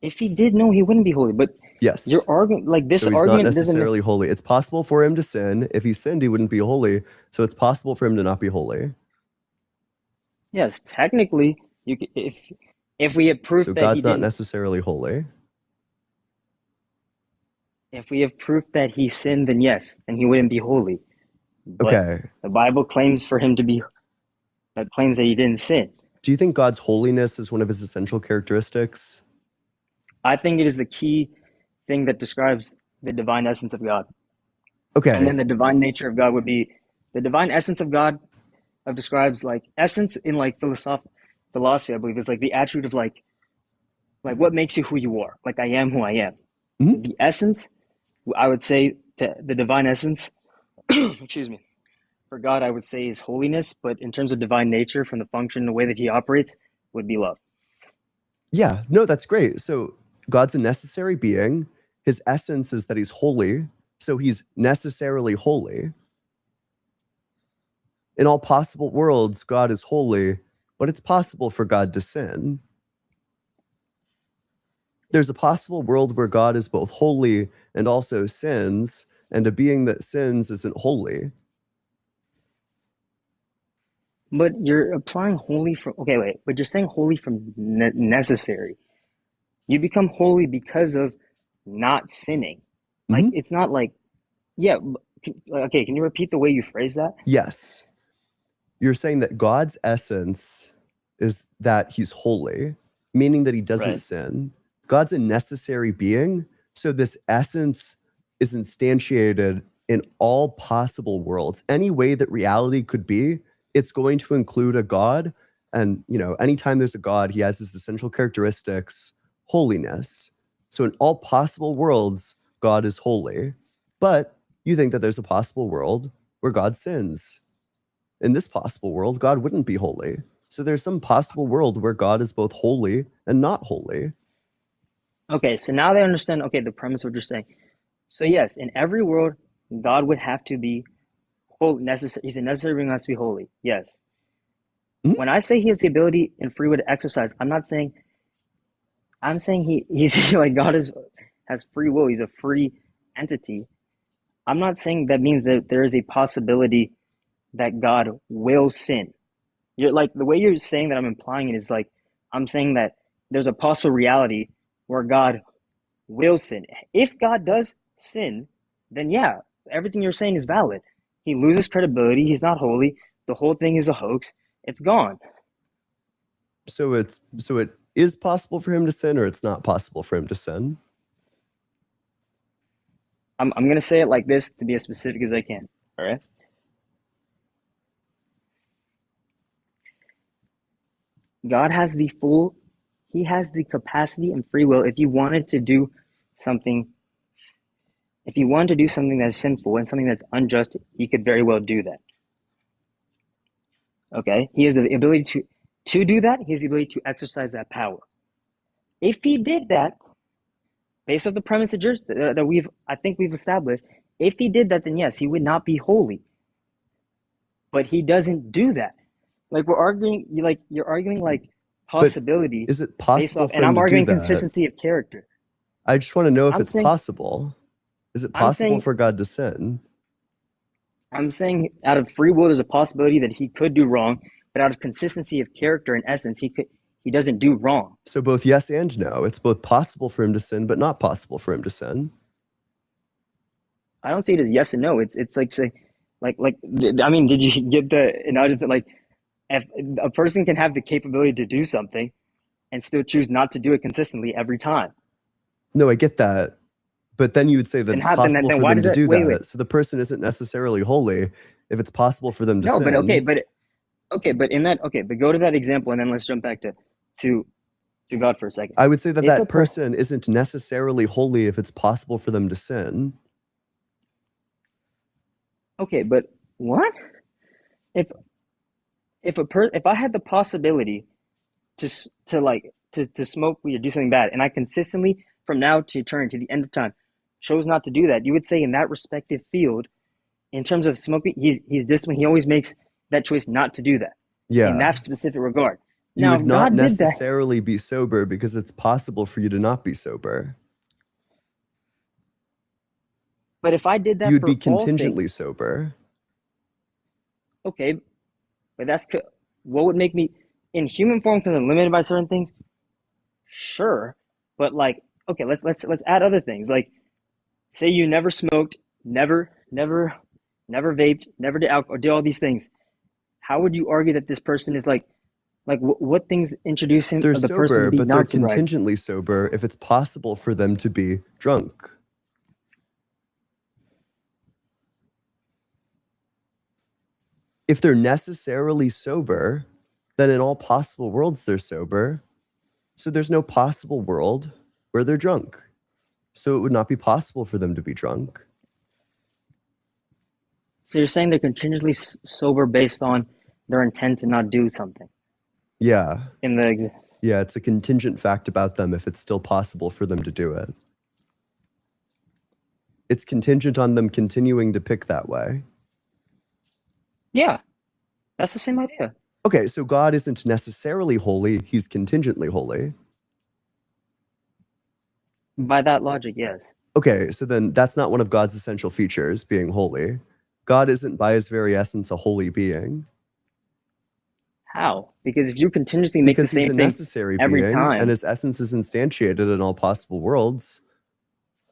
If he did, no, he wouldn't be holy. But Yes. your argument, like this So he's not argument, doesn't. necessarily holy. It's possible for him to sin. If he sinned, he wouldn't be holy. So it's possible for him to not be holy. Yes, technically, you could, if we have proof So that he God's not didn't, necessarily holy. if we have proof that he sinned, then yes, then he wouldn't be holy. But Okay. the Bible claims for him to be, that claims that he didn't sin. Do you think God's holiness is one of his essential characteristics? I think it is the key thing that describes the divine essence of God. Okay. And then the divine nature of God would be the divine essence of God describes like essence in like philosophy, I believe, is like the attribute of like what makes you who you are. Like I am who I am. Mhm. The essence, I would say the divine essence, excuse me, for God, I would say is holiness, but in terms of divine nature, from the function, the way that he operates, would be love. Yeah, no, that's great. So God's a necessary being. His essence is that he's holy. So he's necessarily holy. In all possible worlds, God is holy, but it's possible for God to sin. There's a possible world where God is both holy and also sins, and a being that sins isn't holy. But you're applying holy from, okay, wait, but you're saying holy from necessary. You become holy because of not sinning. Like, Mhm. it's not like, yeah, okay, can you repeat the way you phrase that? Yes. You're saying that God's essence is that he's holy, meaning that he doesn't Right. sin. God's a necessary being, so this essence is instantiated in all possible worlds. Any way that reality could be, it's going to include a God. And, anytime there's a God, he has his essential characteristics, holiness. So in all possible worlds, God is holy. But you think that there's a possible world where God sins. In this possible world, God wouldn't be holy. So there's some possible world where God is both holy and not holy. Okay, so now they understand, okay, the premise of what you're saying. So yes, in every world, God would have to be holy, necessary. He's a necessary being, has to be holy. Yes. Mhm. When I say he has the ability and free will to exercise, I'm saying he's like God has free will. He's a free entity. I'm not saying that means that there is a possibility that God will sin. You're like the way you're saying that I'm implying it is like I'm saying that there's a possible reality where God will sin. If God does sin, then yeah, everything you're saying is valid. He loses credibility. He's not holy. The whole thing is a hoax. It's gone. So it is possible for him to sin, or it's not possible for him to sin? I'm going to say it like this to be as specific as I can. All right. God has he has the capacity and free will. If he wanted to do something that's sinful and something that's unjust, he could very well do that. Okay. He has the ability to do that. He has the ability to exercise that power. If he did that, based off the premise that I think we've established, if he did that, then yes, he would not be holy. But he doesn't do that. Like you're arguing like possibility. But is it based possible off, for and him I'm to do arguing that? consistency of character. I just want to know if I'm it's saying- possible. Is it I'm possible saying- for God to sin? I'm saying out of free will, there's a possibility that he could do wrong, but out of consistency of character and essence, he doesn't do wrong. So both yes and no. It's both possible for him to sin, but not possible for him to sin. I don't see it as yes and no. It's like say, like I mean, did you get the analogy that like if a person can have the capability to do something and still choose not to do it consistently every time? No, I get that. But then you would say that Then it's how- then- possible then for why them does to that- do wait, that. wait. So the person isn't necessarily holy if it's possible for them to No, sin. but but go to that example and then let's jump back to God for a second. I would say that If a that person isn't necessarily holy if it's possible for them to sin. Okay, but what? if I had the possibility to smoke weed or do something bad, and I consistently from now to eternity to the end of time chose not to do that, you would say in that respective field, in terms of smoking, he's disciplined. He always makes that choice not to do that in Yeah. that specific regard. You Now, would if not God did that, necessarily be sober because it's possible for you to not be sober. but if I did that You'd for be all things, contingently sober. okay, but what would make me in human form because I'm limited by certain things. Sure, but like, okay, let's add other things. Like, say you never smoked, never vaped, never did alcohol, or did all these things. How would you argue that this person is like what things introduce him They're or the person to sober, be but they're not sobriety? contingently sober if it's possible for them to be drunk. If they're necessarily sober, then in all possible worlds they're sober. So there's no possible world where they're drunk. So it would not be possible for them to be drunk. So you're saying they're contingently sober based on their intent to not do something Yeah. in the Yeah, it's a contingent fact about them if it's still possible for them to do it. It's contingent on them continuing to pick that way. yeah, that's the same idea. Okay, so God isn't necessarily holy, he's contingently holy. By that logic, yes. Okay, so then that's not one of God's essential features, being holy. God isn't by his very essence a holy being. How? Because if you continuously make the Because he's a same thing necessary every being, time, and his essence is instantiated in all possible worlds.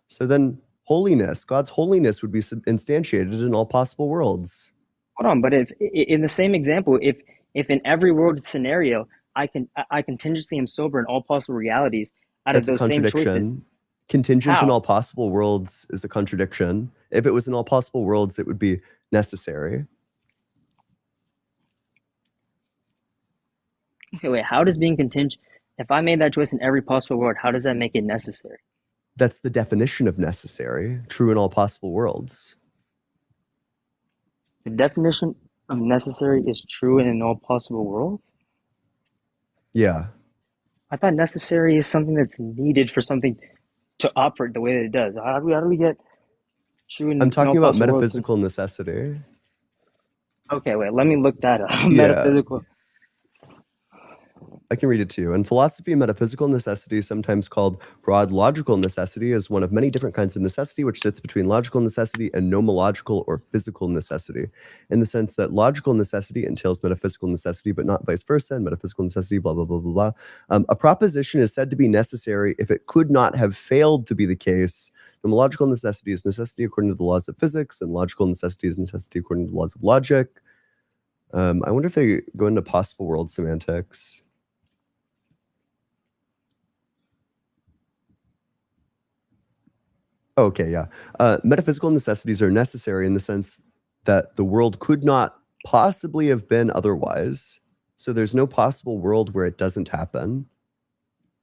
So then holiness, God's holiness would be instantiated in all possible worlds. hold on. But if in the same example, if in every world scenario I continuously am sober in all possible realities out of That's a those same choices, contradiction. Contingent in how? all possible worlds is a contradiction. If it was in all possible worlds, it would be necessary. Okay, wait. How does being contingent? If I made that choice in every possible world, how does that make it necessary? That's the definition of necessary, true in all possible worlds. The definition of necessary is true in all possible worlds? Yeah. I thought necessary is something that's needed for something to operate the way that it does. How do we get true in I'm all talking about possible worlds? metaphysical necessity. Okay, wait, let me look that up. Yeah. Metaphysical. I can read it to you. In philosophy, metaphysical necessity, sometimes called broad logical necessity, is one of many different kinds of necessity which sits between logical necessity and nomological or physical necessity, in the sense that logical necessity entails metaphysical necessity, but not vice versa, and metaphysical necessity, blah, blah, blah, blah, blah. A proposition is said to be necessary if it could not have failed to be the case. Nomological necessity is necessity according to the laws of physics, and logical necessity is necessity according to the laws of logic. I wonder if they go into possible world semantics. Okay, yeah. Metaphysical necessities are necessary in the sense that the world could not possibly have been otherwise. So there's no possible world where it doesn't happen.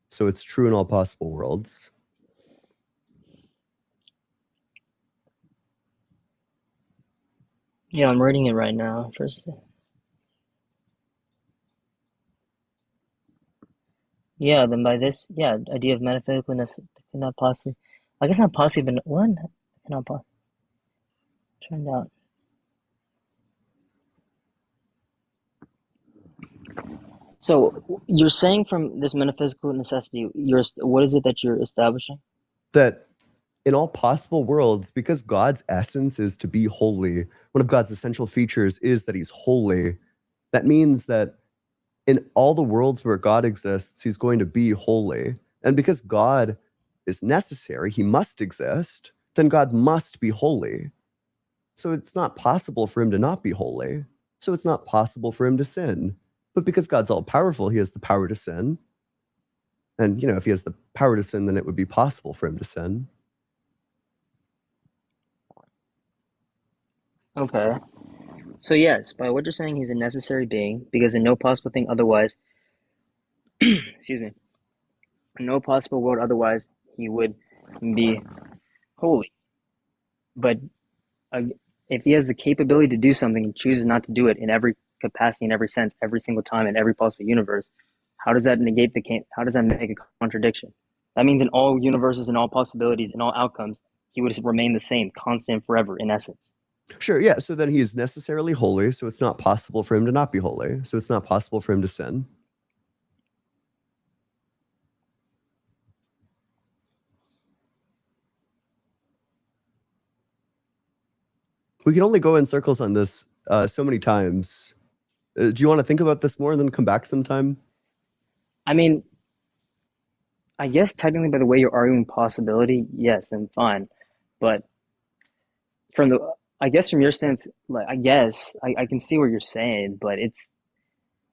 So it's true in all possible worlds. Yeah, I'm reading it right now. First, yeah, then by this, yeah, idea of metaphysical necessity cannot possibly, I guess not possibly, but what? Cannot possibly. Turned out. So you're saying from this metaphysical necessity, what is it that you're establishing? That in all possible worlds, because God's essence is to be holy, one of God's essential features is that he's holy. That means that in all the worlds where God exists, he's going to be holy. And because God is necessary, he must exist, then God must be holy. So it's not possible for him to not be holy. So it's not possible for him to sin. But because God's all powerful, he has the power to sin. And, if he has the power to sin, then it would be possible for him to sin. Okay. So yes, by what you're saying, he's a necessary being, because in no possible thing otherwise, excuse me, in no possible world otherwise, he would be holy. But if he has the capability to do something and chooses not to do it in every capacity in every sense, every single time in every possible universe, how does that negate how does that make a contradiction? That means in all universes, in all possibilities, in all outcomes, he would remain the same, constant forever in essence. Sure, yeah. So then he's necessarily holy, so it's not possible for him to not be holy. So it's not possible for him to sin. We can only go in circles on this so many times. Do you want to think about this more and then come back sometime? I mean, I guess technically by the way you're arguing possibility, yes, then fine. But I guess from your stance, like I can see what you're saying, but it's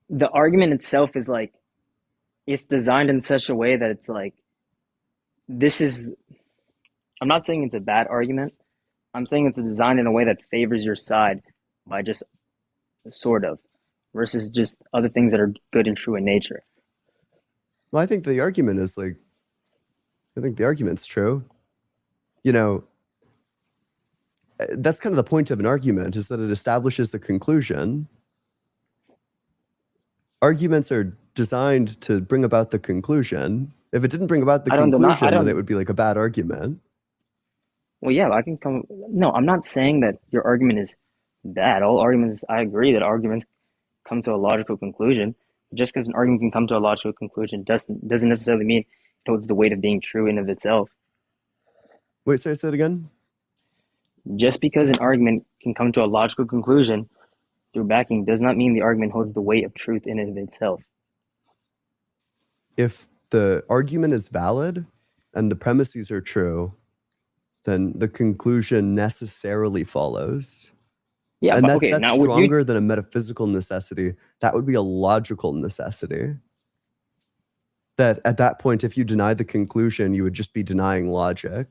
the argument itself is like it's designed in such a way that it's like I'm not saying it's a bad argument. I'm saying it's designed in a way that favors your side by just sort of versus just other things that are good and true in nature. Well, I think the argument is like, I think the argument's true. You know, that's kind of the point of an argument, is that it establishes a conclusion. Arguments are designed to bring about the conclusion. If it didn't bring about the conclusion, then it would be like a bad argument. Well, yeah, no, I'm not saying that your argument is bad. All arguments, I agree that arguments come to a logical conclusion. Just because an argument can come to a logical conclusion doesn't necessarily mean it holds the weight of being true in of itself. Wait, sorry, say it again? Just because an argument can come to a logical conclusion through backing does not mean the argument holds the weight of truth in and of itself. If the argument is valid and the premises are true, then the conclusion necessarily follows. Yeah, and but that's okay, now stronger than a metaphysical necessity. That would be a logical necessity. That at that point, if you deny the conclusion, you would just be denying logic.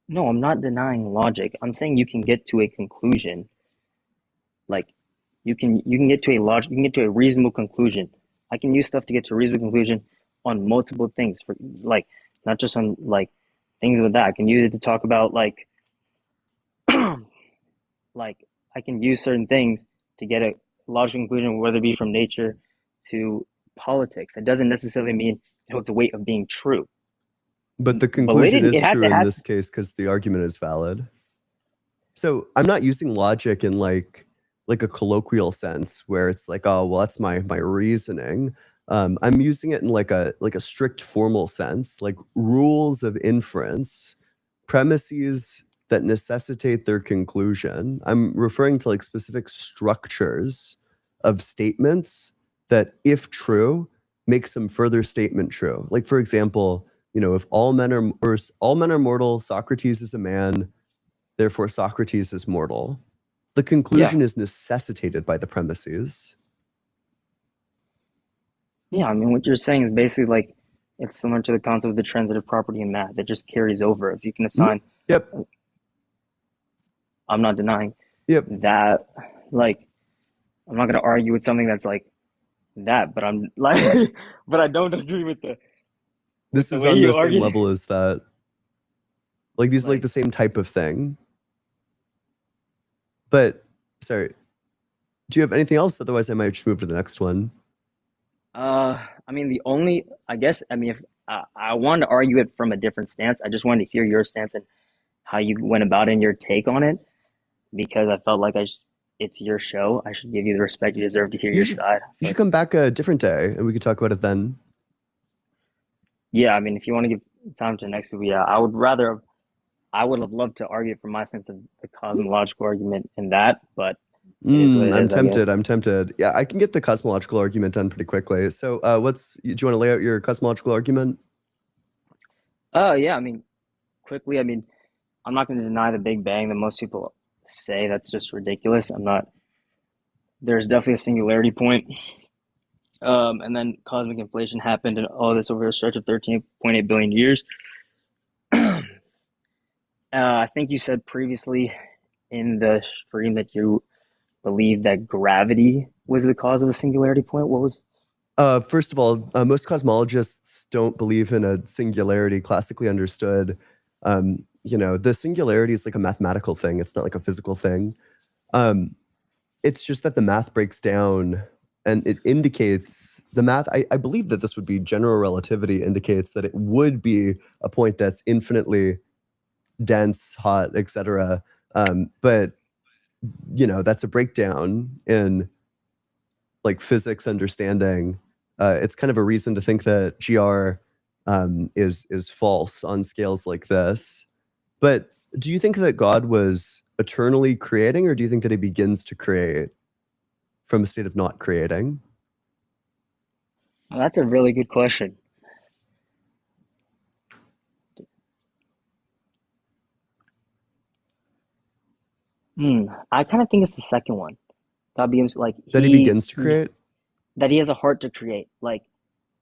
No, I'm not denying logic. I'm saying you can get to a conclusion. Like you can get to a reasonable conclusion. I can use stuff to get to a reasonable conclusion on multiple things, for like not just on like things with that. I can use it to talk about like like I can use certain things to get a logical conclusion, whether it be from nature to politics. It doesn't necessarily mean it holds the weight of being true. But the conclusion is true in this case because the argument is valid. So I'm not using logic in like a colloquial sense where it's like, oh, well, that's my reasoning. I'm using it in like a strict formal sense, like rules of inference, premises that necessitate their conclusion. I'm referring to like specific structures of statements that, if true, make some further statement true. Like, for example, you know, if all men are mortal, Socrates is a man, therefore Socrates is mortal. The conclusion is necessitated by the premises. Yeah, I mean, what you're saying is basically like it's similar to the concept of the transitive property in math that just carries over. If you can assign, I'm not denying that. Like, I'm not going to argue with something that's like that, but I'm like, but I don't agree with the. This is on the same level as that. Like these are like the same type of thing. But sorry, do you have anything else? Otherwise, I might just move to the next one. I mean, if I wanted to argue it from a different stance. I just wanted to hear your stance and how you went about it and your take on it, because I felt like it's your show. I should give you the respect you deserve to hear your side. You should come back a different day and we could talk about it then. Yeah, I mean, if you want to give time to the next people, yeah, I would have loved to argue from my sense of the cosmological argument in that, but I'm tempted. Yeah, I can get the cosmological argument done pretty quickly. So do you want to lay out your cosmological argument? Yeah, I mean, quickly, I mean, I'm not going to deny the Big Bang that most people say. That's just ridiculous. There's definitely a singularity point. And then cosmic inflation happened and all this over a stretch of 13.8 billion years. I think you said previously in the stream that you believe that gravity was the cause of the singularity point. What was? First of all, most cosmologists don't believe in a singularity classically understood. You know, the singularity is like a mathematical thing. It's not like a physical thing. It's just that the math breaks down and it indicates the math. I believe that this would be general relativity indicates that it would be a point that's infinitely dense, hot, etc. But that's a breakdown in like physics understanding. It's kind of a reason to think that GR is false on scales like this. But do you think that God was eternally creating, or do you think that he begins to create from a state of not creating? Well, that's a really good question. I kind of think it's the second one. God begins like That he begins to he create? that he has a heart to create, like,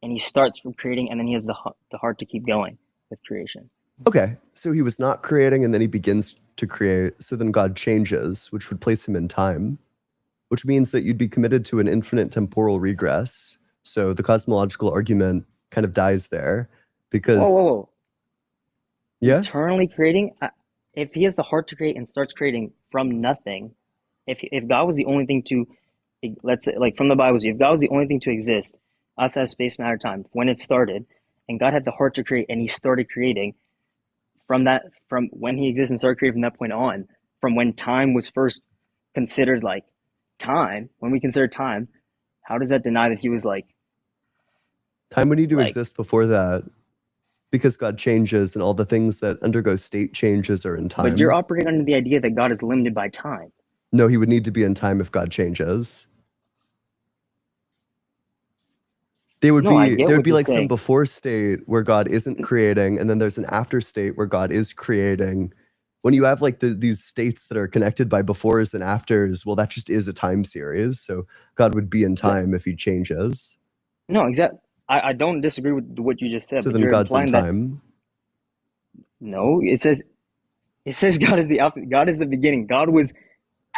and he starts from creating, and then he has the heart to keep going with creation. Okay, so he was not creating and then he begins to create. So then God changes, which would place him in time, which means that you'd be committed to an infinite temporal regress. So the cosmological argument kind of dies there because. Whoa. Yeah? Eternally creating? If he has the heart to create and starts creating from nothing, if God was the only thing to, let's say, like from the Bible, if God was the only thing to exist outside of space, matter, time, when it started, and God had the heart to create and he started creating, from when he exists and started creating from that point on, from when time was first considered like time, when we consider time, how does that deny that he was like time would need to exist before that because God changes and all the things that undergo state changes are in time. But you're operating under the idea that God is limited by time. No, he would need to be in time if God changes. There would be like some before state where God isn't creating, and then there's an after state where God is creating. When you have like these states that are connected by befores and afters, well, that just is a time series. So God would be in time if he changes. No, exactly. I don't disagree with what you just said. So but then God's in time. No, it says God is God is the beginning. God was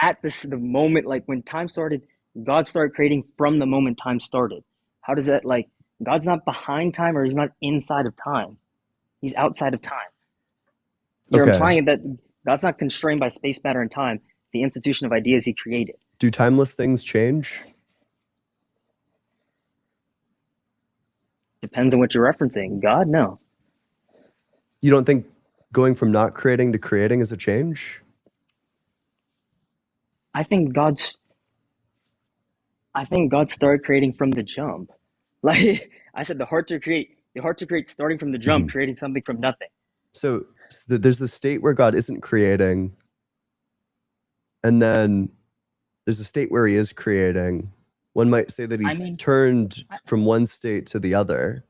at the moment, like when time started, God started creating from the moment time started. How does that, like, God's not behind time, or he's not inside of time. He's outside of time. You're implying that God's not constrained by space, matter, and time, the institution of ideas he created. Do timeless things change? Depends on what you're referencing. God, no. You don't think going from not creating to creating is a change? I think God started creating from the jump. Like I said, the heart to create starting from the jump, creating something from nothing. So there's the state where God isn't creating, and then there's a state where he is creating. One might say that he turned from one state to the other.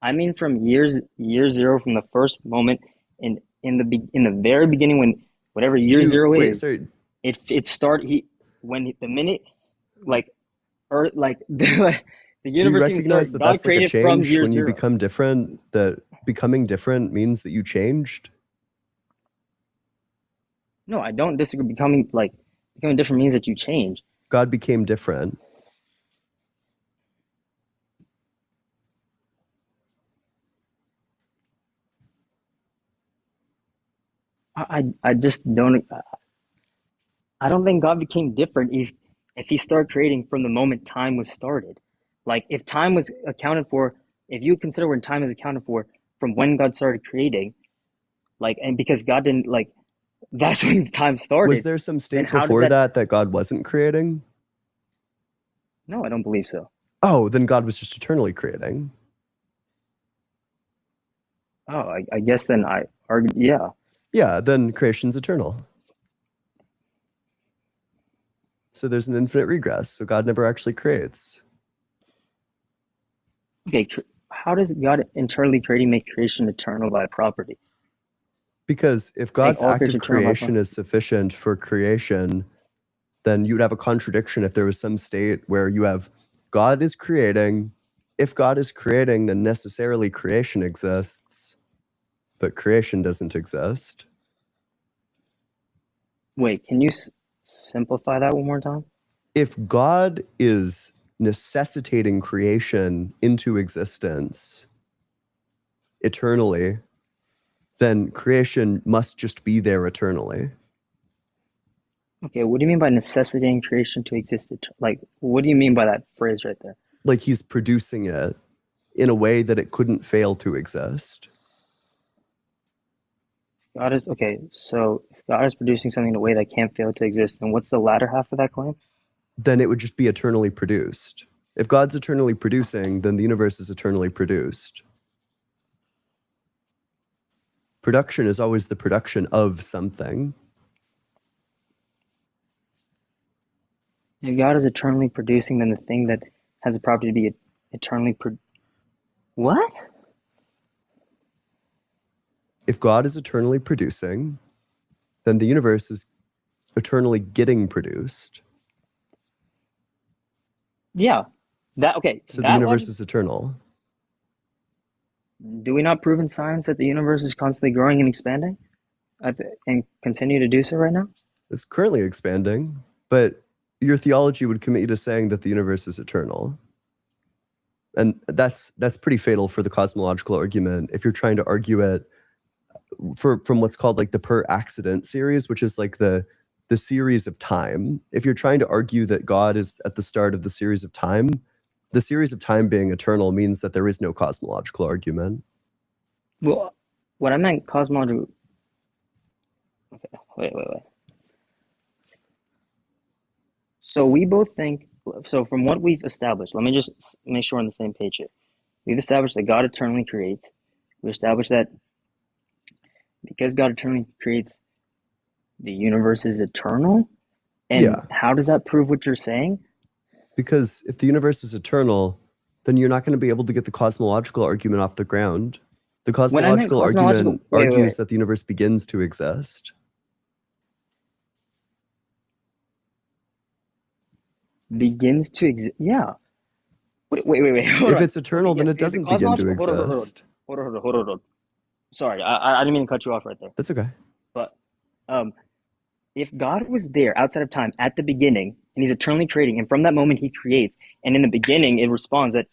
I mean, from year zero, from the first moment in the very beginning, when whatever year zero is, sorry. it started. The minute like Earth, like the universe. Do you recognize that that's like a change from year when zero. you become different? That becoming different means that you changed? No, I don't disagree. Becoming different means that you change. God became different. I just don't. I don't think God became different if he started creating from the moment time was started. Like if time was accounted for, if you consider when time is accounted for from when God started creating, like, and because God didn't, like, that's when time started. Was there some state before that God wasn't creating? No, I don't believe so. Oh, then God was just eternally creating. Oh, I guess then I argue, yeah. Yeah, then creation's eternal. So there's an infinite regress. So God never actually creates. Okay, how does God internally creating make creation eternal by property? Because if God's act of creation is sufficient for creation, then you would have a contradiction if there was some state where you have God is creating. If God is creating, then necessarily creation exists, but creation doesn't exist. Wait, can you simplify that one more time? If God is necessitating creation into existence eternally, then creation must just be there eternally. Okay, what do you mean by necessitating creation to exist? Like, what do you mean by that phrase right there? Like he's producing it in a way that it couldn't fail to exist. God is okay. So if God is producing something in a way that can't fail to exist, then what's the latter half of that claim? Then it would just be eternally produced. If God's eternally producing, then the universe is eternally produced. Production is always the production of something. If God is eternally producing, then the thing that has the property to be eternally what? If God is eternally producing, then the universe is eternally getting produced. Yeah. That okay. So the That universe logic, is eternal. do we not prove in science that the universe is constantly growing and expanding? And continue to do so right now? It's currently expanding, but your theology would commit you to saying that the universe is eternal. And that's pretty fatal for the cosmological argument if you're trying to argue it from what's called like the per accident series, which is like the series of time. If you're trying to argue that God is at the start of the series of time being eternal means that there is no cosmological argument. Well, what I meant cosmological. Okay, wait. So we both think. So from what we've established, let me just make sure we're on the same page here. We've established that God eternally creates. We established that because God eternally creates, the universe is eternal. And Yeah. how does that prove what you're saying? Because if the universe is eternal, then you're not going to be able to get the cosmological argument off the ground. The When I meant cosmological cosmological, argument argues that the universe begins to exist. begins to exist. Yeah. Wait. Hold If on. it's eternal, Okay, then yes, it because the doesn't begin to cosmological. exist. Hold on. Sorry, I didn't mean to cut you off right there. That's okay. But if God was there outside of time at the beginning, and He's eternally creating, and from that moment He creates, and in the beginning it responds that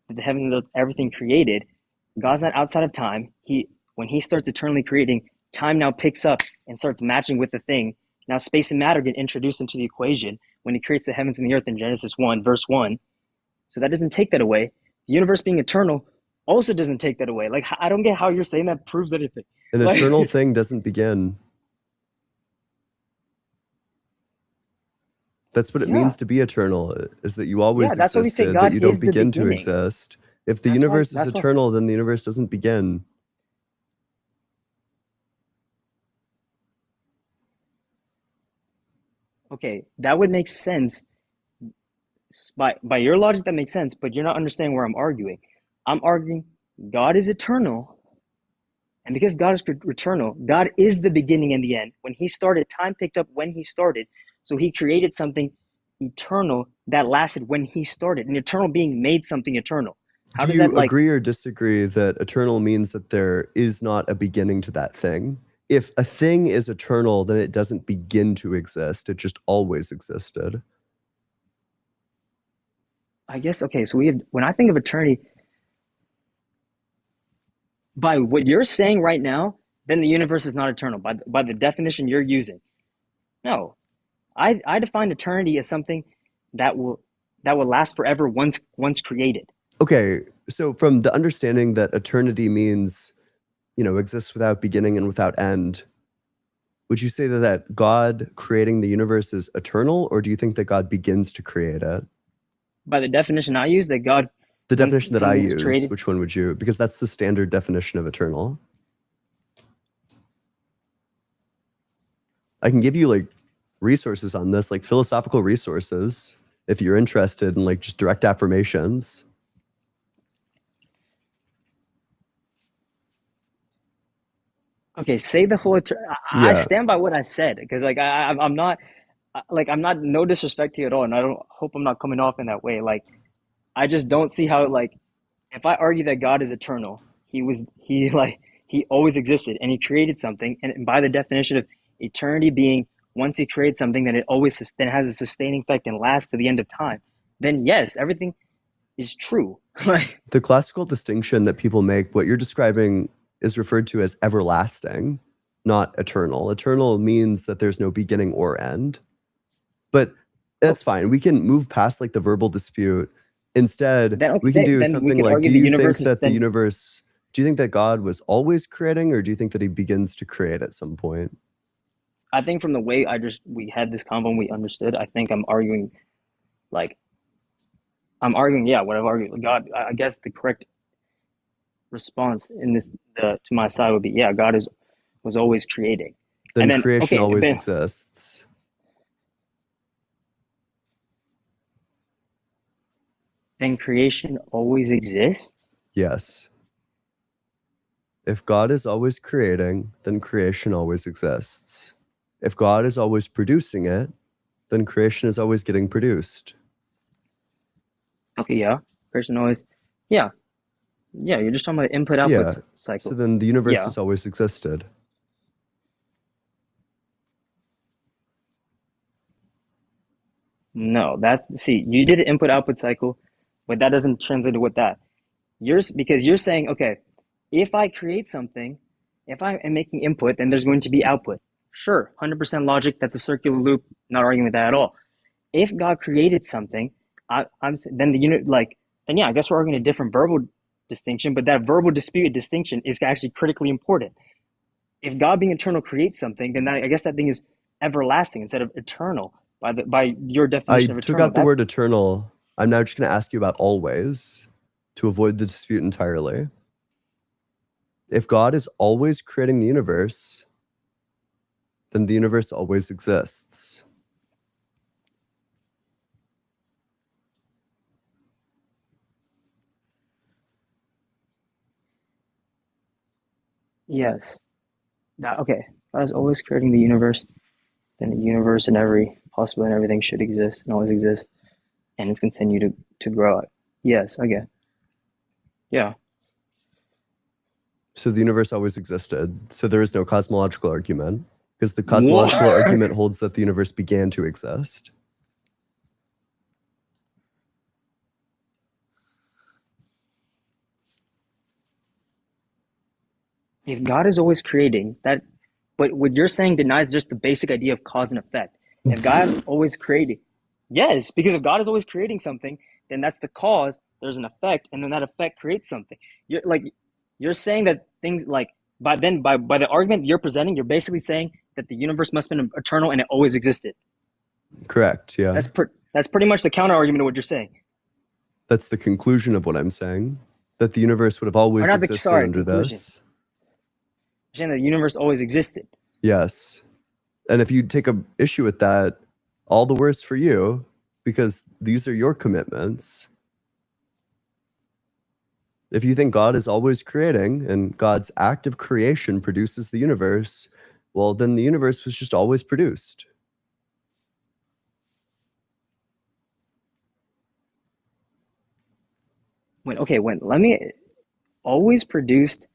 the heavens and earth, everything created, God's not outside of time. When He starts eternally creating, time now picks up and starts matching with the thing. Now space and matter get introduced into the equation when He creates the heavens and the earth in Genesis 1, verse 1. So that doesn't take that away. The universe being eternal also doesn't take that away. Like, I don't get how you're saying that proves anything. An Like- eternal thing doesn't begin. That's what it Yeah. means to be eternal, is that you always Yeah, that's why we say existed, God that you don't is the begin to beginning. exist. If the That's why- universe is that's why- eternal, then the universe doesn't begin. Okay, that would make sense. By your logic, that makes sense, but you're not understanding where I'm arguing. I'm arguing God is eternal, and because God is eternal, God is the beginning and the end. When He started, time picked up when He started, so He created something eternal that lasted when He started. An eternal being made something eternal. How Do does you that, like, agree or disagree that eternal means that there is not a beginning to that thing? If a thing is eternal, then it doesn't begin to exist. It just always existed. I guess, okay, so when I think of eternity, by what you're saying right now, then the universe is not eternal by the definition you're using. No, I define eternity as something that will last forever once created. Okay, so from the understanding that eternity means, exists without beginning and without end, would you say that God creating the universe is eternal, or do you think that God begins to create it? By the definition I use, that God, The definition that I something is use, created- which one would you? Because that's the standard definition of eternal. I can give you like resources on this, like philosophical resources, if you're interested in like just direct affirmations. okay, say the whole. I Yeah. stand by what I said because like I'm not no disrespect to you at all, and I don't hope I'm not coming off in that way. Like, I just don't see how, like, if I argue that God is eternal, he always existed and He created something, and by the definition of eternity being once He creates something, then it always then has a sustaining effect and lasts to the end of time. Then yes, everything is true. Like, The classical distinction that people make, what you're describing is referred to as everlasting, not eternal. Eternal means that there's no beginning or end. But that's fine. We can move past like the verbal dispute. Instead, Then we can okay, do then we something can like, argue do the you think universe is that the then. universe, do you think that God was always creating, or do you think that he begins to create at some point? I think from the way we had this convo and we understood, I think I'm arguing like yeah, what I've argued. God, I guess the correct response in this to my side would be yeah, God was always creating. Then And then creation okay, always then exists. creation always exists. Yes. If God is always creating, then creation always exists. If God is always producing it, then creation is always getting produced. Okay, yeah, creation always, yeah, You're just talking about input output Yeah. cycle. So then the universe Yeah. has always existed. No, see, you did an input output cycle, but that doesn't translate to what that. Because you're saying, okay, if I create something, if I am making input, then there's going to be output. Sure, 100% logic, that's a circular loop, not arguing with that at all. If God created something, then the unit then yeah, I guess we're arguing a different verbal distinction, but that verbal distinction is actually critically important. If God being eternal creates something, then I guess that thing is everlasting instead of eternal by your I definition of took eternal. out the word eternal. I'm now just going to ask you about always to avoid the dispute entirely. If God is always creating the universe, then the universe always exists. Yes. Okay. God is always creating the universe, then the universe and every possible and everything should exist and always exist, and it's continue to grow. Yes. Okay. Yeah. So the universe always existed. So there is no cosmological argument, because the cosmological argument holds that the universe began to exist. If God is always creating that, but what you're saying denies just the basic idea of cause and effect. If God is always creating, yes, because if God is always creating something, then that's the cause. There's an effect, and then that effect creates something. You're saying that things like by the argument you're presenting, you're basically saying that the universe must have been eternal and it always existed. Correct. Yeah. That's pretty much the counter argument of what you're saying. That's the conclusion of what I'm saying. That the universe would have always existed under this. You're saying that the universe always existed. Yes. And if you take an issue with that, all the worse for you, because these are your commitments. If you think God is always creating and God's act of creation produces the universe, well, then the universe was just always produced. Let me always produced.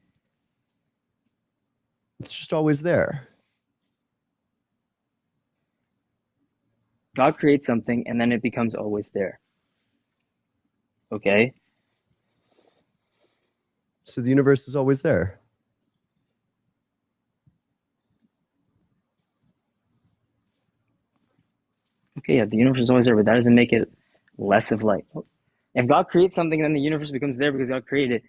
It's just always there. God creates something and then it becomes always there. Okay. So the universe is always there. Okay, yeah, the universe is always there, but that doesn't make it less of like. If God creates something, then the universe becomes there because God created it.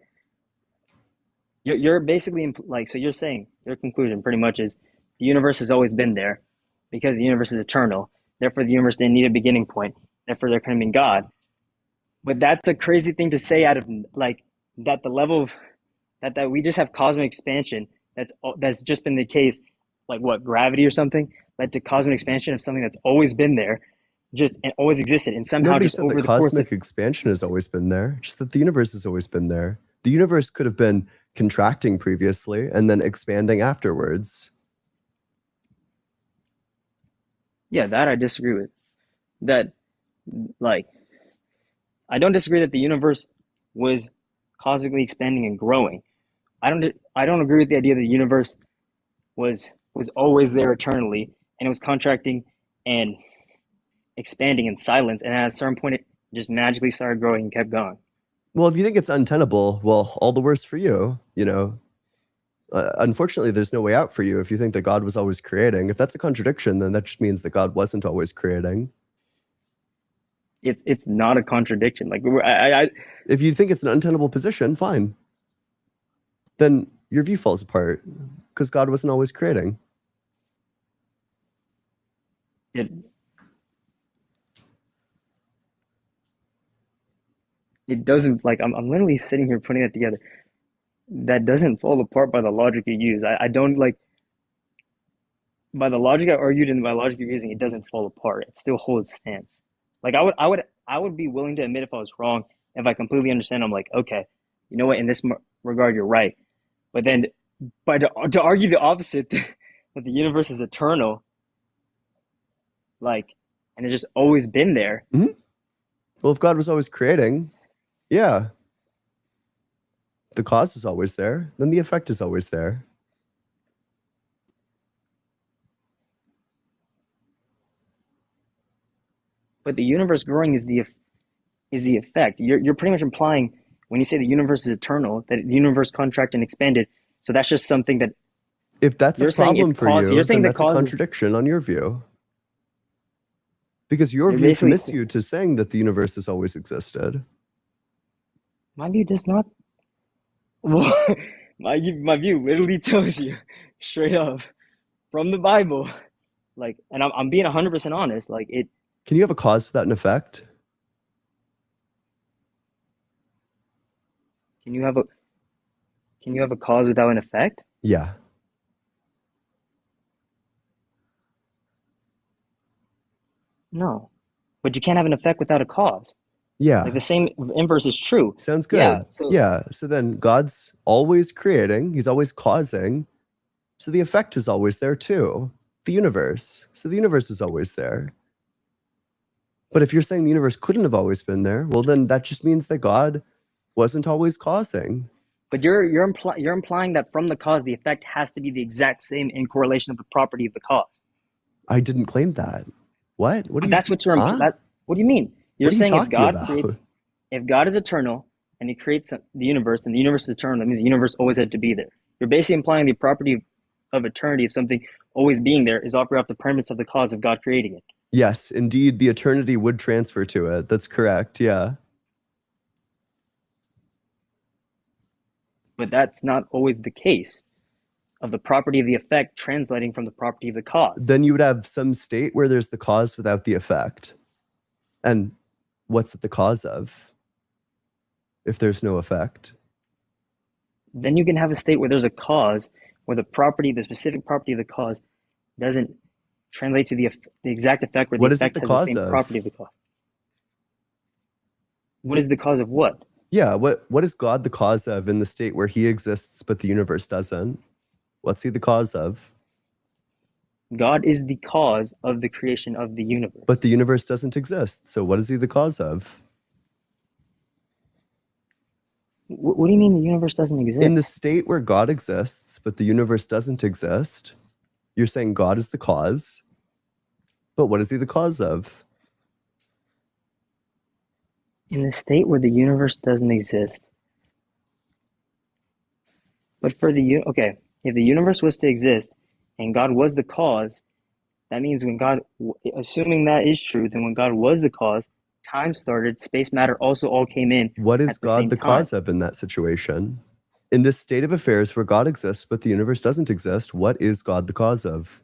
You're basically so you're saying your conclusion pretty much is the universe has always been there because the universe is eternal. Therefore, the universe didn't need a beginning point. Therefore, there couldn't be God. But that's a crazy thing to say out of that the level of that we just have cosmic expansion. That's just been the case, like what, gravity or something led to cosmic expansion of something that's always been there, and always existed, and somehow Nobody just said over that the course cosmic of expansion has always been there, just that the universe has always been there. The universe could have been contracting previously and then expanding afterwards. Yeah, that I disagree with. That, I don't disagree that the universe was cosmically expanding and growing. I don't agree with the idea that the universe was always there eternally and it was contracting and expanding in silence, and at a certain point it just magically started growing and kept going. Well, if you think it's untenable, well, all the worse for you, you know. Unfortunately, there's no way out for you if you think that God was always creating. If that's a contradiction, then that just means that God wasn't always creating. It's not a contradiction. Like If you think it's an untenable position, fine. Then your view falls apart because God wasn't always creating. It doesn't, like, I'm literally sitting here putting it together. That doesn't fall apart by the logic you use. I don't like, by the logic I argued and by the logic you're using, it doesn't fall apart. It still holds stance. Like I would be willing to admit if I was wrong, if I completely understand. I'm like, okay, you know what? In this regard, you're right. But then, to argue the opposite, that the universe is eternal, like, and it's just always been there. Mm-hmm. Well, if God was always creating, yeah, the cause is always there, then the effect is always there. But the universe growing is the effect. You're pretty much implying when you say the universe is eternal that the universe contracted and expanded. So that's just something that, if that's a problem for you, you're saying then the that's a contradiction on your view. Because your view commits you to saying that the universe has always existed. My view does not. My view literally tells you straight up from the Bible, like, and I'm being 100% honest. Like it. Can you have a cause without an effect? Can you have a cause without an effect? Yeah. No, but you can't have an effect without a cause. Yeah. Like the same inverse is true. Sounds good. So then God's always creating, he's always causing. So the effect is always there too. The universe. So the universe is always there. But if you're saying the universe couldn't have always been there, well, then that just means that God wasn't always causing. But you're implying that from the cause, the effect has to be the exact same in correlation of the property of the cause. I didn't claim that. What? What do you? That's what you're. What do you mean? You're saying if God creates, if God is eternal and he creates the universe, and the universe is eternal, that means the universe always had to be there. You're basically implying the property of eternity of something always being there is operating off the premise of the cause of God creating it. Yes, indeed, the eternity would transfer to it. That's correct. Yeah. But that's not always the case of the property of the effect translating from the property of the cause. Then you would have some state where there's the cause without the effect. And what's it the cause of if there's no effect? Then you can have a state where there's a cause where the specific property of the cause doesn't translate to the exact effect where the effect has the same property of the cause. What is the cause of what? Yeah, what is God the cause of in the state where he exists but the universe doesn't? What's he the cause of? God is the cause of the creation of the universe. But the universe doesn't exist, so what is he the cause of? What do you mean the universe doesn't exist? In the state where God exists but the universe doesn't exist, you're saying God is the cause, but what is he the cause of? In the state where the universe doesn't exist. But if the universe was to exist and God was the cause, that means when God, assuming that is true, then when God was the cause, time started, space, matter also all came in. What is God the cause of in that situation? In this state of affairs where God exists but the universe doesn't exist, what is God the cause of?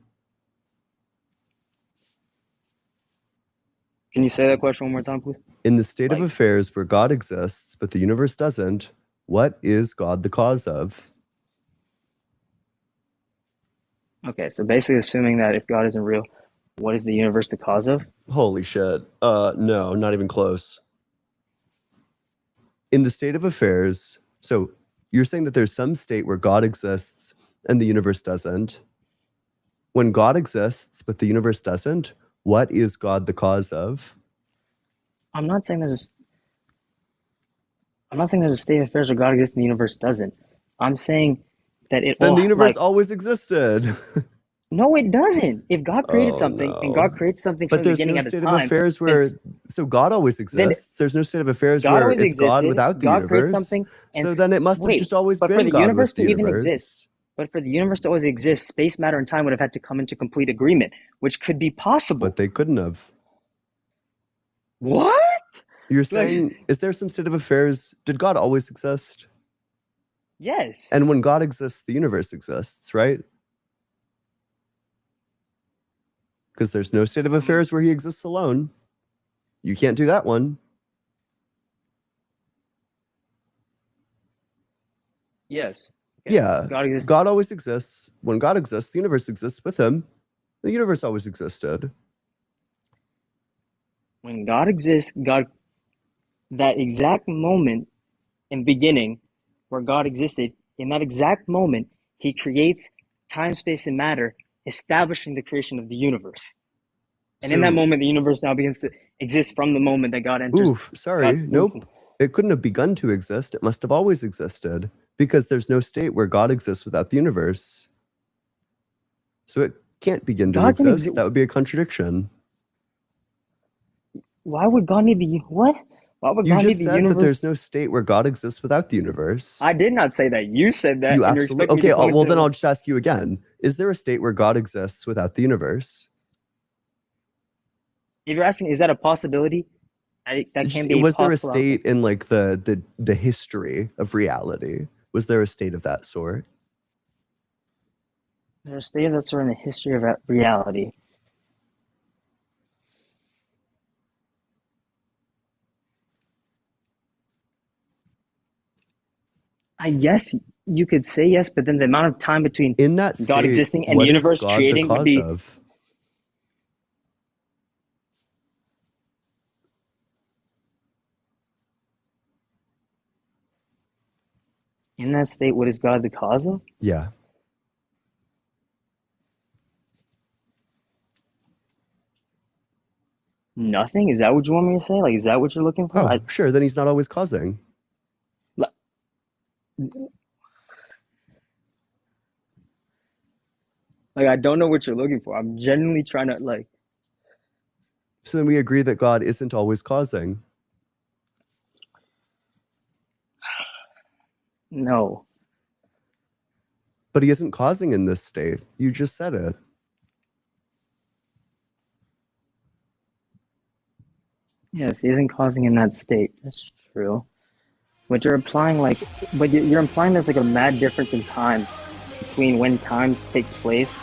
Can you say that question one more time, please? In the state of affairs where God exists but the universe doesn't, what is God the cause of? Okay, so basically assuming that if God isn't real, what is the universe the cause of? Holy shit. No, not even close. In the state of affairs, so you're saying that there's some state where God exists and the universe doesn't. When God exists but the universe doesn't, what is God the cause of? I'm not saying there's a state of affairs where God exists and the universe doesn't. I'm saying that then the universe always existed. No, it doesn't. If God created something and God creates something from the beginning at a time. But there's no state of affairs where, so God always exists. There's no state of affairs where it's God without the universe. So then it must have just always been God with the universe. But for the universe to always exist, space, matter, and time would have had to come into complete agreement, which could be possible. But they couldn't have. What? You're Like, saying, is there some state of affairs? Did God always exist? yes. And when God exists, the universe exists, right? Because there's no state of affairs where he exists alone. You can't do that one. Yes. Okay. Yeah, God exists. God always exists. When God exists, the universe exists with him. The universe always existed. When God exists, that exact moment and beginning where God existed, in that exact moment, he creates time, space, and matter, establishing the creation of the universe. And in that So, moment, the universe now begins to exist from the moment that God enters. oof, sorry, God nope. moves. It couldn't have begun to exist. It must have always existed because there's no state where God exists without the universe. So it can't begin to God can exist. exist. That would be a contradiction. Why would God need the what? Why would You God need just the said that universe? there's no state where God exists without the universe. I did not say that. You said that, You and you're absolutely expecting me to okay. point Well, to then it. I'll just ask you again: is there a state where God exists without the universe? If you're asking, is that a possibility? That Just, can be a was there a possible outcome. state in like the history of reality? Was there a state of that sort? There's a state of that sort in the history of reality. I guess you could say yes, but then the amount of time between In that God state, existing and the what is universe God the creating would cause be of? in that state. What is God the cause of? Yeah. Nothing? Is that what you want me to say? Like, is that what you're looking for? Oh, sure. Then he's not always causing. Like, I don't know what you're looking for. I'm genuinely trying to like. So then we agree that God isn't always causing. No. But he isn't causing in this state. You just said it. Yes, he isn't causing in that state. That's true. But you're implying like, but you're implying there's like a mad difference in time between when time takes place,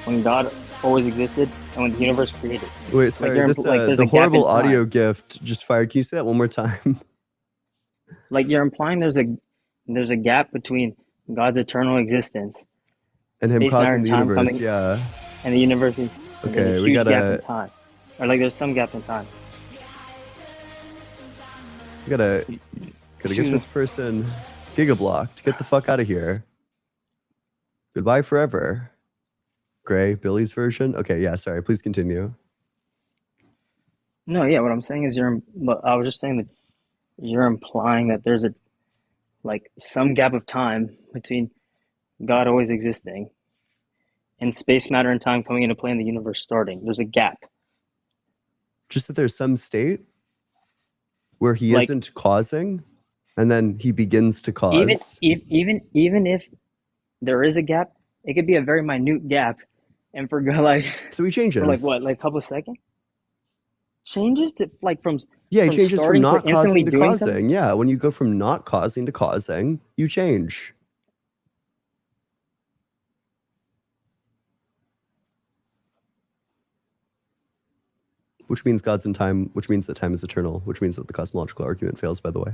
when God always existed, and when the universe created. Wait, Like sorry. you're This like there's the a gap in horrible time. audio gift just fired. Can you say that one more time? Like you're implying there's a gap between God's eternal existence And him space, matter, causing and the time universe. coming, Yeah. and the universe is and there's Okay, a we huge gap in gotta time, or like there's some gap in time. gotta get this person gigablocked. Get the fuck out of here. Goodbye forever. Gray, Billy's version. Okay, yeah. Sorry. Please continue. No, yeah, what I'm saying is I was just saying that you're implying that there's some gap of time between God always existing and space, matter, and time coming into play and the universe starting. There's a gap. Just that there's some state where he Like isn't causing, and then he begins to even cause. even if there is a gap, it could be a very minute gap, and for like So he for changes. like what, like a couple of seconds, changes to like from Yeah, he changes from starting for not instantly causing to doing something. causing. Yeah, when you go from not causing to causing, you change. Which means God's in time, which means that time is eternal, which means that the cosmological argument fails, by the way.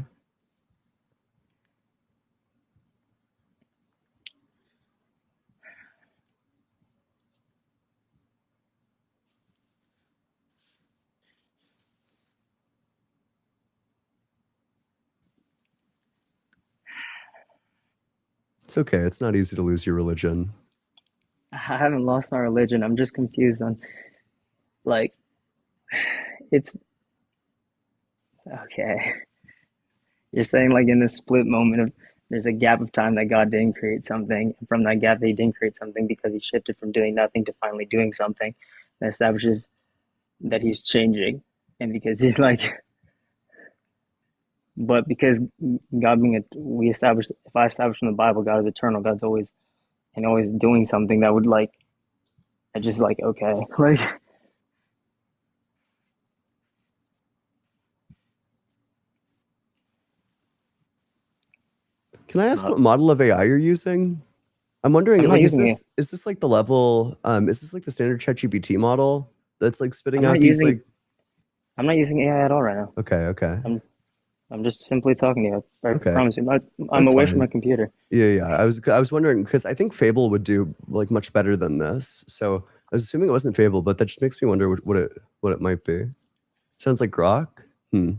It's okay. It's not easy to lose your religion. I haven't lost my religion. I'm just confused on like it's okay. You're saying like in this split moment of there's a gap of time that God didn't create something, and from that gap he didn't create something because he shifted from doing nothing to finally doing something that establishes that he's changing, and because he's like, but because God being we established, if I establish from the Bible, God is eternal. God's always and always doing something that would like, I just like, okay, like, Can I ask what model of AI you're using? I'm wondering, I'm not like, using it. is this like the level? Is this like the standard ChatGPT model that's like spitting I'm out not these using like? I'm not using AI at all right now. Okay. I'm just simply talking to you. I Okay. promise you. I'm That's away from fine. my computer. Yeah. I was wondering because I think Fable would do like much better than this. So I was assuming it wasn't Fable, but that just makes me wonder what it might be. Sounds like Grok. Do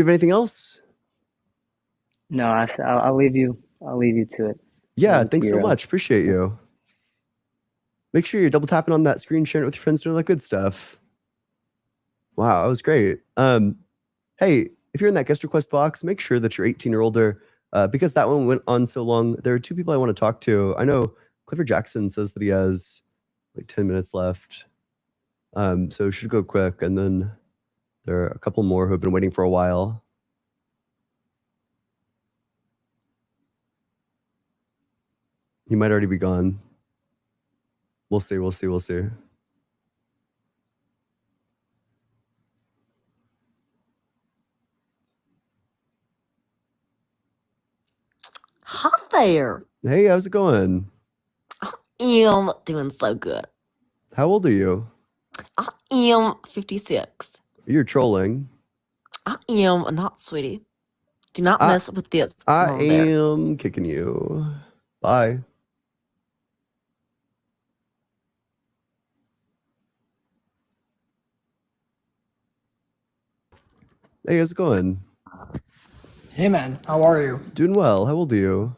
you have anything else? No, I'll leave you. I'll leave you to it. Yeah, Leave it to thanks so your own. much. Appreciate you. Make sure you're double tapping on that screen, sharing it with your friends, doing that good stuff. Wow, that was great. Hey, if you're in that guest request box, make sure that you're 18 or older because that one went on so long. There are two people I want to talk to. I know Clifford Jackson says that he has like 10 minutes left. So should go quick. And then there are a couple more who have been waiting for a while. He might already be gone. We'll see. Hi there. Hey, how's it going? I am doing so good. How old are you? I am 56. You're trolling. I am not, sweetie. Do not I- mess with this. I over there. am kicking you. Bye. Hey, how's it going? Hey man, how are you? Doing well. How old are you?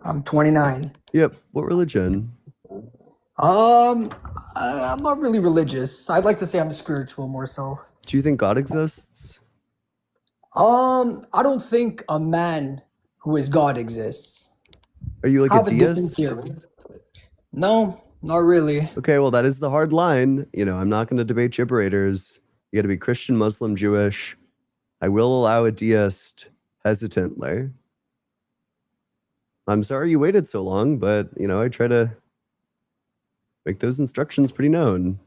I'm 29. Yep. What religion? I'm not really religious. I'd like to say I'm spiritual more so. Do you think God exists? I don't think a man who is God exists. Are you like I have a different deist? theory. No, not really. Okay, well, that is the hard line. You know, I'm not going to debate gibberators. You got to be Christian, Muslim, Jewish. I will allow a deist hesitantly. I'm sorry you waited so long, but, you know, I try to make those instructions pretty known.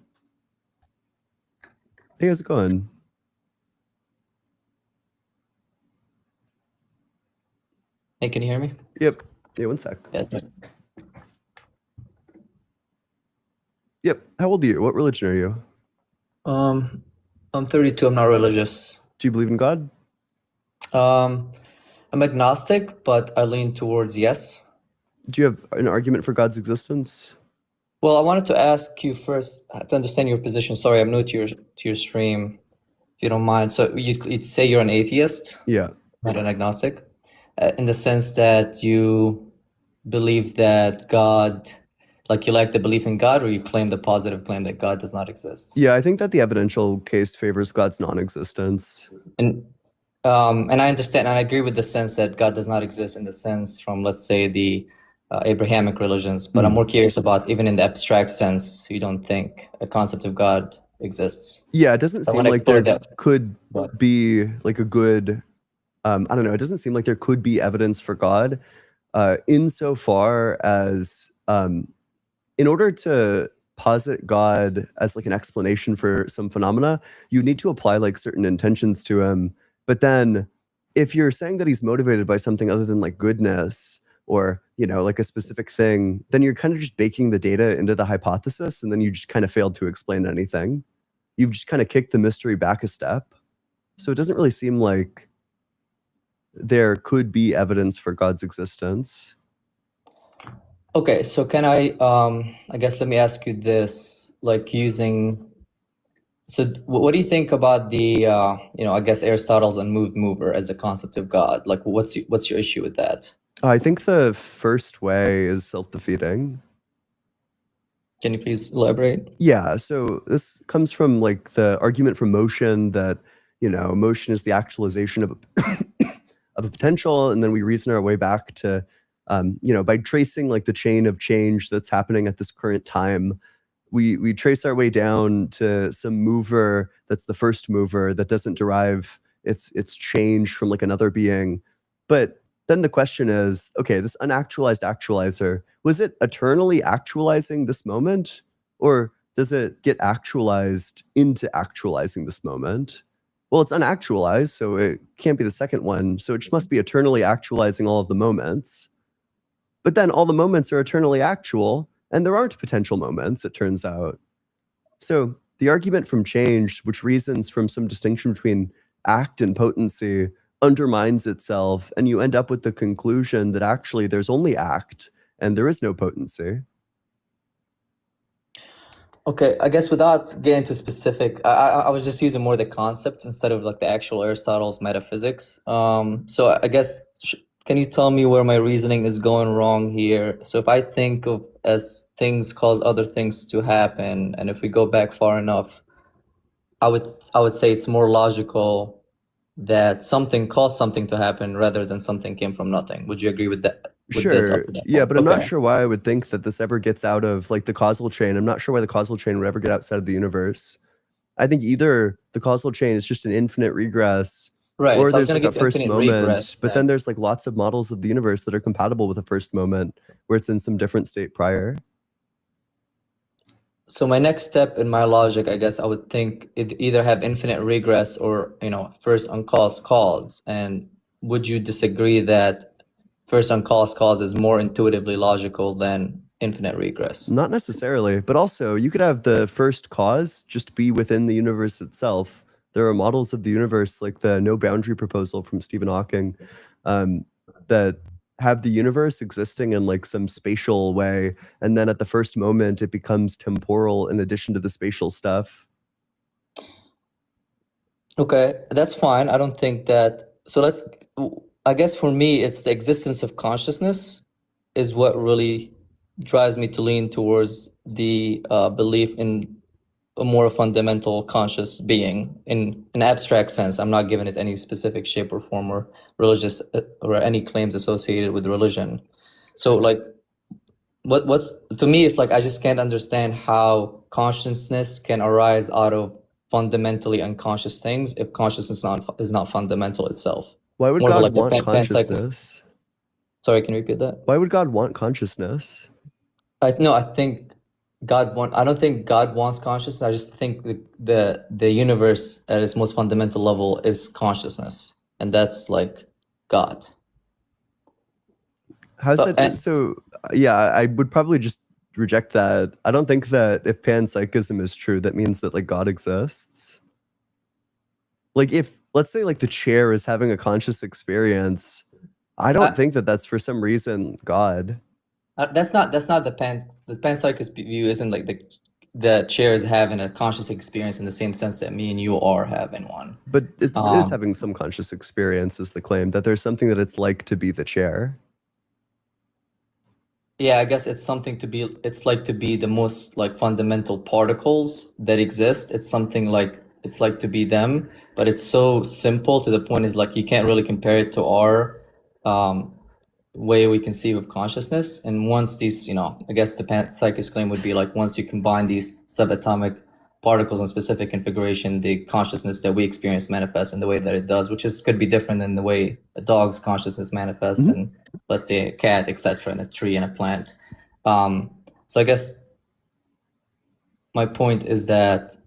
Hey, how's it going? Hey, can you hear me? Yep. Yeah, one sec. Yeah. Yep. How old are you? What religion are you? I'm 32. I'm not religious. Do you believe in God? I'm agnostic, but I lean towards yes. Do you have an argument for God's existence? Well, I wanted to ask you first to understand your position. Sorry, I'm new to your stream. If you don't mind, so you'd say you're an atheist, Yeah. not an agnostic, in the sense that you believe that God, like you like the belief in God, or you claim the positive claim that God does not exist. Yeah, I think that the evidential case favors God's non-existence. And I understand, and I agree with the sense that God does not exist in the sense from, let's say, the Abrahamic religions. But I'm more curious about, even in the abstract sense, you don't think a concept of God exists. Yeah, it doesn't I seem wanna like explore there that. could But- be like a good, I don't know, it doesn't seem like there could be evidence for God insofar as in order to posit God as like an explanation for some phenomena, you need to apply like certain intentions to him. But then if you're saying that he's motivated by something other than like goodness or, you know, like a specific thing, then you're kind of just baking the data into the hypothesis and then you just kind of failed to explain anything. You've just kind of kicked the mystery back a step. So it doesn't really seem like there could be evidence for God's existence. Okay, so can I guess let me ask you this, like using, so what do you think about the, I guess Aristotle's unmoved mover as a concept of God? Like what's your issue with that? I think the first way is self-defeating. Can you please elaborate? Yeah, so this comes from like the argument from motion that, you know, motion is the actualization of of a potential, and then we reason our way back to, by tracing like the chain of change that's happening at this current time, we trace our way down to some mover that's the first mover that doesn't derive its change from like another being. But then the question is, okay, this unactualized actualizer, was it eternally actualizing this moment? Or does it get actualized into actualizing this moment? Well, it's unactualized, so it can't be the second one. So it just must be eternally actualizing all of the moments. But then all the moments are eternally actual, and there aren't potential moments, it turns out. So the argument from change, which reasons from some distinction between act and potency, undermines itself, and you end up with the conclusion that actually there's only act and there is no potency. Okay, I guess without getting too specific, I was just using more the concept instead of like the actual Aristotle's metaphysics. So I guess, can you tell me where my reasoning is going wrong here? So if I think of as things cause other things to happen, and if we go back far enough, I would say it's more logical that something caused something to happen rather than something came from nothing. Would you agree with that? With this up Sure. to that Yeah, point? but I'm not Okay. sure why I would think that this ever gets out of like the causal chain. I'm not sure why the causal chain would ever get outside of the universe. I think either the causal chain is just an infinite regress, Right. or So I was there's gonna like a give first infinite moment, regress but then then. there's like lots of models of the universe that are compatible with a first moment where it's in some different state prior. So my next step in my logic, I guess I would think it either have infinite regress or, first uncaused cause. And would you disagree that first uncaused cause is more intuitively logical than infinite regress? Not necessarily, but also you could have the first cause just be within the universe itself. There are models of the universe like the no boundary proposal from Stephen Hawking that have the universe existing in like some spatial way, and then at the first moment it becomes temporal in addition to the spatial stuff. Okay, that's fine. I don't think that. So I guess for me, it's the existence of consciousness is what really drives me to lean towards the belief in a more fundamental conscious being in an abstract sense. I'm not giving it any specific shape or form or religious or any claims associated with religion. So like what's to me, it's like I just can't understand how consciousness can arise out of fundamentally unconscious things if consciousness is not fundamental itself. Why would More of God like a want panpsychic. consciousness? Sorry, can you repeat that? Why would God want consciousness? I think I don't think God wants consciousness. I just think the universe at its most fundamental level is consciousness, and that's like God. How's that? So yeah, I would probably just reject that. I don't think that if panpsychism is true, that means that like God exists. Like if let's say like the chair is having a conscious experience, I don't think that that's for some reason God. That's not the panpsychist view. Isn't like the chair is having a conscious experience in the same sense that me and you are having one. But it is having some conscious experience is the claim that there's something that it's like to be the chair. Yeah, I guess it's like to be the most like fundamental particles that exist. It's something like it's like to be them, but it's so simple to the point is like you can't really compare it to our way we conceive of consciousness. And once these, I guess the panpsychist claim would be like once you combine these subatomic particles in specific configuration, the consciousness that we experience manifests in the way that it does, which could be different than the way a dog's consciousness manifests in, let's say, a cat, etc., and a tree and a plant. So I guess my point is that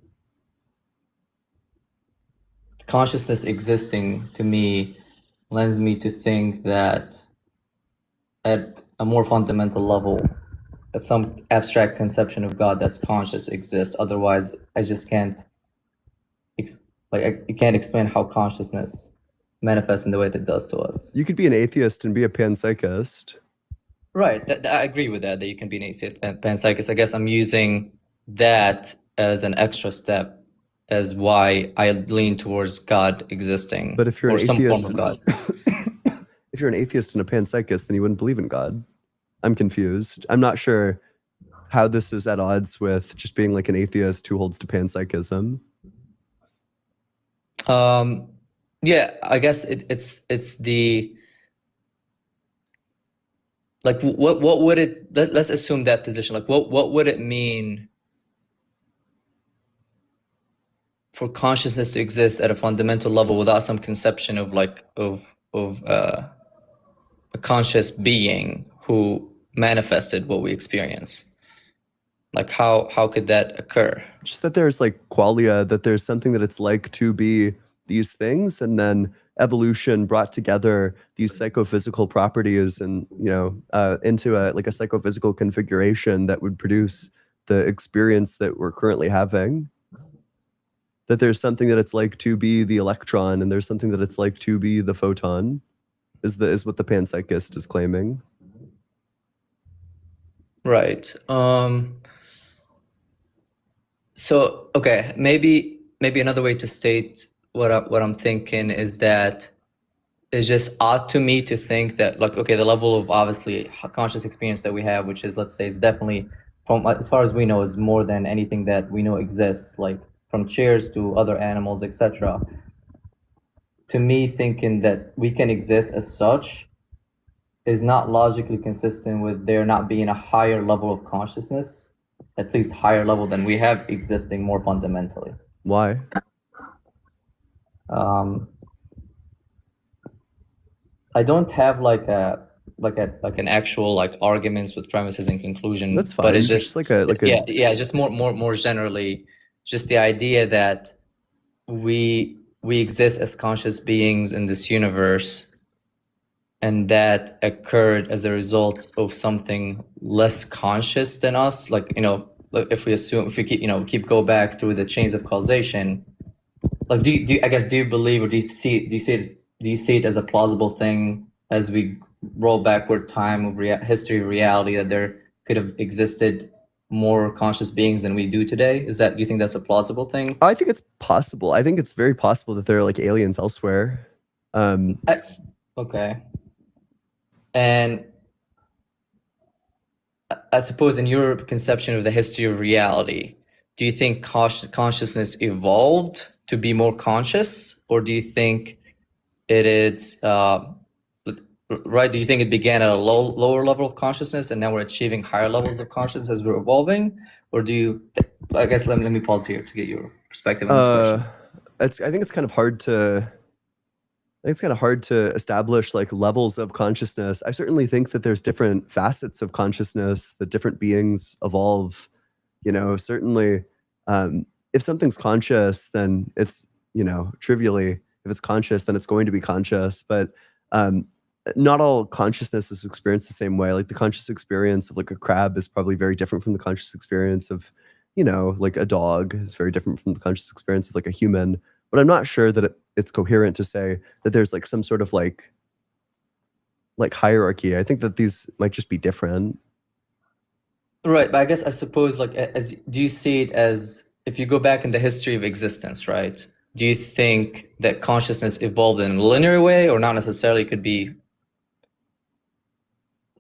consciousness existing to me lends me to think that at a more fundamental level, some abstract conception of God that's conscious exists. Otherwise, I just can't you can't explain how consciousness manifests in the way that it does to us. You could be an atheist and be a panpsychist. Right. I agree with that you can be an atheist and panpsychist. I guess I'm using that as an extra step as why I lean towards God existing. But if you're or an some atheist, form of God. if you're an atheist and a panpsychist, then you wouldn't believe in God. I'm confused. I'm not sure how this is at odds with just being like an atheist who holds to panpsychism. Yeah, I guess it's the like what would it let's assume that position. Like what would it mean for consciousness to exist at a fundamental level without some conception of like of a conscious being who manifested what we experience? Like how could that occur? Just that there's like qualia, that there's something that it's like to be these things, and then evolution brought together these psychophysical properties and into a like a psychophysical configuration that would produce the experience that we're currently having. That there's something that it's like to be the electron, and there's something that it's like to be the photon, is what the panpsychist is claiming. Right. So okay, maybe another way to state what I'm thinking is that it's just odd to me to think that, like, okay, the level of obviously conscious experience that we have, which is, let's say, is definitely, from as far as we know, is more than anything that we know exists, like from chairs to other animals, etc. To me, thinking that we can exist as such is not logically consistent with there not being a higher level of consciousness, at least higher level than we have, existing more fundamentally. Why? I don't have like an actual like arguments with premises and conclusion. That's fine. But it's Just just like a yeah, just more generally, just the idea that we exist as conscious beings in this universe, and that occurred as a result of something less conscious than us. Like, if we keep go back through the chains of causation, like do you believe, or do you see it as a plausible thing as we roll backward time of history of reality, that there could have existed more conscious beings than we do today? Do you think that's a plausible thing? I think it's possible. I think it's very possible that there are like aliens elsewhere. Okay. And I suppose in your conception of the history of reality, do you think consciousness evolved to be more conscious, or do you think it is right? Do you think it began at a lower level of consciousness and now we're achieving higher levels of consciousness as we're evolving? Or do you? I guess let me pause here to get your perspective on this question. I think it's kind of hard to establish like levels of consciousness. I certainly think that there's different facets of consciousness that different beings evolve. Certainly, if something's conscious, then it's, trivially, if it's conscious, then it's going to be conscious. But not all consciousness is experienced the same way. Like the conscious experience of like a crab is probably very different from the conscious experience of, like a dog is very different from the conscious experience of like a human. But I'm not sure that it's coherent to say that there's like some sort of like hierarchy. I think that these might just be different. Right, but I suppose like do you see it as, if you go back in the history of existence, right? Do you think that consciousness evolved in a linear way, or not necessarily? Could be.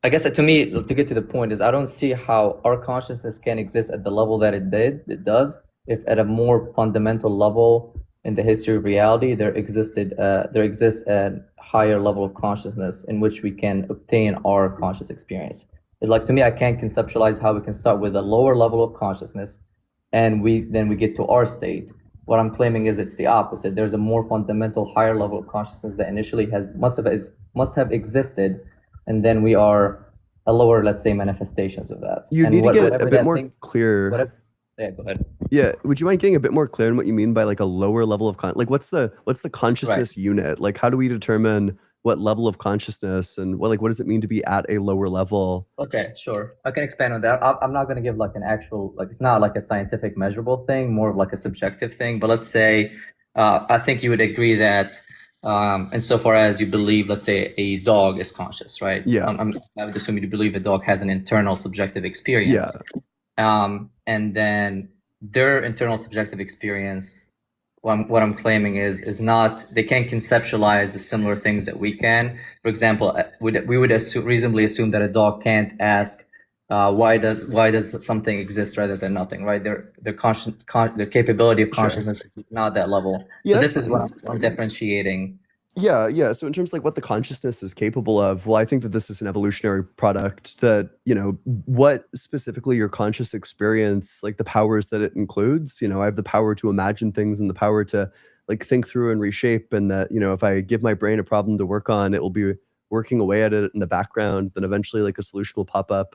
I guess to me, to get to the point, is I don't see how our consciousness can exist at the level that it does, if at a more fundamental level in the history of reality there exists a higher level of consciousness in which we can obtain our conscious experience. It's like, to me, I can't conceptualize how we can start with a lower level of consciousness and then we get to our state. What I'm claiming is it's the opposite. There's a more fundamental higher level of consciousness that initially must have existed, and then we are a lower, let's say, manifestations of that. You need to get it a bit more clear. Yeah, go ahead. Yeah, would you mind getting a bit more clear on what you mean by like a lower level of like what's the consciousness unit? Like, how do we determine what level of consciousness, and what does it mean to be at a lower level? Okay, sure. I can expand on that. I'm not going to give like an actual, like, it's not like a scientific measurable thing, more of like a subjective thing. But let's say, I think you would agree that, insofar as you believe, let's say, a dog is conscious, right? Yeah. I would assume you believe a dog has an internal subjective experience. Yeah. And then their internal subjective experience, what I'm claiming is not, they can't conceptualize the similar things that we can. For example, we would reasonably assume that a dog can't ask, why does something exist rather than nothing, right? Their capability of consciousness is not that level. Yeah, so this is what I'm differentiating. Yeah. So in terms of like what the consciousness is capable of, well, I think that this is an evolutionary product that, what specifically your conscious experience, like the powers that it includes, I have the power to imagine things and the power to like think through and reshape, and that, if I give my brain a problem to work on, it will be working away at it in the background, then eventually like a solution will pop up.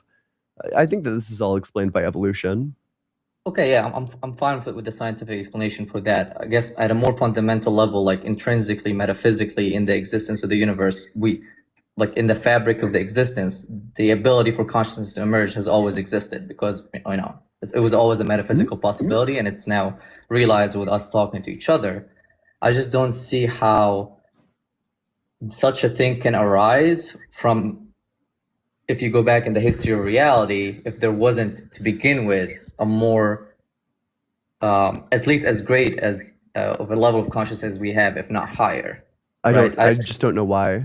I think that this is all explained by evolution. Okay, yeah, I'm fine with the scientific explanation for that. I guess at a more fundamental level, like intrinsically, metaphysically, in the existence of the universe, like in the fabric of the existence, the ability for consciousness to emerge has always existed because, it was always a metaphysical possibility, and it's now realized with us talking to each other. I just don't see how such a thing can arise from, if you go back in the history of reality, if there wasn't to begin with a more, at least as great as of a level of consciousness we have, if not higher. I just don't know why.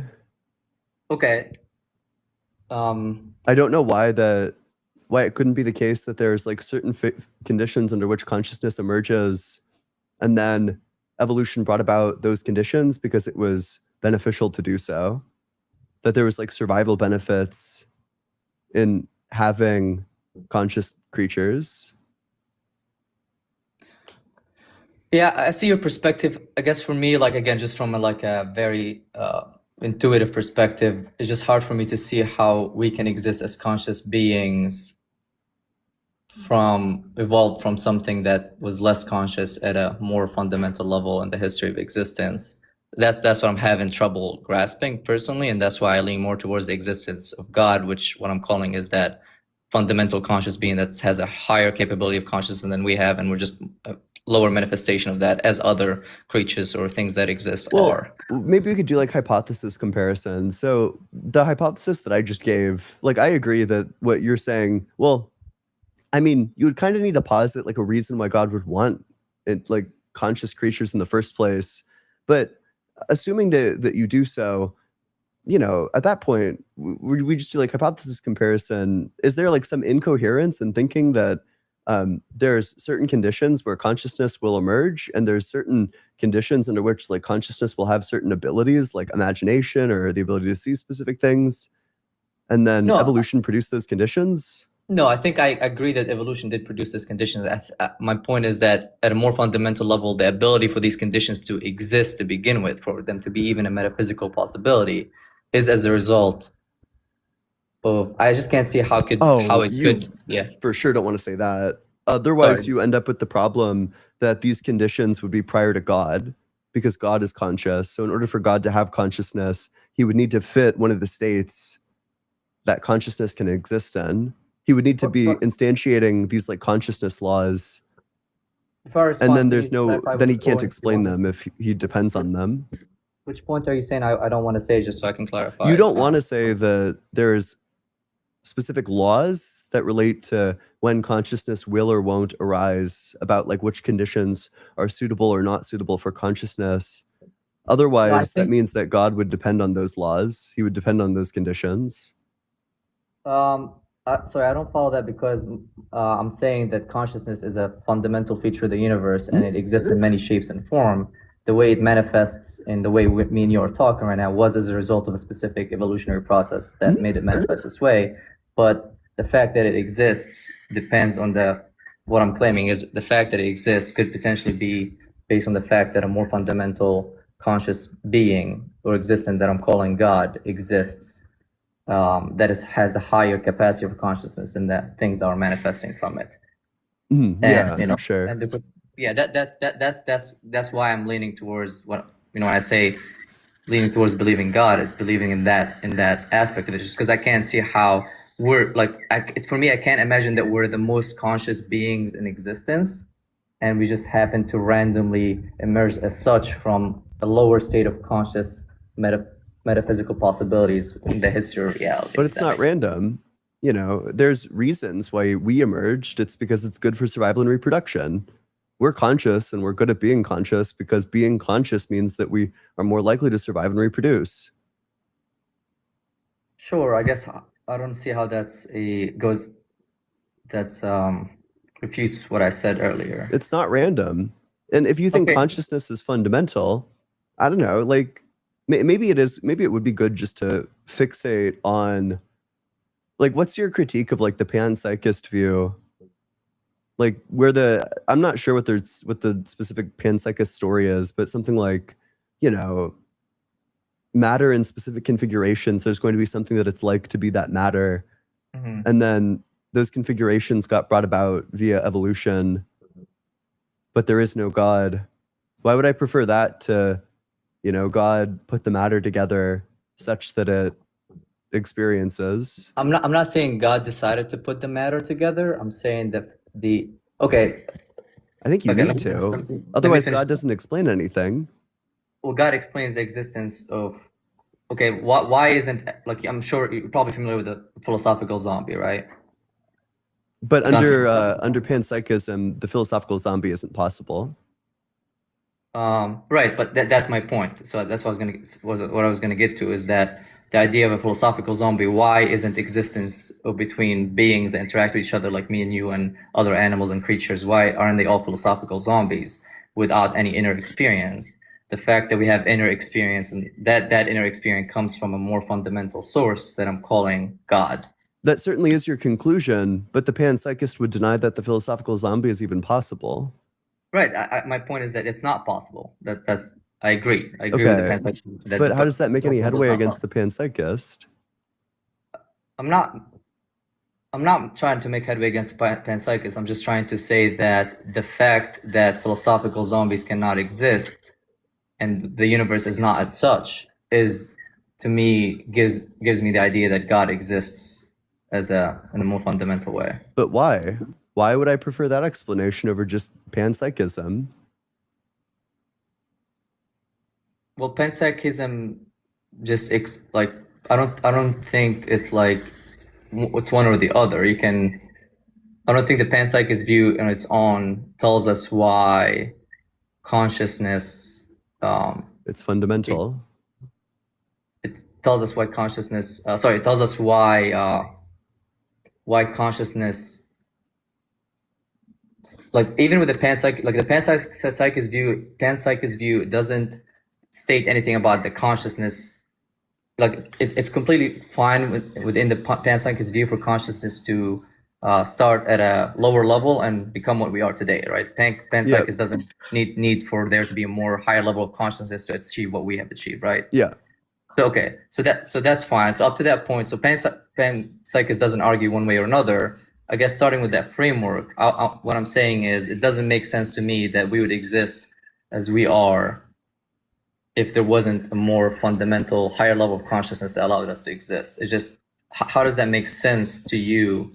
Okay. I don't know why it couldn't be the case that there's like certain conditions under which consciousness emerges, and then evolution brought about those conditions because it was beneficial to do so. That there was like survival benefits in having conscious creatures. Yeah, I see your perspective. I guess for me, like again, just from a very intuitive perspective, it's just hard for me to see how we can exist as conscious beings evolved from something that was less conscious at a more fundamental level in the history of existence. That's what I'm having trouble grasping personally, and that's why I lean more towards the existence of God, which what I'm calling is that fundamental conscious being that has a higher capability of consciousness than we have, and we're just a lower manifestation of that as other creatures or things that exist are. Maybe we could do like hypothesis comparison. So the hypothesis that I just gave, like I agree that what you're saying, well, I mean, you would kind of need to posit like a reason why God would want it, like conscious creatures in the first place. But assuming that you do so, at that point, we just do like hypothesis comparison. Is there like some incoherence in thinking that there's certain conditions where consciousness will emerge, and there's certain conditions under which like consciousness will have certain abilities like imagination or the ability to see specific things, and then evolution produced those conditions? No, I think I agree that evolution did produce these conditions. My point is that at a more fundamental level, the ability for these conditions to exist to begin with, for them to be even a metaphysical possibility, is as a result of, I just can't see how it could. Yeah, for sure don't want to say that. Otherwise, Sorry. you end up with the problem that these conditions would be prior to God, because God is conscious. So in order for God to have consciousness, he would need to fit one of the states that consciousness can exist in. He would need to be instantiating these like consciousness laws, and then then he can't explain them if he depends on them. Which point are you saying I don't want to say, just so I can clarify? You don't want to say that there's specific laws that relate to when consciousness will or won't arise, about like which conditions are suitable or not suitable for consciousness. Otherwise, that means that God would depend on those laws. He would depend on those conditions. Sorry, I don't follow that, because I'm saying that consciousness is a fundamental feature of the universe, and it exists in many shapes and form. The way it manifests in the way me and you are talking right now was as a result of a specific evolutionary process that made it manifest this way. But the fact that it exists depends on what I'm claiming is the fact that it exists could potentially be based on the fact that a more fundamental conscious being or existence that I'm calling God exists, that has a higher capacity for consciousness than the things that are manifesting from it. Yeah, sure. That's why I'm leaning towards when I say leaning towards believing God, is believing in that aspect of it, just because I can't see how we're like, for me, I can't imagine that we're the most conscious beings in existence, and we just happen to randomly emerge as such from a lower state of conscious metaphysical possibilities in the history of reality. But it's not random. There's reasons why we emerged. It's because it's good for survival and reproduction. We're conscious, and we're good at being conscious because being conscious means that we are more likely to survive and reproduce. Sure, I guess I don't see how refutes what I said earlier. It's not random. And if you think consciousness is fundamental, I don't know, like maybe it is, maybe it would be good just to fixate on, like, what's your critique of like the panpsychist view? Like I'm not sure what the specific panpsychist story is, but something like, matter in specific configurations, there's going to be something that it's like to be that matter. And then those configurations got brought about via evolution, but there is no God. Why would I prefer that to, God put the matter together such that it experiences? I'm not saying God decided to put the matter together. I'm saying that okay. I think you Okay, need let me- to. let me Otherwise, finish. God doesn't explain anything. Well, God explains the existence of. Okay, why isn't, like, I'm sure you're probably familiar with the philosophical zombie, right? But God's- under panpsychism, the philosophical zombie isn't possible. Right, but that's my point. So that's what I was gonna get to, is that the idea of a philosophical zombie. Why isn't existence between beings that interact with each other, like me and you and other animals and creatures? Why aren't they all philosophical zombies without any inner experience? The fact that we have inner experience, and that inner experience comes from a more fundamental source that I'm calling God. That certainly is your conclusion, but the panpsychist would deny that the philosophical zombie is even possible. Right. My point is that it's not possible. I agree. I agree with the Okay, panpsychist. but how does that make any headway against the panpsychist? I'm not trying to make headway against panpsychists. I'm just trying to say that the fact that philosophical zombies cannot exist and the universe is not as such is, to me, gives me the idea that God exists in a more fundamental way. But why? Why would I prefer that explanation over just panpsychism? Well, panpsychism just I don't think it's like it's one or the other. I don't think the panpsychist view on its own tells us why consciousness. It's fundamental. It tells us why consciousness. It tells us why consciousness. Like, even with the panpsychist view doesn't state anything about the consciousness. Like, it's completely fine within the panpsychist view for consciousness to start at a lower level and become what we are today, right? Panpsychist doesn't need for there to be a more higher level of consciousness to achieve what we have achieved, right? Yeah. So okay, so that's fine. So up to that point, so panpsychist doesn't argue one way or another. I guess starting with that framework, what I'm saying is it doesn't make sense to me that we would exist as we are if there wasn't a more fundamental, higher level of consciousness that allowed us to exist. It's just, how does that make sense to you?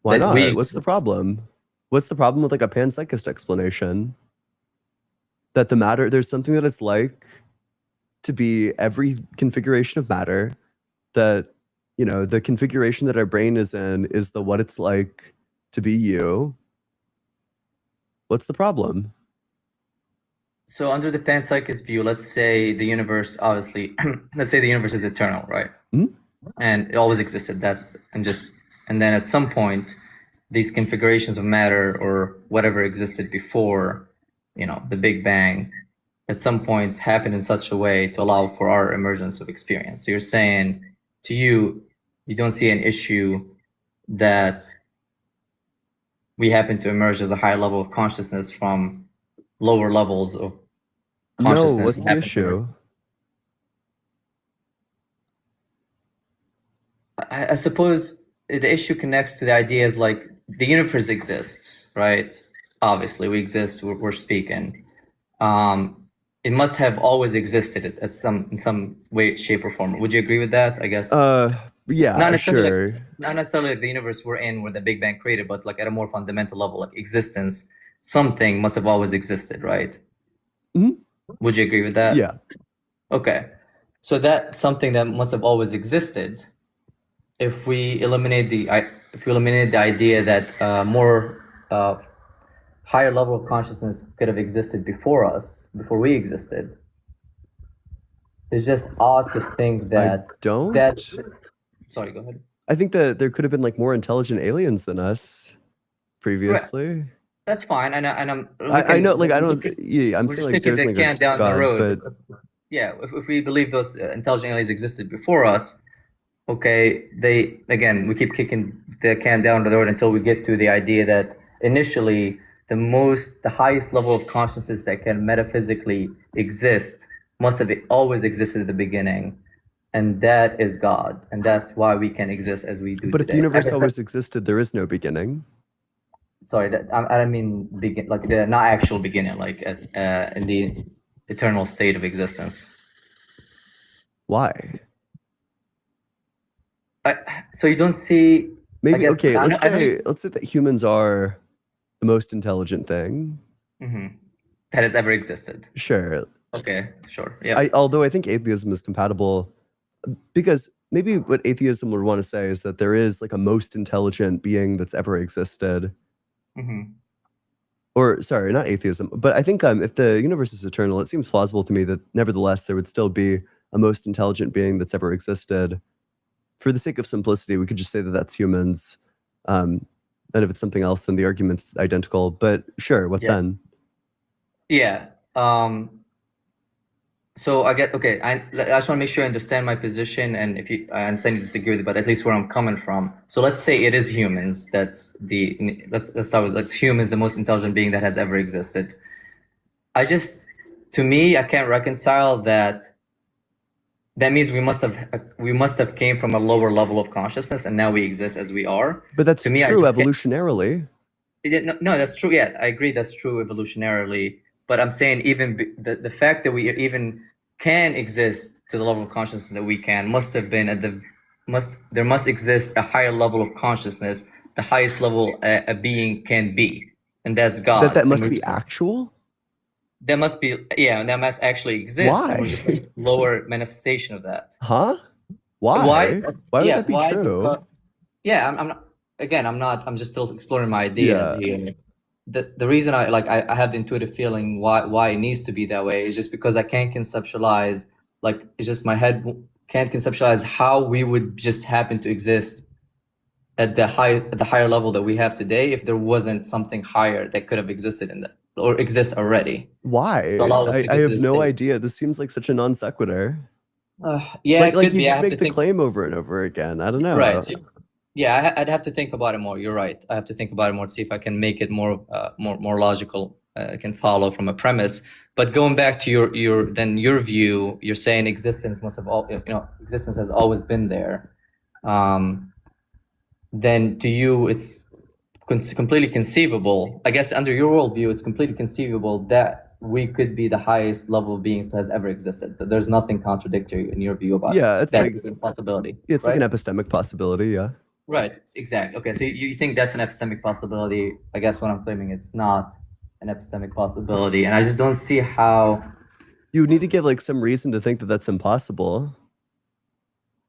Why not? What's the problem? What's the problem with like a panpsychist explanation? That the matter, there's something that it's like to be every configuration of matter, that, the configuration that our brain is in is the what it's like to be you. What's the problem? So under the panpsychist view, let's say the universe, obviously, let's say the universe is eternal, right? And it always existed. And then at some point, these configurations of matter or whatever existed before, the Big Bang, at some point happened in such a way to allow for our emergence of experience. So you're saying, to you don't see an issue that we happen to emerge as a higher level of consciousness from lower levels of consciousness. No, what's the issue? I suppose the issue connects to the ideas like the universe exists, right? Obviously, we exist. We're speaking. It must have always existed in some way, shape, or form. Would you agree with that? I guess. Yeah, Not necessarily sure. not necessarily like the universe we're in, where the Big Bang created, but like at a more fundamental level, like existence. Something must have always existed, right? Would you agree with that? Yeah. Okay. So that something that must have always existed. If we eliminate the idea that more higher level of consciousness could have existed before us, before we existed, it's just odd to think that Sorry, go ahead. I think that there could have been like more intelligent aliens than us previously. That's fine, and I know, like, I don't. Yeah, I'm we're saying just like kicking there's the like can a down the God, road. but Yeah, if we believe those intelligent aliens existed before us, okay, we keep kicking the can down the road until we get to the idea that initially the highest level of consciousness that can metaphysically exist must have always existed at the beginning, and that is God, and that's why we can exist as we do But if the today. universe always existed, there is no beginning. Sorry, I don't mean begin, like the not actual beginning, like in the eternal state of existence. Why? So you don't see. Maybe guess- okay. I Let's know- say that humans are the most intelligent thing. Mhm. That has ever existed. Sure. Okay, sure. Yeah. Although I think atheism is compatible, because maybe what atheism would want to say is that there is like a most intelligent being that's ever existed. Mhm. Or sorry, not atheism, but I think if the universe is eternal, it seems plausible to me that nevertheless there would still be a most intelligent being that's ever existed. For the sake of simplicity, we could just say that that's humans. And if it's something else, then the argument's identical. But sure, what Yeah. then? Yeah. So I get okay. I just want to make sure I understand my position, and if you, I understand you disagree with it, but at least where I'm coming from. So let's say it is humans. Let's start with humans, the most intelligent being that has ever existed. To me, I can't reconcile that. That means we must have came from a lower level of consciousness, and now we exist as we are. But that's To me, true evolutionarily. No, that's true. Yeah, I agree. That's true evolutionarily. But I'm saying even the fact that we even can exist to the level of consciousness that we can must have been there must exist a higher level of consciousness, the highest level a being can be, and that's God. That must be actual. That must be and that must actually exist. Why? And we're just a lower manifestation of that. Huh? Why? Why would that be true? I'm not. Again, I'm just still exploring my ideas here. The reason I have the intuitive feeling why it needs to be that way is just because I can't conceptualize, like, it's just my head can't conceptualize how we would just happen to exist at the higher level that we have today if there wasn't something higher that could have existed in that or exists already. Why? I have no idea. This seems like such a non sequitur. Yeah, like it could you be. just make the claim over and over again. I don't know. Right. Yeah, I'd have to think about it more. You're right. I have to think about it more to see if I can make it more logical. I can follow from a premise. But going back to your view, you're saying existence existence has always been there. Then to you, it's completely conceivable. I guess under your worldview, it's completely conceivable that we could be the highest level of beings that has ever existed. That there's nothing contradictory in your view about it's that like possibility. It's like an epistemic possibility. Yeah. Right, exactly. Okay, so you think that's an epistemic possibility. I guess what I'm claiming, it's not an epistemic possibility, and I just don't see how. You would need to give like some reason to think that that's impossible,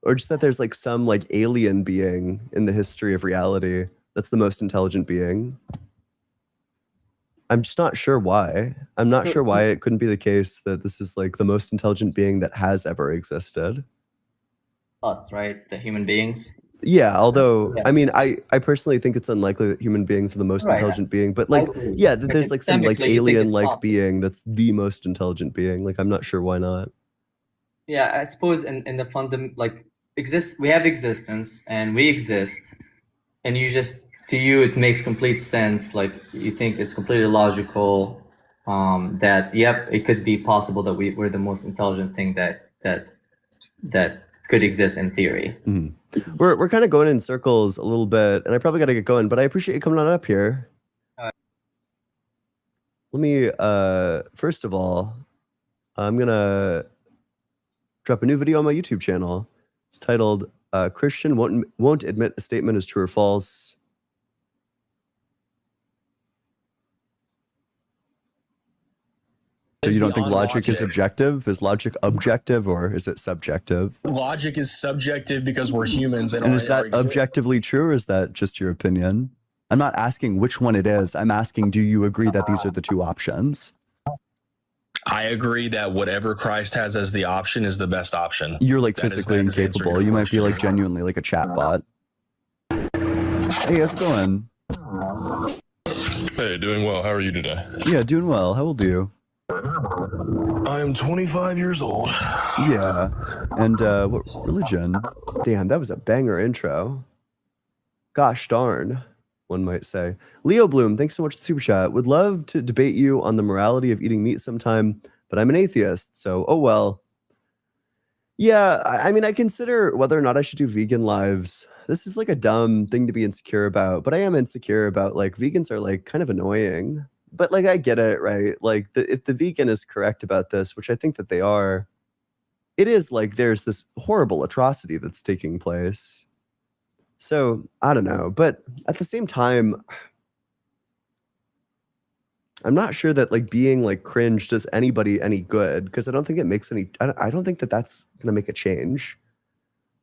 or just that there's like some like alien being in the history of reality that's the most intelligent being. I'm just not sure why. I'm not sure why it couldn't be the case that this is like the most intelligent being that has ever existed. Us, right? The human beings. Yeah, although I mean, I personally think it's unlikely that human beings are the most intelligent being, but like, that there's like some like alien-like being that's the most intelligent being. Like, I'm not sure why not. Yeah, I suppose in the we have existence and we exist, and to you it makes complete sense. Like, you think it's completely logical that it could be possible that we're the most intelligent thing that could exist in theory. Mm-hmm. We're kind of going in circles a little bit, and I probably got to get going, but I appreciate you coming on up here. Let me, first of all, I'm going to drop a new video on my YouTube channel. It's titled, Christian won't admit a statement is true or false. So you don't think logic is objective? Is logic objective or is it subjective? Logic is subjective because we're humans. And is that objectively true or is that just your opinion? I'm not asking which one it is. I'm asking, do you agree that these are the two options? I agree that whatever Christ has as the option is the best option. You're like physically incapable. You might be like genuinely like a chat bot. Hey, how's it going? Hey, doing well. How are you today? Yeah, doing well. How old are you? I am 25 years old. Yeah. And what religion? Damn, that was a banger intro. Gosh darn. one might say. Leo Bloom, thanks so much for the super chat. Would love to debate you on the morality of eating meat sometime, but I'm an atheist, so oh well. Yeah, I mean, I consider whether or not I should do vegan lives. This is like a dumb thing to be insecure about, but I am insecure about like vegans are like kind of annoying. But like I get it, right? Like if the vegan is correct about this, which I think that they are, it is like there's this horrible atrocity that's taking place. So I don't know, but at the same time, I'm not sure that like being like cringe does anybody any good because I don't think it makes any. I don't think that that's gonna make a change.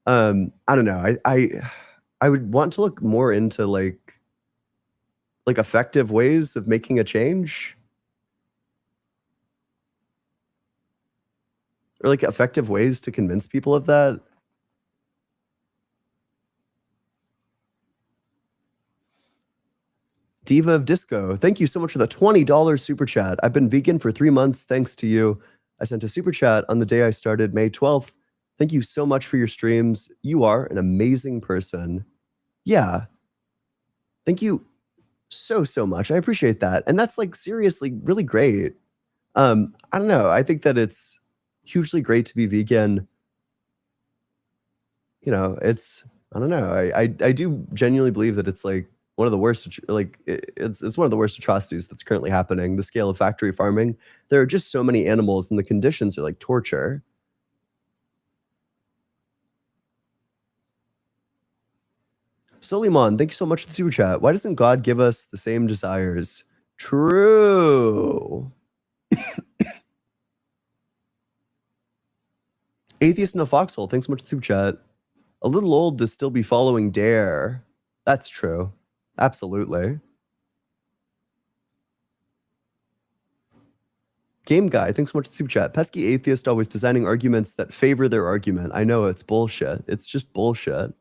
I don't know. I would want to look more into like effective ways of making a change, or like effective ways to convince people of that. Diva of Disco, thank you so much for the $20 super chat. I've been vegan for 3 months thanks to you. I sent a super chat on the day I started, May 12th. Thank you so much for your streams. You are an amazing person. Yeah. Thank you so much. I appreciate that. And that's like seriously really great. I don't know. I think that it's hugely great to be vegan. You know, I don't know. I do genuinely believe that it's like one of the worst, like it's one of the worst atrocities that's currently happening. The scale of factory farming. There are just so many animals and the conditions are like torture. Soliman, thank you so much for the super chat. Why doesn't God give us the same desires? True. Atheist in a foxhole, thanks so much for the super chat. A little old to still be following Dare. That's true. Absolutely. Game Guy, thanks so much for the super chat. Pesky atheist always designing arguments that favor their argument. I know, it's bullshit. It's just bullshit.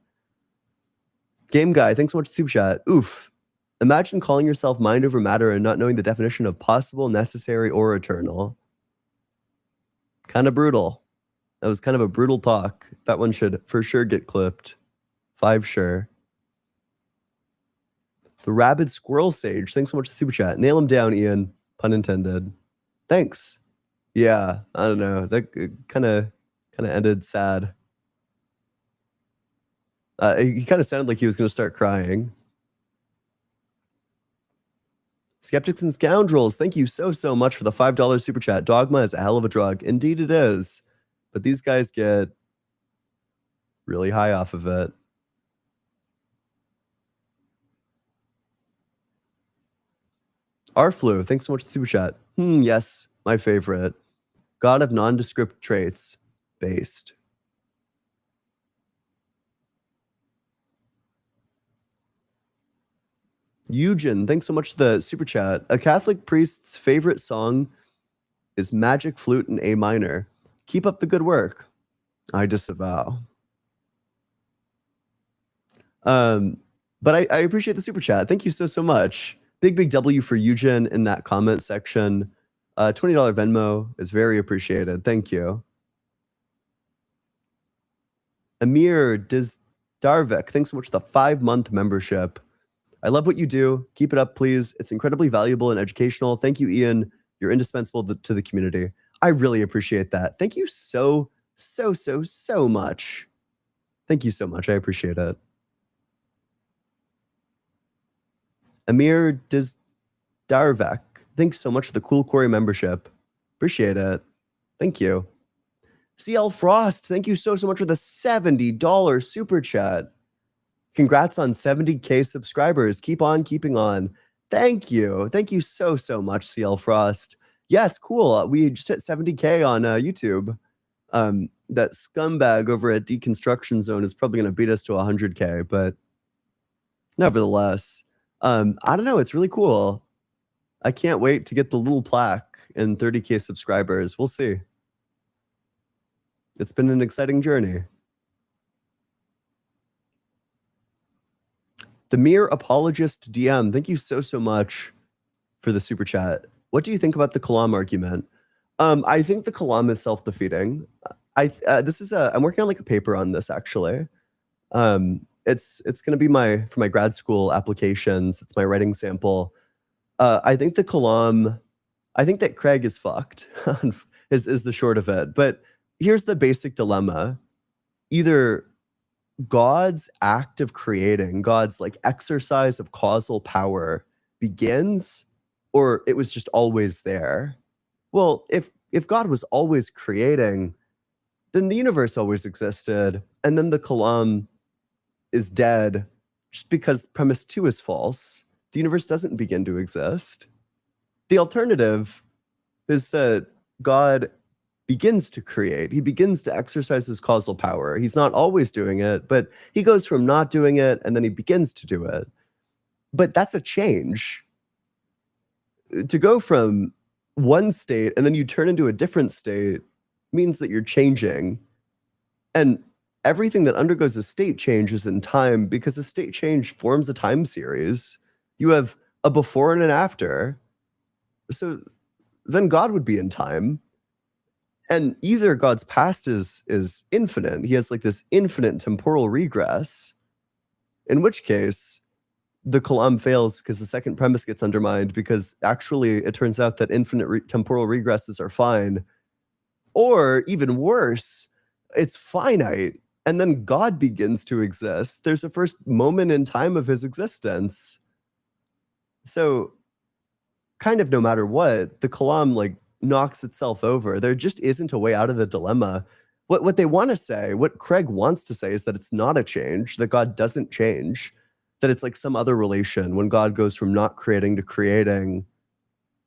Game Guy, thanks so much for the super chat. Oof. Imagine calling yourself mind over matter and not knowing the definition of possible, necessary, or eternal. Kind of brutal. That was kind of a brutal talk. That one should for sure get clipped. 5 sure. The Rabid Squirrel Sage, thanks so much for the super chat. Nail him down, Ian. Pun intended. Thanks. Yeah, I don't know. That kind of ended sad. He kind of sounded like he was going to start crying. Skeptics and Scoundrels, thank you so much for the $5 super chat. Dogma is a hell of a drug. Indeed it is. But these guys get really high off of it. Arflu, thanks so much for the super chat. Yes, my favorite. God of nondescript traits. Based. Eugen, thanks so much for the super chat. A Catholic priest's favorite song is Magic Flute in A minor. Keep up the good work. I disavow. But I appreciate the super chat. Thank you so much. Big W for Eugen in that comment section. $20 Venmo is very appreciated. Thank you. Amir Dizdarvik, thanks so much for the 5-month membership. I love what you do. Keep it up, please. It's incredibly valuable and educational. Thank you, Ian. You're indispensable to the community. I really appreciate that. Thank you so much. Thank you so much. I appreciate it. Amir Dizdarvak, thanks so much for the Cool Quarry membership. Appreciate it. Thank you. CL Frost, thank you so much for the $70 super chat. Congrats on 70K subscribers. Keep on keeping on. Thank you. Thank you so much, CL Frost. Yeah, it's cool. We just hit 70K on YouTube. That scumbag over at Deconstruction Zone is probably going to beat us to 100K, but nevertheless, I don't know. It's really cool. I can't wait to get the little plaque and 30K subscribers. We'll see. It's been an exciting journey. The Mere Apologist DM, thank you so much for the super chat. What do you think about the Kalam argument? I think the Kalam is self-defeating. I'm working on like a paper on this actually. it's going to be for my grad school applications. It's my writing sample. I think the Kalam, I think that Craig is fucked, is the short of it. But here's the basic dilemma. Either God's act of creating, God's like exercise of causal power begins, or it was just always there. Well, if God was always creating, then the universe always existed, and then the Kalam is dead just because premise 2 is false. The universe doesn't begin to exist. The alternative is that God begins to create. He begins to exercise his causal power. He's not always doing it, but he goes from not doing it and then he begins to do it. But that's a change. To go from one state and then you turn into a different state means that you're changing. And everything that undergoes a state change is in time, because a state change forms a time series. You have a before and an after. So then God would be in time. And either God's past is infinite. He has like this infinite temporal regress, in which case the Kalam fails because the second premise gets undermined, because actually it turns out that infinite temporal regresses are fine. Or even worse, it's finite. And then God begins to exist. There's a first moment in time of his existence. So kind of no matter what, the Kalam like knocks itself over. There just isn't a way out of the dilemma. What they want to say, what Craig wants to say, is that it's not a change, that God doesn't change, that it's like some other relation when God goes from not creating to creating,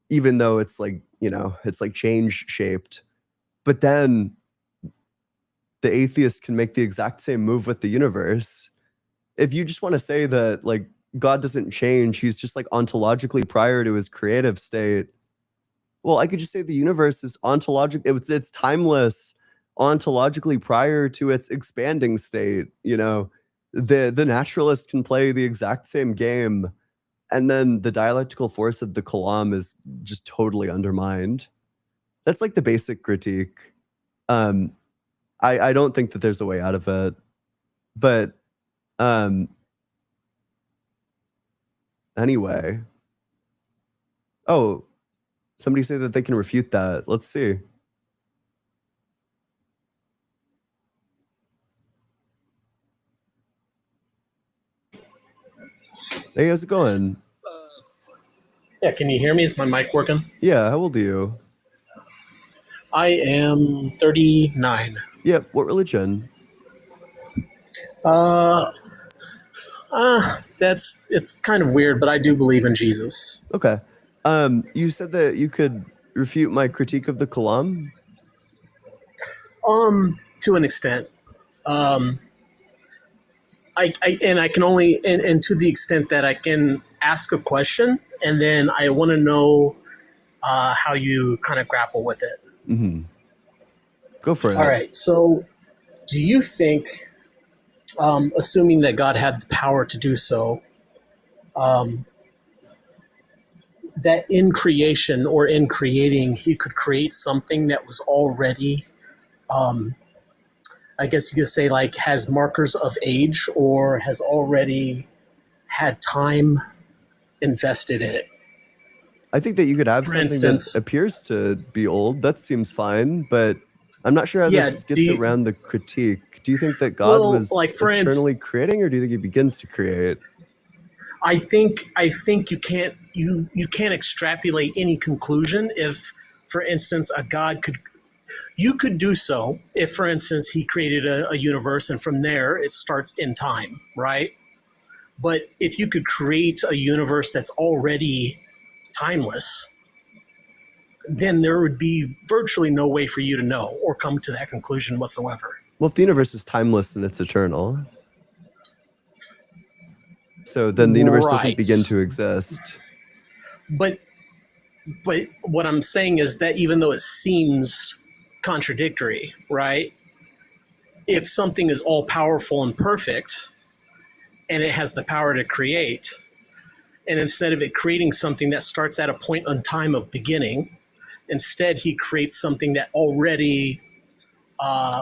even though it's like, it's like change shaped. But then the atheist can make the exact same move with the universe. If you just want to say that like God doesn't change, he's just like ontologically prior to his creative state, well, I could just say the universe is it's timeless, ontologically prior to its expanding state. The naturalist can play the exact same game, and then the dialectical force of the Kalam is just totally undermined. That's like the basic critique. I don't think that there's a way out of it, but anyway. Oh, somebody say that they can refute that. Let's see. Hey, how's it going? Yeah, can you hear me? Is my mic working? Yeah, how old are you? I am 39. Yep, what religion? It's kind of weird, but I do believe in Jesus. Okay. You said that you could refute my critique of the Kalam? To an extent. I can only to the extent that I can ask a question, and then I want to know how you kind of grapple with it. Mm-hmm. Go for it. All right. So, do you think, assuming that God had the power to do so, that in creation or in creating, he could create something that was already, I guess you could say, like, has markers of age or has already had time invested in it? I think that you could have For something instance, that appears to be old. That seems fine, but I'm not sure how Yeah, this gets do you- around the critique. Do you think that God Well, was like, for instance- eternally creating, or do you think he begins to create? I think you can't extrapolate any conclusion if, for instance, you could do so if, for instance, he created a universe and from there it starts in time, right? But if you could create a universe that's already timeless, then there would be virtually no way for you to know or come to that conclusion whatsoever. Well, if the universe is timeless, then it's eternal. So then the universe doesn't Right. begin to exist. But what I'm saying is that even though it seems contradictory, right? If something is all powerful and perfect and it has the power to create, and instead of it creating something that starts at a point in time of beginning, instead he creates something that already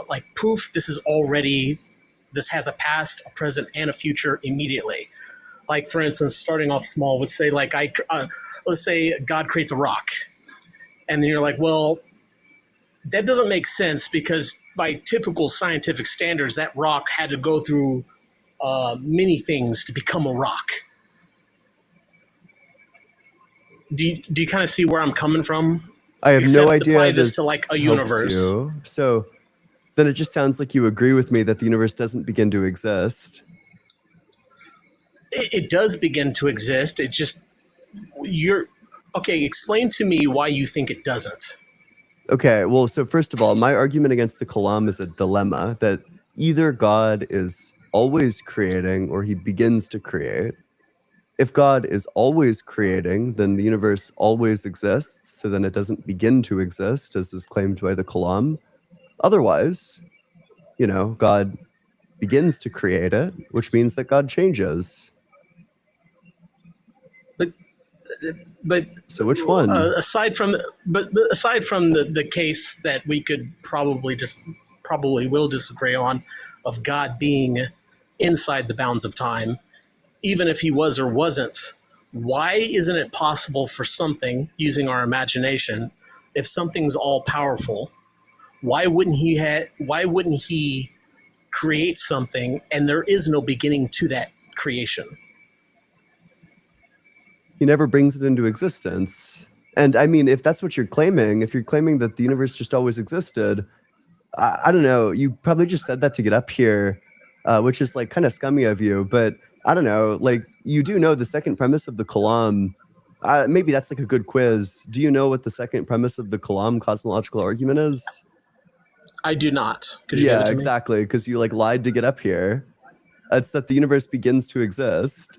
like poof, this is already this has a past, a present, and a future immediately. Like, for instance, starting off small, let's say let's say God creates a rock, and then you're like, well, that doesn't make sense because by typical scientific standards, that rock had to go through many things to become a rock. Do you kind of see where I'm coming from? I have no Except idea apply this this to like a helps universe. you. So then it just sounds like you agree with me that the universe doesn't begin to exist. It does begin to exist. It just okay. Explain to me why you think it doesn't. Okay, well, so first of all, my argument against the Kalam is a dilemma that either God is always creating or he begins to create. If God is always creating, then the universe always exists, so then it doesn't begin to exist, as is claimed by the Kalam. Otherwise, God begins to create it, which means that God changes. But so which one? Aside from the case that we could probably will disagree on, of God being inside the bounds of time, even if he was or wasn't, why isn't it possible for something, using our imagination, if something's all powerful, why wouldn't he create something and there is no beginning to that creation? He never brings it into existence. And I mean, if that's what you're claiming, if you're claiming that the universe just always existed, I don't know, you probably just said that to get up here, which is like kind of scummy of you, but I don't know, like you do know the second premise of the Kalam. Maybe that's like a good quiz. Do you know what the second premise of the Kalam cosmological argument is? I do not. Could you give it to me? Exactly, because you like lied to get up here. It's that the universe begins to exist.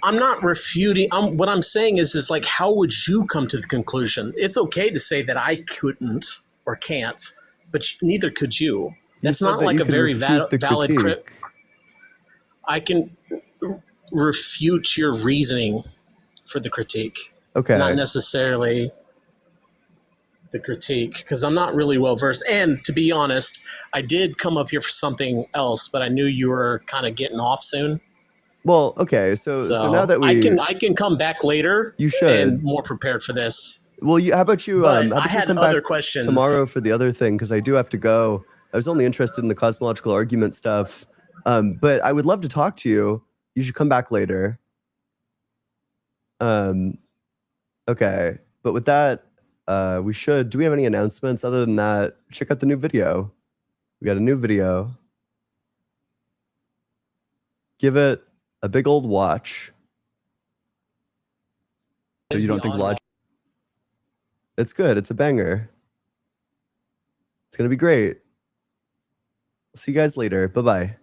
I'm not refuting. What I'm saying is like, how would you come to the conclusion? It's okay to say that I couldn't or can't, but neither could you. That's not like a very valid critique. I can refute your reasoning for the critique. Okay. Not necessarily the critique, because I'm not really well versed. And to be honest, I did come up here for something else, but I knew you were kind of getting off soon. Well, okay, so now that I can come back later. You should. And more prepared for this. Well, how about you? But how about I had you come other back questions tomorrow for the other thing, because I do have to go. I was only interested in the cosmological argument stuff, but I would love to talk to you. You should come back later. Okay, but with that, we should. Do we have any announcements other than that? Check out the new video. We got a new video. Give it a big old watch. So you don't think logic? It's good. It's a banger. It's gonna be great. See you guys later. Bye-bye.